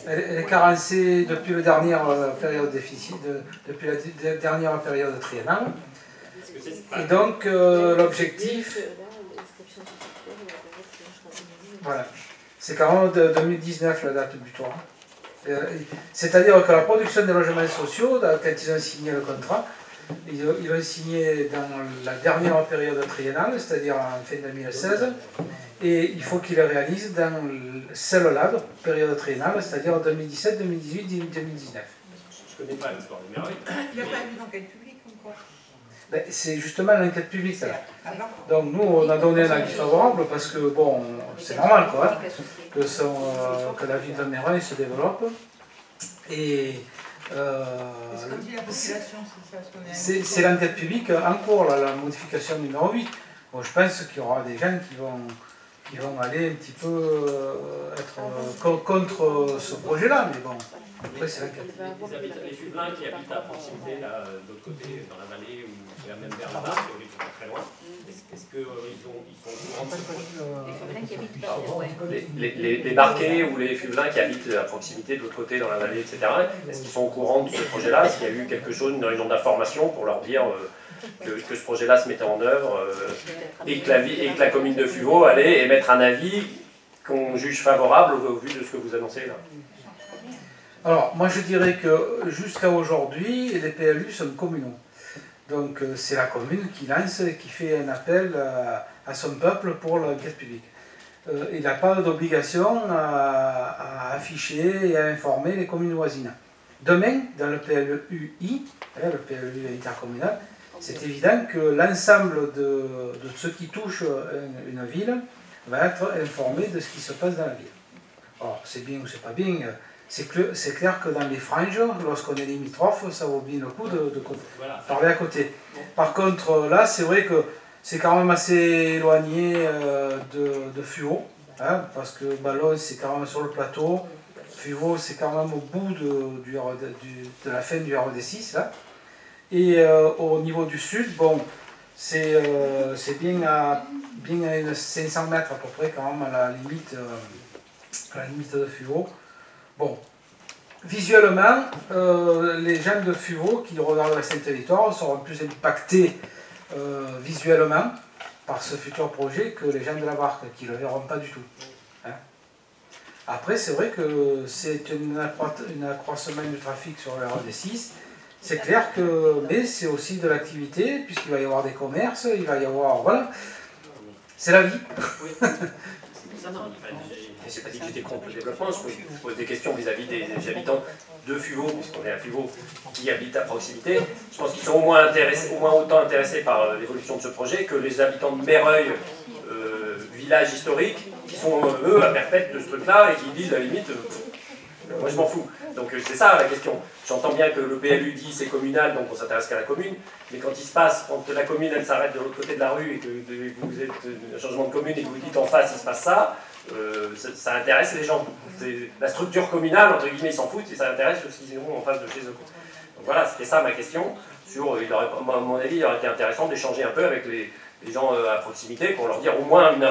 Elle est carencée depuis la dernière période depuis la dernière période triennale. Et donc l'objectif, voilà, c'est quand même de 2019 la date butoir. C'est-à-dire que la production des logements sociaux, quand ils ont signé le contrat, ils l'ont signé dans la dernière période triennale, c'est-à-dire en fin 2016, et il faut qu'ils le réalisent dans celle-là, période triennale, c'est-à-dire 2017, 2018, 2019. Je ne connais pas l'histoire de Mereuil. Il n'y a pas eu d'enquête publique encore. C'est justement l'enquête publique, ça. Donc nous, on a donné un avis favorable parce que, bon, c'est normal, quoi, hein, que la ville de Mereuil se développe. Et c'est l'enquête publique en cours, là, la modification numéro 8. Bon, je pense qu'il y aura des gens qui vont aller un petit peu être contre ce projet-là, mais bon, après c'est l'enquête. Les Fuvelains qui habitent à proximité, là, de l'autre côté, dans la vallée, ou même vers là-bas, qui sont pas très loin, est-ce qu'ils sont au courant les Barquets ou les Fuvelains qui habitent à proximité de l'autre côté, dans la vallée, etc., est-ce qu'ils sont au courant de ce projet-là? Est-ce qu'il y a eu quelque chose, une réunion d'information pour leur dire que ce projet-là se mettait en œuvre et que la commune de Fuveau allait émettre un avis qu'on juge favorable au vu de ce que vous annoncez là? Alors, moi je dirais que jusqu'à aujourd'hui, les PLU sont communaux. Donc c'est la commune qui lance et qui fait un appel à son peuple pour l'enquête publique. Il n'a pas d'obligation à afficher et à informer les communes voisines. Demain, dans le PLUI, le PLU intercommunal, c'est évident que l'ensemble de ceux qui touchent une ville va être informé de ce qui se passe dans la ville. Alors, c'est bien ou c'est pas bien, c'est clair que dans les franges, lorsqu'on est limitrophe, ça vaut bien le coup de parler à côté. Par contre, là, c'est vrai que c'est quand même assez éloigné de Fuveau, hein, parce que Ballon, c'est quand même sur le plateau. Fuveau, c'est quand même au bout de la fin du RD6, là. Et au niveau du sud, bon, c'est bien à 500 mètres à peu près, quand même, à la limite de Fuveau. Bon, visuellement, les gens de Fuveau qui regardent Saint-Territoire seront plus impactés visuellement par ce futur projet que les gens de la Barque, qui ne le verront pas du tout. Hein. Après, c'est vrai que c'est un accroissement du trafic sur la RD6. C'est clair que, mais c'est aussi de l'activité, puisqu'il va y avoir des commerces, il va y avoir, voilà, c'est la vie. Oui. Je n'ai pas dit que j'étais contre le développement, je pose des questions vis-à-vis des habitants de Fuveau, puisqu'on est à Fuveau, qui habitent à proximité. Je pense qu'ils sont au moins autant intéressés par l'évolution de ce projet que les habitants de Mereuil, village historique, qui sont eux à perpète de ce truc-là et qui disent à la limite, moi je m'en fous. Donc c'est ça la question. J'entends bien que le PLU dit c'est communal, donc on s'intéresse qu'à la commune, mais quand quand la commune elle s'arrête de l'autre côté de la rue et que vous êtes un changement de commune et que vous dites en face il se passe ça, ça intéresse les gens. La structure communale, entre guillemets, ils s'en foutent et ça intéresse ceux qui sont en face de chez eux. Donc voilà, c'était ça ma question. À mon avis, il aurait été intéressant d'échanger un peu avec les gens à proximité pour leur dire au moins une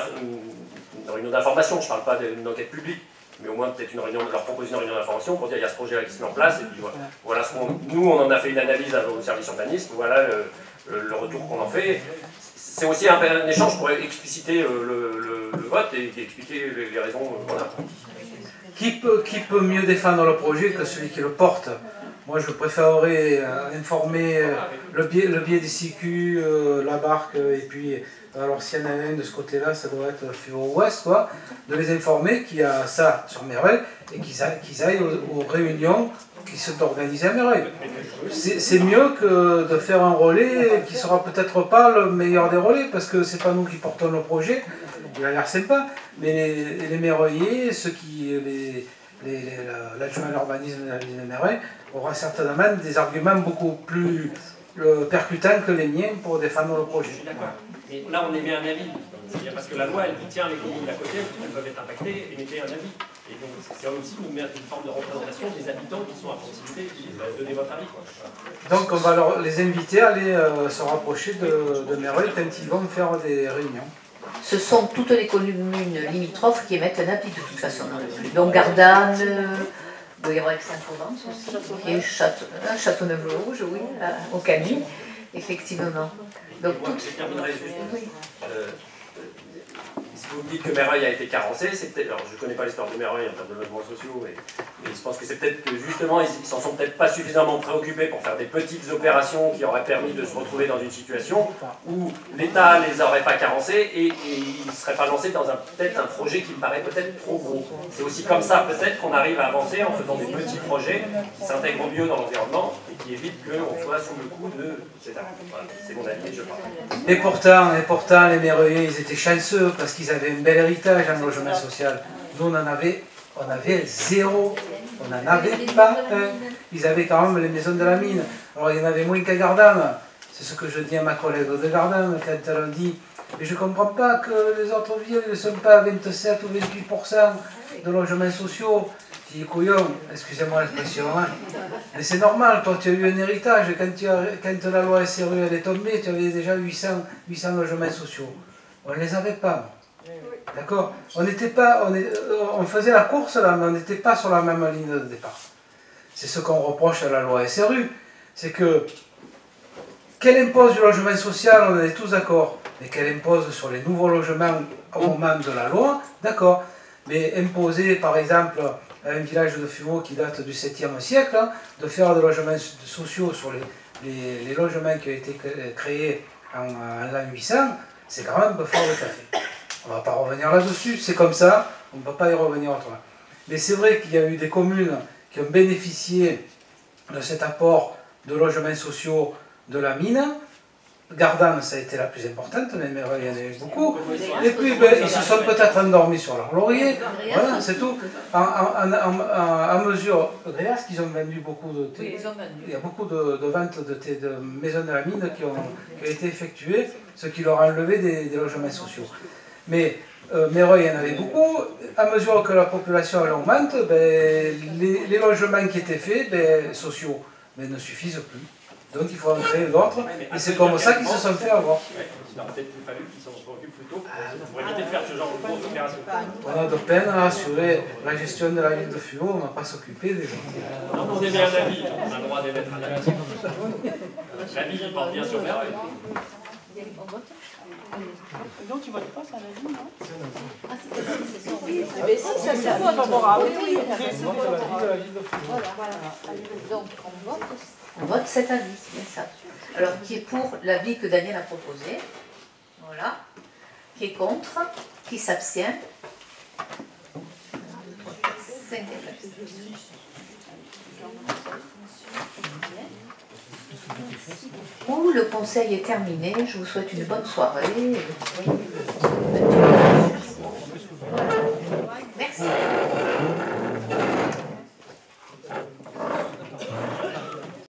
réunion d'information. Je ne parle pas d'une enquête publique, mais au moins peut-être leur proposer une réunion d'information pour dire il y a ce projet-là qui se met en place, et puis voilà nous on en a fait une analyse au service urbanisme, voilà le retour qu'on en fait. C'est aussi un échange pour expliciter le vote et expliquer les raisons. Voilà. Qui peut mieux défendre le projet que celui qui le porte? Moi je préférerais informer le biais des CQ, la barque, et puis alors s'il y en a un de ce côté-là, ça doit être FUVO Ouest, quoi, de les informer qu'il y a ça sur Mereuil et qu'ils aillent aux réunions qui sont organisées à Mereuil. C'est mieux que de faire un relais qui sera peut-être pas le meilleur des relais, parce que c'est pas nous qui portons le projet, il a l'air sympa, mais les Mereuillais, l'adjoint à l'urbanisme de la ville de Mereuil aura certainement des arguments beaucoup plus percutants que les miens pour défendre le projet. Mais là, on émet un avis. C'est-à-dire parce que la loi, elle dit tiens, les communes d'à côté, elles peuvent être impactées, émettez un avis. Et donc, c'est aussi nous mettre une forme de représentation des habitants qui sont à proximité, qui donnez votre avis. Donc, on va les inviter à aller se rapprocher de Mereuil quand ils vont faire des réunions. Ce sont toutes les communes limitrophes qui émettent un avis de toute façon. Donc, Gardanne, il doit y avoir Aix-en-Provence aussi, et Châteauneuf-le-Rouge, oui, au Cany, effectivement. Donc, je terminerai juste. Si vous me dites que Mereuil a été carencé, c'est peut-être. Alors, je ne connais pas l'histoire de Mereuil en termes de logements sociaux, mais je pense que c'est peut-être que justement, ils s'en sont peut-être pas suffisamment préoccupés pour faire des petites opérations qui auraient permis de se retrouver dans une situation où l'État ne les aurait pas carencés et ils ne seraient pas lancés dans peut-être un projet qui me paraît peut-être trop gros. C'est aussi comme ça, peut-être, qu'on arrive à avancer en faisant des petits projets qui s'intègrent mieux dans l'environnement et qui évitent qu'on soit sous le coup de cet acte. Voilà, c'est mon avis, je pense. Et pourtant, les Mereuillais, ils étaient chanceux parce qu'ils avaient un bel héritage en logement social. Nous, on avait zéro. On n'en avait pas un. Ils avaient quand même les maisons de la mine. Alors, il y en avait moins qu'à Gardanne. C'est ce que je dis à ma collègue de Gardanne quand elle dit « Mais je ne comprends pas que les autres villes ne sont pas à 27 ou 28% de logements sociaux. » Je dis « Couillon, excusez-moi l'expression, hein. Mais c'est normal, toi tu as eu un héritage. Quand la loi SRU elle est tombée, tu avais déjà 800 logements sociaux. On ne les avait pas. D'accord? On faisait la course là, mais on n'était pas sur la même ligne de départ. C'est ce qu'on reproche à la loi SRU. C'est que, qu'elle impose du logement social, on est tous d'accord. Mais qu'elle impose sur les nouveaux logements au moment de la loi, d'accord. Mais imposer, par exemple, à un village de FUVO qui date du 7e siècle, hein, de faire des logements sociaux sur les logements qui ont été créés en l'an 800, c'est quand même un peu fort de café. On ne va pas revenir là-dessus, c'est comme ça, on ne peut pas y revenir autrement. Mais c'est vrai qu'il y a eu des communes qui ont bénéficié de cet apport de logements sociaux de la mine. Gardanne, ça a été la plus importante, mais Mereuil, il y en a eu beaucoup. Et puis, ils se sont peut-être endormis sur leur laurier. Voilà, c'est tout. À mesure, Gréas, qu'ils ont vendu beaucoup de thé. Il y a beaucoup de ventes de maisons de la mine qui ont été effectuées, ce qui leur a enlevé des logements sociaux. Mais Mereuil, il y en avait beaucoup. À mesure que la population augmente, les logements qui étaient faits, sociaux, ne suffisent plus. Donc il faut en créer d'autres, et c'est comme ça qu'ils se sont fait avoir. Il aurait peut-être fallu qu'ils s'en occupent plus tôt pour éviter de faire ce genre de grosses opérations. On a de peine à assurer la gestion de la ville de FUVO, on ne va pas s'occuper des gens. Non, on émet un avis, on a le droit d'émettre un avis. L'avis, il porte bien sur Mereuil. Donc tu votes pas, c'est un avis, non? Mais si, ça c'est favorable. Oui, voilà. Donc on vote cet avis, c'est ça. Alors qui est pour l'avis que Daniel a proposé? Voilà. Qui est contre? Qui s'abstient? Le conseil est terminé. Je vous souhaite une bonne soirée.